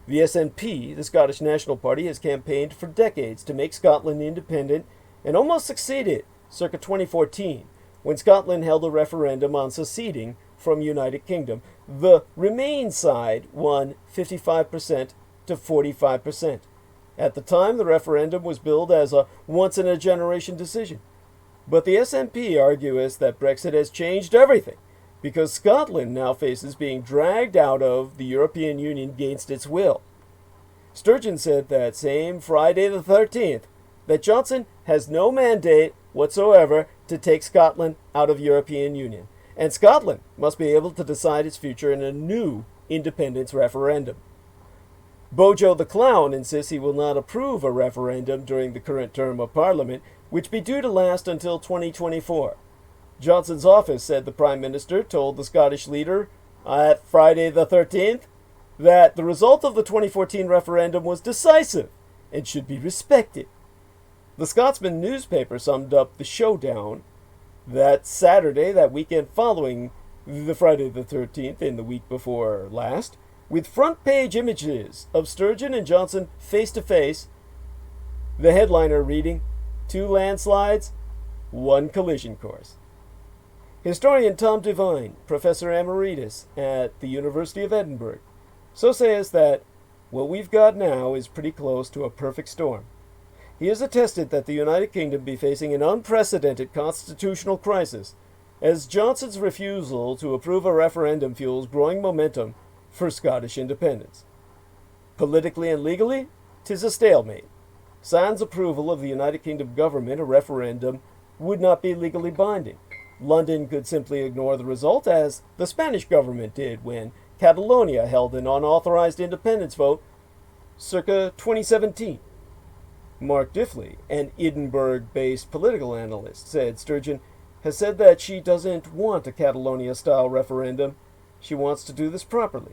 The SNP, the Scottish National Party, has campaigned for decades to make Scotland independent and almost succeeded circa 2014, when Scotland held a referendum on seceding from United Kingdom. The Remain side won 55% to 45%. At the time, the referendum was billed as a once-in-a-generation decision. But the SNP argues that Brexit has changed everything, because Scotland now faces being dragged out of the European Union against its will. Sturgeon said that same Friday the 13th that Johnson has no mandate whatsoever to take Scotland out of European Union, and Scotland must be able to decide its future in a new independence referendum. Bojo the Clown insists he will not approve a referendum during the current term of Parliament, which be due to last until 2024. Johnson's office said the Prime Minister told the Scottish leader at Friday the 13th that the result of the 2014 referendum was decisive and should be respected. The Scotsman newspaper summed up the showdown that Saturday, that weekend following the Friday the 13th in the week before last, with front-page images of Sturgeon and Johnson face-to-face, the headliner reading, 2 landslides, 1 collision course. Historian Tom Devine, Professor Emeritus at the University of Edinburgh, so says that what we've got now is pretty close to a perfect storm. He has attested that the United Kingdom be facing an unprecedented constitutional crisis, as Johnson's refusal to approve a referendum fuels growing momentum for Scottish independence. Politically and legally, 'tis a stalemate. Sans approval of the United Kingdom government, a referendum would not be legally binding. London could simply ignore the result, as the Spanish government did when Catalonia held an unauthorized independence vote circa 2017. Mark Diffley, an Edinburgh-based political analyst, said Sturgeon has said that she doesn't want a Catalonia-style referendum. She wants to do this properly.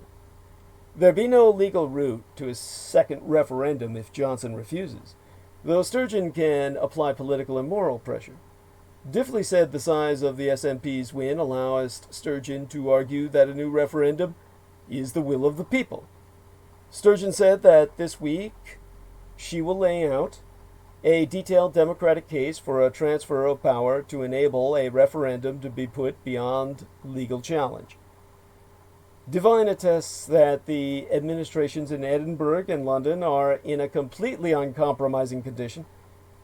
There be no legal route to a second referendum if Johnson refuses, though Sturgeon can apply political and moral pressure. Diffley said the size of the SNP's win allows Sturgeon to argue that a new referendum is the will of the people. Sturgeon said that this week she will lay out a detailed democratic case for a transfer of power to enable a referendum to be put beyond legal challenge. Devine attests that the administrations in Edinburgh and London are in a completely uncompromising condition.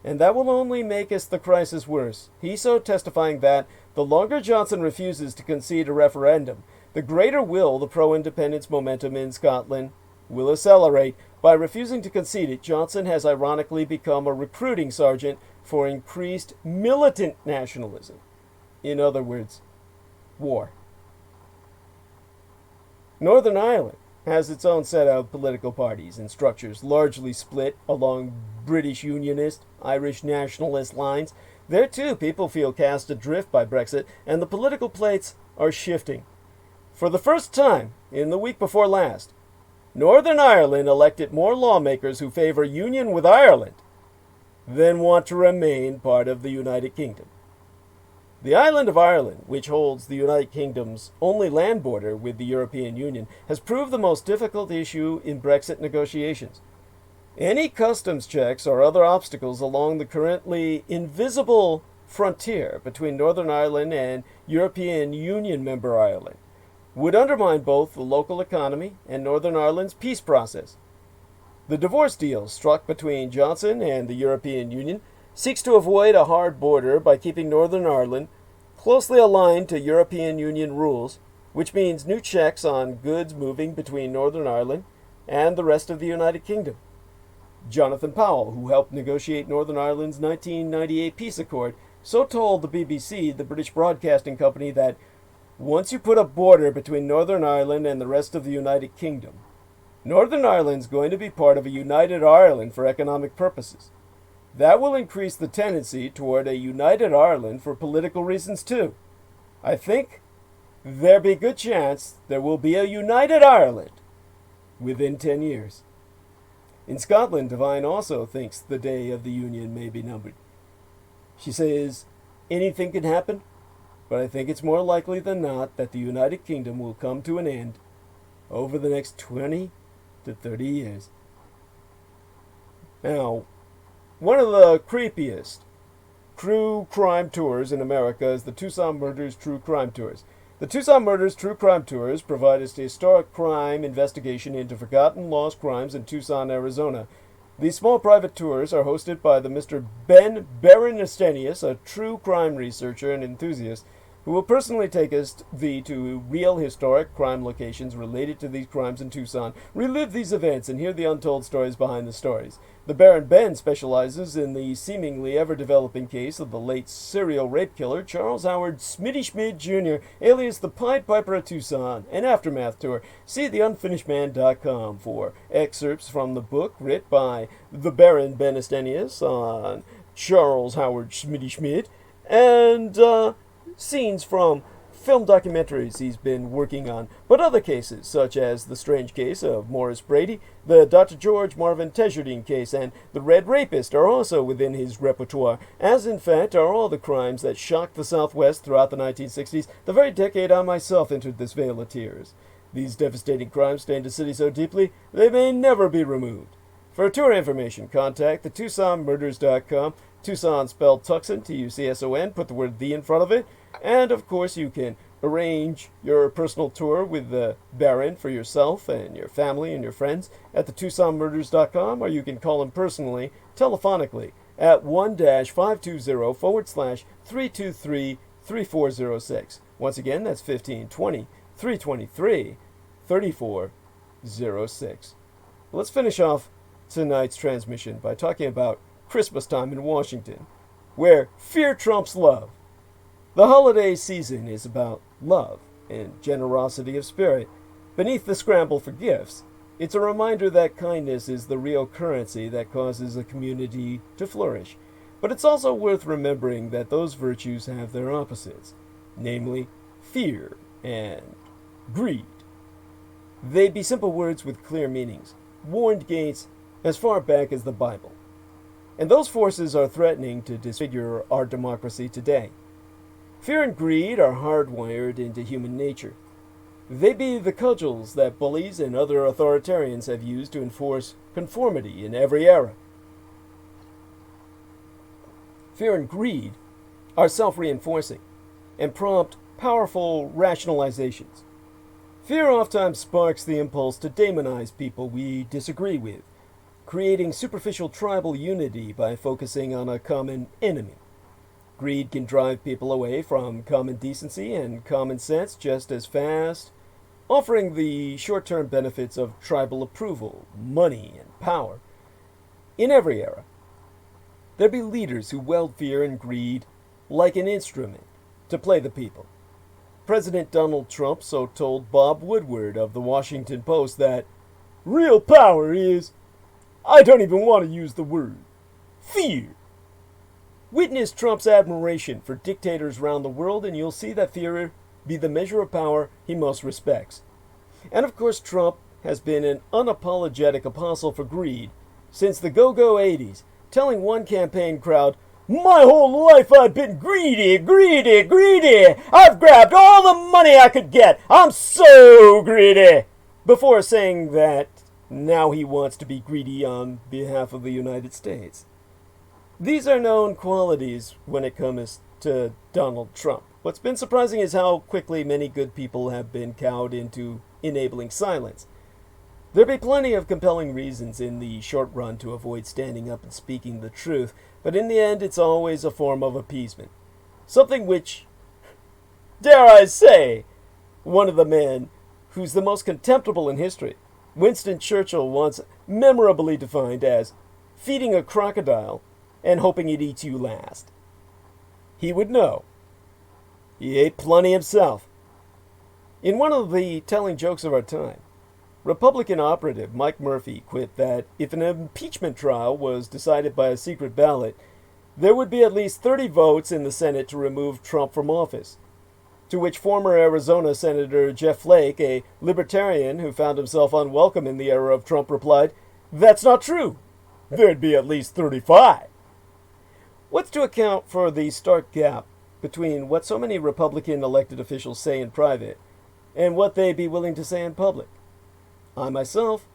and that will only make the crisis worse. He so testifying that the longer Johnson refuses to concede a referendum, the greater will the pro-independence momentum in Scotland will accelerate. By refusing to concede it, Johnson has ironically become a recruiting sergeant for increased militant nationalism. In other words, war. Northern Ireland has its own set of political parties and structures, largely split along British Unionist, Irish nationalist lines. There too, people feel cast adrift by Brexit, and the political plates are shifting. For the first time, in the week before last, Northern Ireland elected more lawmakers who favor union with Ireland than want to remain part of the United Kingdom. The island of Ireland, which holds the United Kingdom's only land border with the European Union, has proved the most difficult issue in Brexit negotiations. Any customs checks or other obstacles along the currently invisible frontier between Northern Ireland and European Union member Ireland would undermine both the local economy and Northern Ireland's peace process. The divorce deal struck between Johnson and the European Union seeks to avoid a hard border by keeping Northern Ireland closely aligned to European Union rules, which means new checks on goods moving between Northern Ireland and the rest of the United Kingdom. Jonathan Powell, who helped negotiate Northern Ireland's 1998 peace accord, so told the BBC, the British broadcasting company, that once you put a border between Northern Ireland and the rest of the United Kingdom, Northern Ireland's going to be part of a united Ireland for economic purposes. That will increase the tendency toward a united Ireland for political reasons too. I think there be good chance there will be a united Ireland within 10 years. In Scotland, Devine also thinks the day of the Union may be numbered. She says, anything can happen, but I think it's more likely than not that the United Kingdom will come to an end over the next 20 to 30 years. Now, one of the creepiest true crime tours in America is the Tucson Murders True Crime Tours. The Tucson Murders True Crime Tours provide us a historic crime investigation into forgotten lost crimes in Tucson, Arizona. These small private tours are hosted by the Mr. Ben Berensenius, a true crime researcher and enthusiast, who will personally take us to real historic crime locations related to these crimes in Tucson, relive these events, and hear the untold stories behind the stories. The Baron Ben specializes in the seemingly ever-developing case of the late serial rape killer Charles Howard Smitty Schmid Jr., alias the Pied Piper of Tucson, an aftermath tour. See theunfinishedman.com for excerpts from the book written by the Baron Berensenius on Charles Howard Smitty Schmid, and scenes from film documentaries he's been working on, but other cases, such as the strange case of Morris Brady, the Dr. George Marvin Tejardine case, and the Red Rapist are also within his repertoire, as in fact are all the crimes that shocked the Southwest throughout the 1960s, the very decade I myself entered this vale of tears. These devastating crimes stained the city so deeply, they may never be removed. For tour information, contact the TucsonMurders.com, Tucson spelled Tucson, Tucson, put the word "the" in front of it, and of course you can arrange your personal tour with the Baron for yourself and your family and your friends at the TucsonMurders.com, or you can call him personally, telephonically, at 1-520//323-3406. Once again, that's 1520-323-3406. Let's finish off tonight's transmission by talking about Christmas time in Washington, where fear trumps love. The holiday season is about love and generosity of spirit. Beneath the scramble for gifts, it's a reminder that kindness is the real currency that causes a community to flourish. But it's also worth remembering that those virtues have their opposites, namely fear and greed. They be simple words with clear meanings, warned against as far back as the Bible. And those forces are threatening to disfigure our democracy today. Fear and greed are hardwired into human nature. They be the cudgels that bullies and other authoritarians have used to enforce conformity in every era. Fear and greed are self-reinforcing and prompt powerful rationalizations. Fear oftentimes sparks the impulse to demonize people we disagree with, creating superficial tribal unity by focusing on a common enemy. Greed can drive people away from common decency and common sense just as fast, offering the short-term benefits of tribal approval, money, and power. In every era, there be leaders who wield fear and greed like an instrument to play the people. President Donald Trump so told Bob Woodward of the Washington Post that real power is, I don't even want to use the word, fear. Witness Trump's admiration for dictators around the world and you'll see that fear be the measure of power he most respects. And of course Trump has been an unapologetic apostle for greed since the go-go 80s, telling one campaign crowd, my whole life I've been greedy, greedy, greedy. I've grabbed all the money I could get. I'm so greedy. Before saying that now he wants to be greedy on behalf of the United States. These are known qualities when it comes to Donald Trump. What's been surprising is how quickly many good people have been cowed into enabling silence. There be plenty of compelling reasons in the short run to avoid standing up and speaking the truth, but in the end it's always a form of appeasement. Something which, dare I say, one of the men who's the most contemptible in history, Winston Churchill, once memorably defined as feeding a crocodile and hoping it eats you last. He would know. He ate plenty himself. In one of the telling jokes of our time, Republican operative Mike Murphy quipped that if an impeachment trial was decided by a secret ballot, there would be at least 30 votes in the Senate to remove Trump from office. To which former Arizona Senator Jeff Flake, a libertarian who found himself unwelcome in the era of Trump, replied, that's not true. There'd be at least 35. What's to account for the stark gap between what so many Republican elected officials say in private and what they be willing to say in public? I myself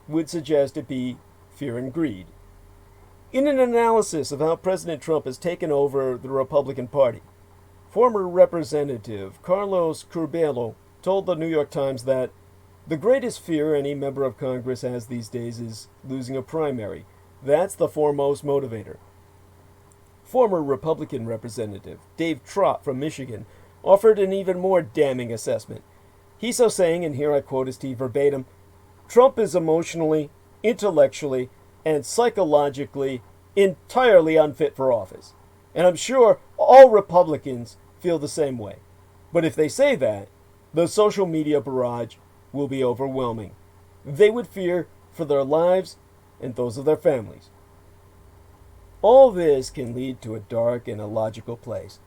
would suggest it be fear and greed. In an analysis of how President Trump has taken over the Republican Party, former Representative Carlos Curbelo told the New York Times that the greatest fear any member of Congress has these days is losing a primary. That's the foremost motivator. Former Republican Representative Dave Trott from Michigan offered an even more damning assessment. He's so saying, and here I quote his T verbatim, Trump is emotionally, intellectually, and psychologically entirely unfit for office. And I'm sure all Republicans feel the same way. But if they say that, the social media barrage will be overwhelming. They would fear for their lives and those of their families. All this can lead to a dark and illogical place.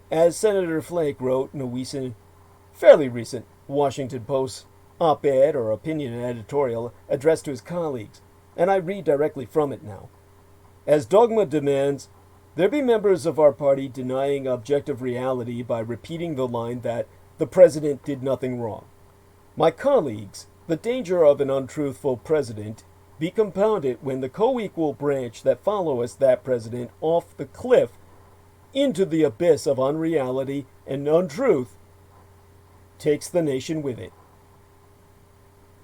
As Senator Flake wrote in a fairly recent Washington Post op-ed or opinion editorial addressed to his colleagues, and I read directly from it now. As dogma demands, there be members of our party denying objective reality by repeating the line that the president did nothing wrong. My colleagues, the danger of an untruthful president be compounded when the co-equal branch that followeth that president off the cliff into the abyss of unreality and untruth takes the nation with it.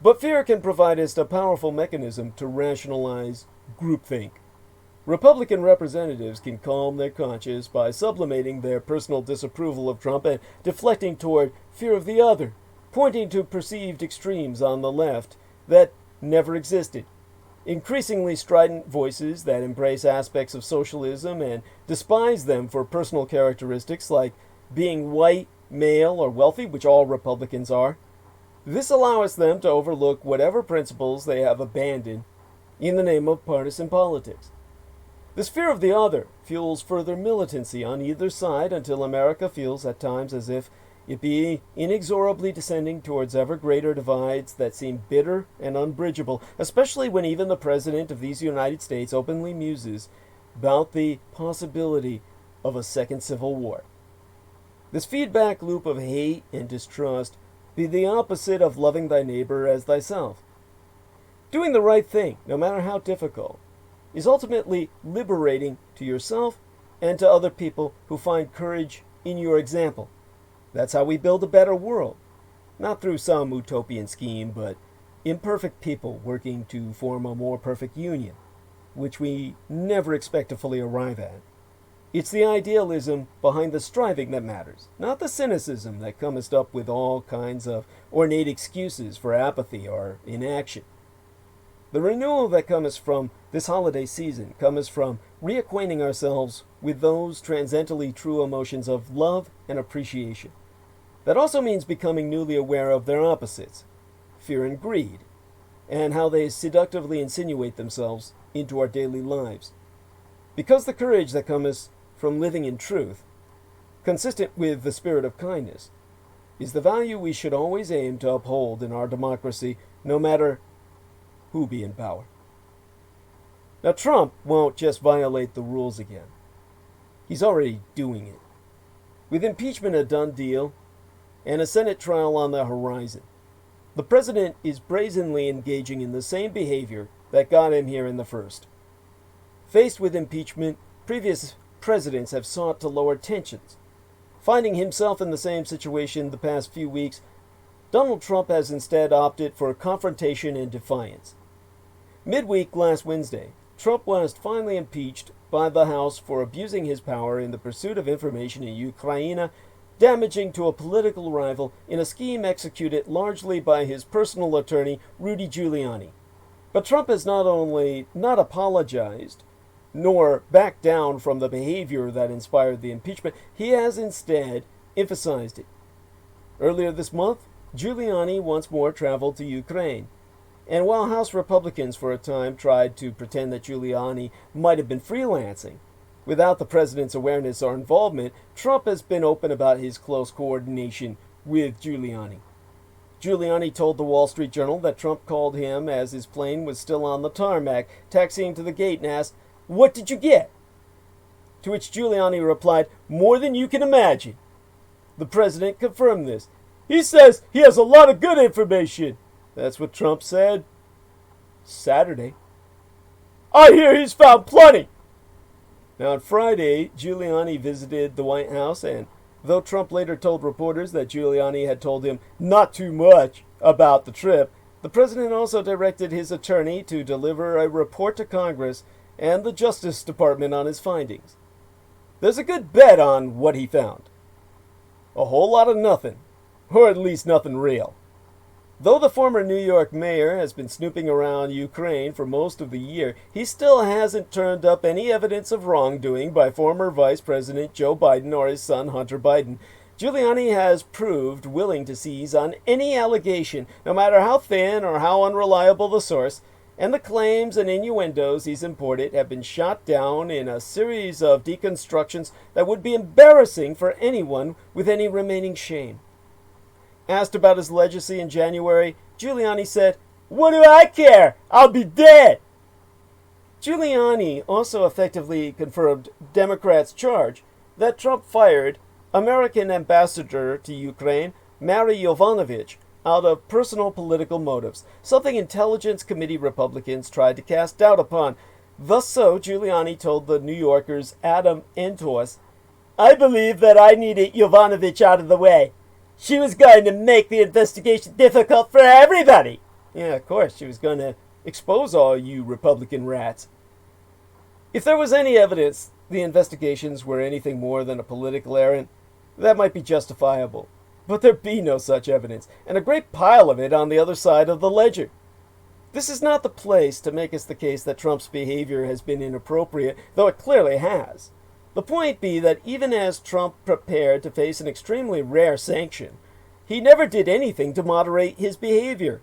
But fear can provide us a powerful mechanism to rationalize groupthink. Republican representatives can calm their conscience by sublimating their personal disapproval of Trump and deflecting toward fear of the other, pointing to perceived extremes on the left that never existed. Increasingly strident voices that embrace aspects of socialism and despise them for personal characteristics like being white, male, or wealthy, which all Republicans are. This allows them to overlook whatever principles they have abandoned in the name of partisan politics. This fear of the other fuels further militancy on either side until America feels at times as if it be inexorably descending towards ever greater divides that seem bitter and unbridgeable, especially when even the President of these United States openly muses about the possibility of a second civil war. This feedback loop of hate and distrust be the opposite of loving thy neighbor as thyself. Doing the right thing, no matter how difficult, is ultimately liberating to yourself and to other people who find courage in your example. That's how we build a better world. Not through some utopian scheme, but imperfect people working to form a more perfect union, which we never expect to fully arrive at. It's the idealism behind the striving that matters, not the cynicism that comest up with all kinds of ornate excuses for apathy or inaction. The renewal that comes from this holiday season comes from reacquainting ourselves with those transcendently true emotions of love and appreciation. That also means becoming newly aware of their opposites, fear and greed, and how they seductively insinuate themselves into our daily lives. Because the courage that comes from living in truth, consistent with the spirit of kindness, is the value we should always aim to uphold in our democracy, no matter who be in power. Now, Trump won't just violate the rules again. He's already doing it. With impeachment a done deal and a Senate trial on the horizon, the president is brazenly engaging in the same behavior that got him here in the first. Faced with impeachment, previous presidents have sought to lower tensions. Finding himself in the same situation the past few weeks, Donald Trump has instead opted for confrontation and defiance. Midweek last Wednesday, Trump was finally impeached by the House for abusing his power in the pursuit of information in Ukraine, damaging to a political rival in a scheme executed largely by his personal attorney, Rudy Giuliani. But Trump has not only not apologized, nor backed down from the behavior that inspired the impeachment, he has instead emphasized it. Earlier this month, Giuliani once more traveled to Ukraine. And while House Republicans for a time tried to pretend that Giuliani might have been freelancing, without the president's awareness or involvement, Trump has been open about his close coordination with Giuliani. Giuliani told the Wall Street Journal that Trump called him as his plane was still on the tarmac, taxiing to the gate, and asked, "What did you get?" To which Giuliani replied, "More than you can imagine." The president confirmed this. "He says he has a lot of good information." That's what Trump said Saturday. "I hear he's found plenty." Now on Friday, Giuliani visited the White House, and though Trump later told reporters that Giuliani had told him not too much about the trip, the president also directed his attorney to deliver a report to Congress and the Justice Department on his findings. There's a good bet on what he found. A whole lot of nothing, or at least nothing real. Though the former New York mayor has been snooping around Ukraine for most of the year, he still hasn't turned up any evidence of wrongdoing by former Vice President Joe Biden or his son Hunter Biden. Giuliani has proved willing to seize on any allegation, no matter how thin or how unreliable the source, and the claims and innuendos he's imported have been shot down in a series of deconstructions that would be embarrassing for anyone with any remaining shame. Asked about his legacy in January, Giuliani said, "What do I care? I'll be dead." Giuliani also effectively confirmed Democrats' charge that Trump fired American ambassador to Ukraine, Mary Yovanovitch, out of personal political motives, something Intelligence Committee Republicans tried to cast doubt upon. Thus so, Giuliani told the New Yorker's Adam Entos, "I believe that I needed Yovanovitch out of the way. She was going to make the investigation difficult for everybody." Yeah, of course, she was going to expose all you Republican rats. If there was any evidence the investigations were anything more than a political errand, that might be justifiable. But there be no such evidence, and a great pile of it on the other side of the ledger. This is not the place to make us the case that Trump's behavior has been inappropriate, though it clearly has. The point be that even as Trump prepared to face an extremely rare sanction, he never did anything to moderate his behavior.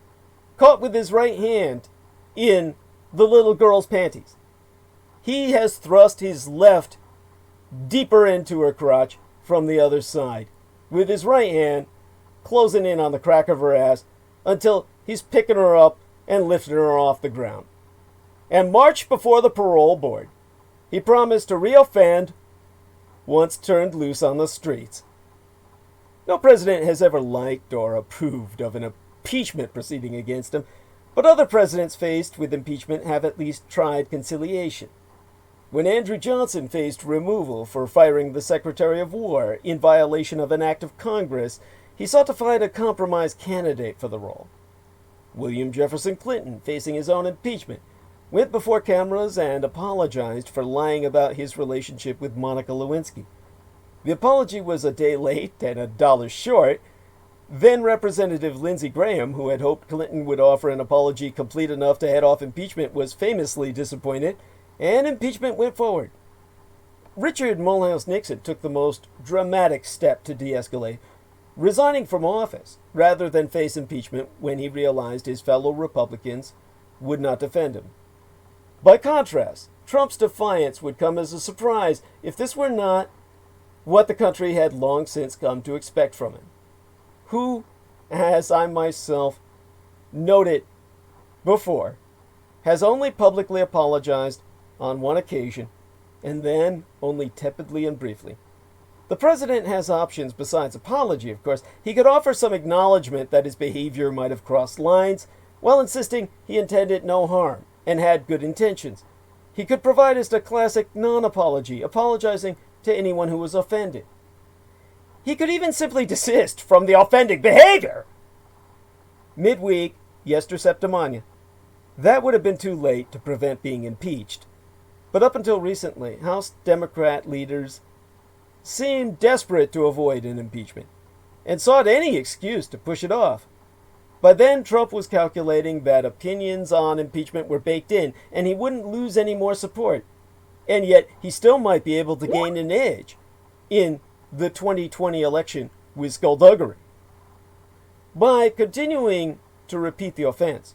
Caught with his right hand in the little girl's panties, he has thrust his left deeper into her crotch from the other side, with his right hand closing in on the crack of her ass until he's picking her up and lifting her off the ground. And marched before the parole board, he promised to reoffend once turned loose on the streets. No president has ever liked or approved of an impeachment proceeding against him, but other presidents faced with impeachment have at least tried conciliation. When Andrew Johnson faced removal for firing the Secretary of War in violation of an act of Congress, he sought to find a compromise candidate for the role. William Jefferson Clinton, facing his own impeachment, went before cameras and apologized for lying about his relationship with Monica Lewinsky. The apology was a day late and $1 short. Then Representative Lindsey Graham, who had hoped Clinton would offer an apology complete enough to head off impeachment, was famously disappointed, and impeachment went forward. Richard Mulhouse Nixon took the most dramatic step to de-escalate, resigning from office rather than face impeachment when he realized his fellow Republicans would not defend him. By contrast, Trump's defiance would come as a surprise if this were not what the country had long since come to expect from him, who, as I myself noted before, has only publicly apologized on one occasion, and then only tepidly and briefly. The president has options besides apology, of course. He could offer some acknowledgement that his behavior might have crossed lines, while insisting he intended no harm and had good intentions. He could provide us a classic non-apology, apologizing to anyone who was offended. He could even simply desist from the offending behavior. Midweek, yester septimania. That would have been too late to prevent being impeached. But up until recently, House Democrat leaders seemed desperate to avoid an impeachment and sought any excuse to push it off. By then, Trump was calculating that opinions on impeachment were baked in and he wouldn't lose any more support. And yet, he still might be able to gain an edge in the 2020 election with skullduggery. By continuing to repeat the offense,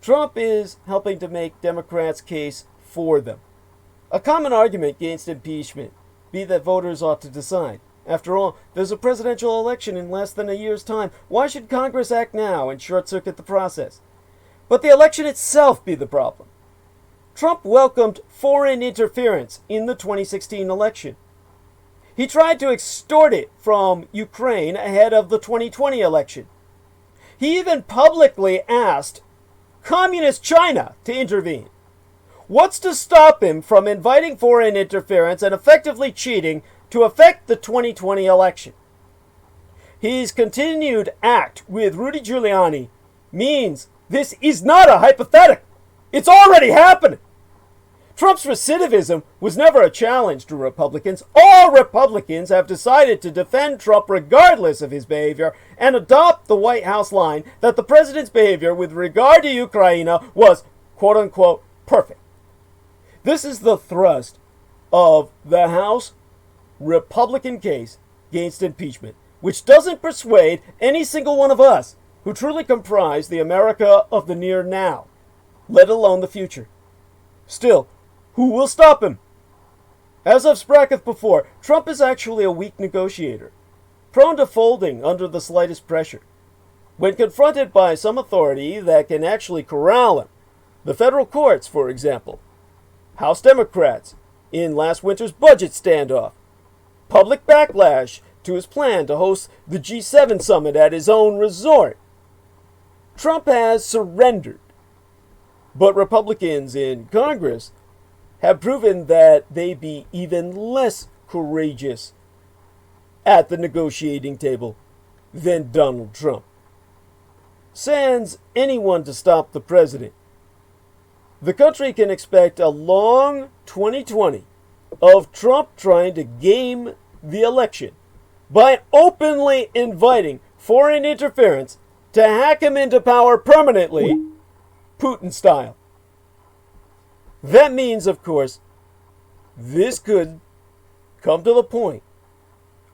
Trump is helping to make Democrats' case for them. A common argument against impeachment be that voters ought to decide. After all, there's a presidential election in less than a year's time. Why should Congress act now and short-circuit the process? But the election itself be the problem. Trump welcomed foreign interference in the 2016 election. He tried to extort it from Ukraine ahead of the 2020 election. He even publicly asked Communist China to intervene. What's to stop him from inviting foreign interference and effectively cheating to affect the 2020 election? His continued act with Rudy Giuliani means this is not a hypothetical. It's already happening. Trump's recidivism was never a challenge to Republicans. All Republicans have decided to defend Trump regardless of his behavior and adopt the White House line that the president's behavior with regard to Ukraine was, quote-unquote, perfect. This is the thrust of the House Republican case against impeachment, which doesn't persuade any single one of us who truly comprise the America of the near now, let alone the future. Still, who will stop him? As I've spracked before, Trump is actually a weak negotiator, prone to folding under the slightest pressure. When confronted by some authority that can actually corral him, the federal courts, for example, House Democrats in last winter's budget standoff, public backlash to his plan to host the G7 summit at his own resort, Trump has surrendered. But Republicans in Congress have proven that they be even less courageous at the negotiating table than Donald Trump. Sans anyone to stop the president, the country can expect a long 2020 of Trump trying to game the election by openly inviting foreign interference to hack him into power permanently, Putin style. That means, of course, this could come to the point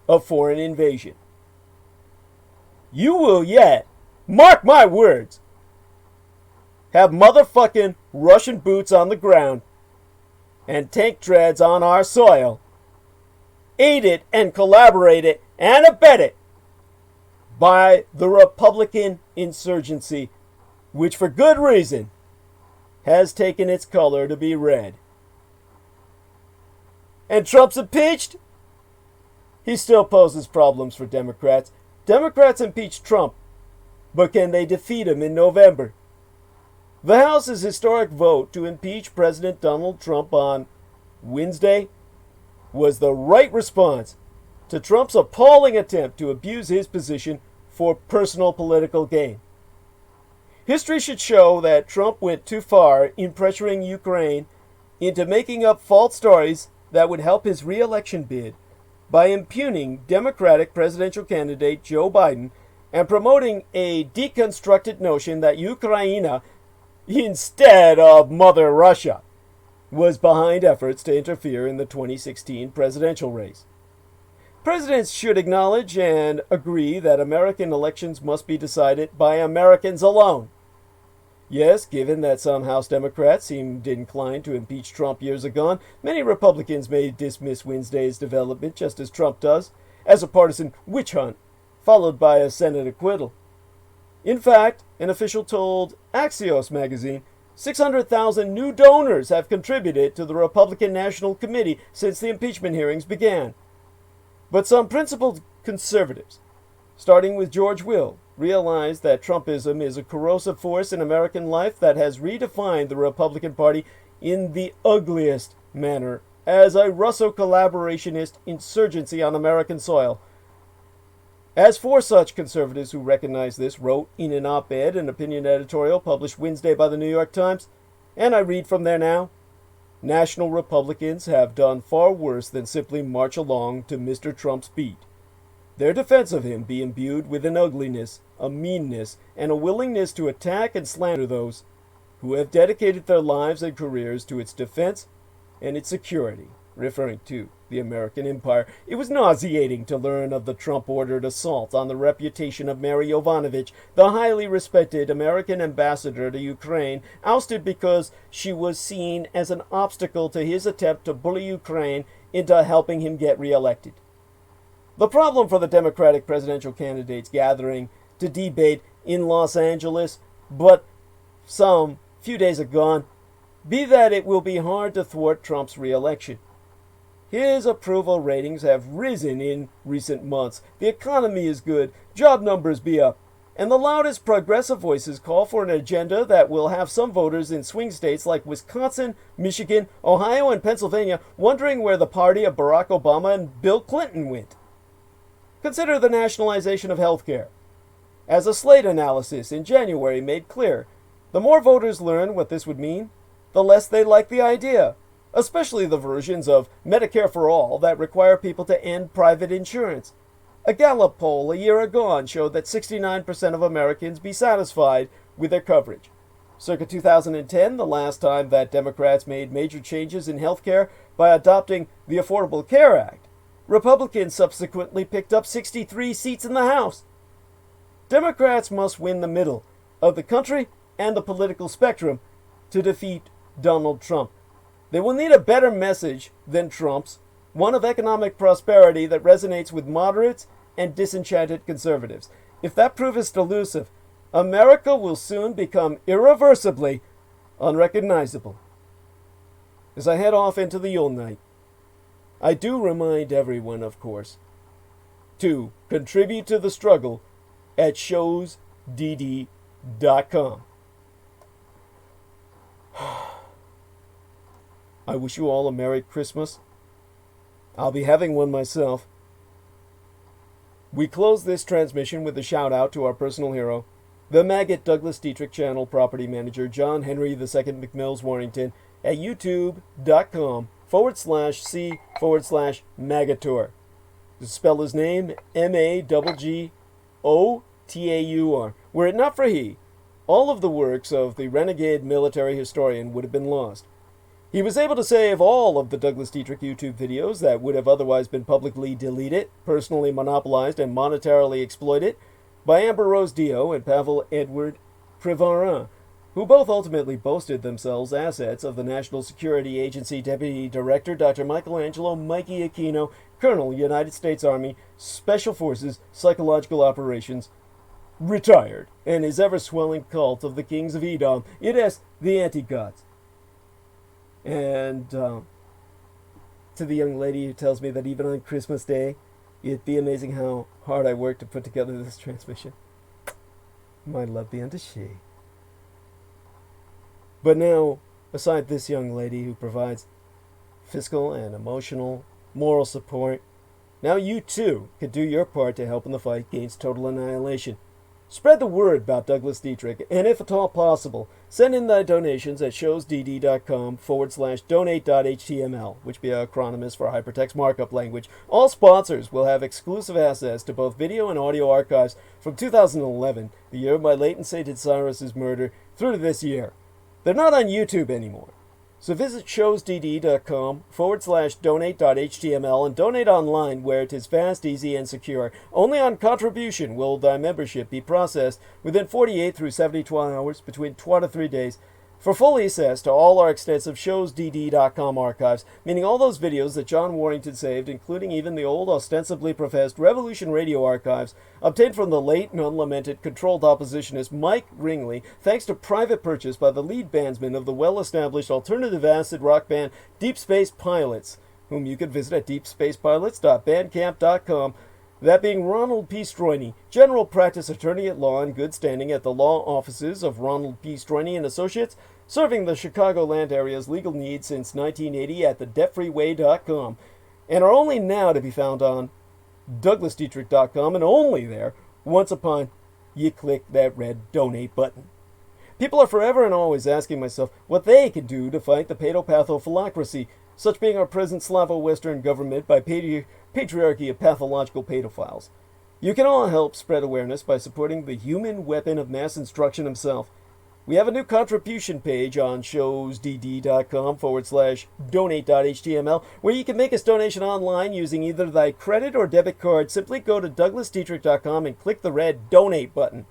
of foreign invasion. You will yet, mark my words, have motherfucking Russian boots on the ground and tank treads on our soil, aided and collaborated and abetted by the Republican insurgency, which for good reason has taken its color to be red. And Trump's impeached? He still poses problems for Democrats. Democrats impeached Trump, but can they defeat him in November? The House's historic vote to impeach President Donald Trump on Wednesday was the right response to Trump's appalling attempt to abuse his position for personal political gain. History should show that Trump went too far in pressuring Ukraine into making up false stories that would help his re-election bid by impugning Democratic presidential candidate Joe Biden and promoting a deconstructed notion that Ukraine, instead of Mother Russia, was behind efforts to interfere in the 2016 presidential race. Presidents should acknowledge and agree that American elections must be decided by Americans alone. Yes, given that some House Democrats seemed inclined to impeach Trump years ago, many Republicans may dismiss Wednesday's development, just as Trump does, as a partisan witch hunt, followed by a Senate acquittal. In fact, an official told Axios magazine 600,000 new donors have contributed to the Republican National Committee since the impeachment hearings began. But some principled conservatives, starting with George Will, realize that Trumpism is a corrosive force in American life that has redefined the Republican Party in the ugliest manner as a Russo-collaborationist insurgency on American soil. As for such conservatives who recognize this, wrote in an op-ed and opinion editorial published Wednesday by the New York Times, and I read from there now, national Republicans have done far worse than simply march along to Mr. Trump's beat. Their defense of him be imbued with an ugliness, a meanness, and a willingness to attack and slander those who have dedicated their lives and careers to its defense and its security, referring to the American empire. It was nauseating to learn of the Trump-ordered assault on the reputation of Mary Yovanovitch, the highly respected American ambassador to Ukraine, ousted because she was seen as an obstacle to his attempt to bully Ukraine into helping him get reelected. The problem for the Democratic presidential candidates gathering to debate in Los Angeles, but some few days agone, be that it will be hard to thwart Trump's reelection. His approval ratings have risen in recent months. The economy is good, job numbers be up, and the loudest progressive voices call for an agenda that will have some voters in swing states like Wisconsin, Michigan, Ohio, and Pennsylvania wondering where the party of Barack Obama and Bill Clinton went. Consider the nationalization of health care. As a Slate analysis in January made clear, the more voters learn what this would mean, the less they like the idea, especially the versions of Medicare for All that require people to end private insurance. A Gallup poll a year ago showed that 69% of Americans be satisfied with their coverage. Circa 2010, the last time that Democrats made major changes in health care by adopting the Affordable Care Act, Republicans subsequently picked up 63 seats in the House. Democrats must win the middle of the country and the political spectrum to defeat Donald Trump. They will need a better message than Trump's, one of economic prosperity that resonates with moderates and disenchanted conservatives. If that proves delusive, America will soon become irreversibly unrecognizable. As I head off into the Yule night, I do remind everyone, of course, to contribute to the struggle at showsdd.com. I wish you all a Merry Christmas. I'll be having one myself. We close this transmission with a shout out to our personal hero, the maggot Douglas Dietrich channel property manager John Henry II McMills Warrington at youtube.com/C/Magator. To spell his name, MAGGOTAUR. Were it not for he, all of the works of the renegade military historian would have been lost. He was able to save all of the Douglas Dietrich YouTube videos that would have otherwise been publicly deleted, personally monopolized, and monetarily exploited by Amber Rose Dio and Pavel Edward Privarin, who both ultimately boasted themselves assets of the National Security Agency Deputy Director Dr. Michelangelo Mikey Aquino, Colonel, United States Army, Special Forces, Psychological Operations, retired, and his ever-swelling cult of the Kings of Edom, i.e., the anti-gods. And to the young lady who tells me that even on Christmas Day, it'd be amazing how hard I worked to put together this transmission. My love be unto she. But now, aside this young lady who provides fiscal and emotional, moral support, now you too can do your part to help in the fight against total annihilation. Spread the word about Douglas Dietrich, and if at all possible, send in thy donations at showsdd.com/donate.html, which be an acronym for Hypertext Markup Language. All sponsors will have exclusive access to both video and audio archives from 2011, the year of my late and sainted Cyrus's murder, through to this year. They're not on YouTube anymore. So visit showsdd.com/donate.html and donate online where it is fast, easy, and secure. Only on contribution will thy membership be processed within 48 through 72 hours, between 2 to 3 days, for full access to all our extensive showsdd.com archives, meaning all those videos that John Warrington saved, including even the old, ostensibly professed Revolution Radio archives, obtained from the late and unlamented controlled oppositionist Mike Ringley, thanks to private purchase by the lead bandsman of the well-established alternative acid rock band Deep Space Pilots, whom you can visit at deepspacepilots.bandcamp.com. That being Ronald P. Stroyne, general practice attorney at law in good standing at the law offices of Ronald P. Stroyne and Associates, serving the Chicagoland area's legal needs since 1980 at thedebtfreeway.com, and are only now to be found on douglasdietrich.com, and only there once upon you click that red donate button. People are forever and always asking myself what they can do to fight the pedopathophilocracy, such being our present Slavo-Western government by patriarchy of pathological pedophiles. You can all help spread awareness by supporting the human weapon of mass instruction himself. We have a new contribution page on showsdd.com/donate.html where you can make a donation online using either thy credit or debit card. Simply go to douglasdietrich.com and click the red donate button.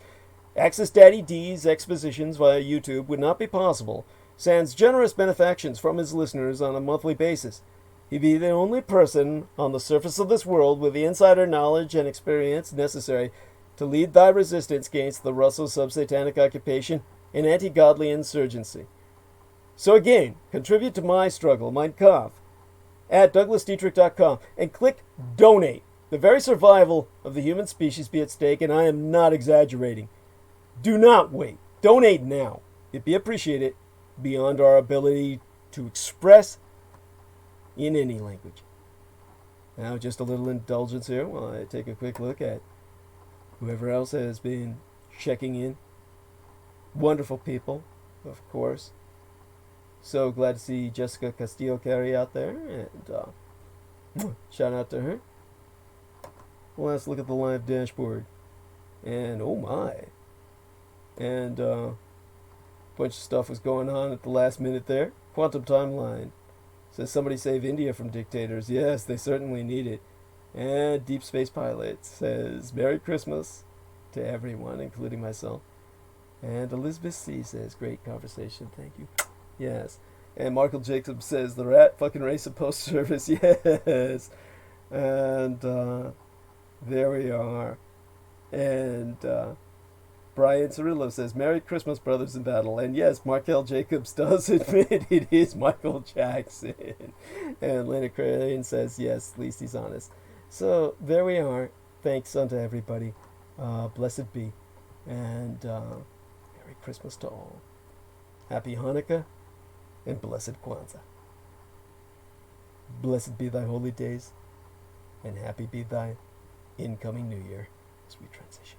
Access Daddy D's expositions via YouTube would not be possible sans generous benefactions from his listeners on a monthly basis. He be the only person on the surface of this world with the insider knowledge and experience necessary to lead thy resistance against the Russo sub-satanic occupation and anti-godly insurgency. So again, contribute to my struggle, Mein Kampf, at douglasdietrich.com and click donate. The very survival of the human species be at stake, and I am not exaggerating. Do not wait. Donate now. It'd be appreciated beyond our ability to express in any language. Now, just a little indulgence here while I take a quick look at whoever else has been checking in. Wonderful people, of course. So glad to see Jessica Castillo-Carey out there, and shout out to her. Well, let's look at the live dashboard. And oh my. And bunch of stuff was going on at the last minute there. Quantum Timeline says somebody save India from dictators. Yes, they certainly need it. And Deep Space Pilot says Merry Christmas to everyone, including myself. And Elizabeth C says great conversation, thank you. Yes. And Michael Jacobs says the rat fucking race of post service. Yes. And there we are. And Brian Cirillo says, Merry Christmas, brothers in battle. And yes, Markel Jacobs does admit it is Michael Jackson. And Lena Crane says, yes, at least he's honest. So there we are. Thanks unto everybody. Blessed be. And Merry Christmas to all. Happy Hanukkah and blessed Kwanzaa. Blessed be thy holy days, and happy be thy incoming new year as we transition.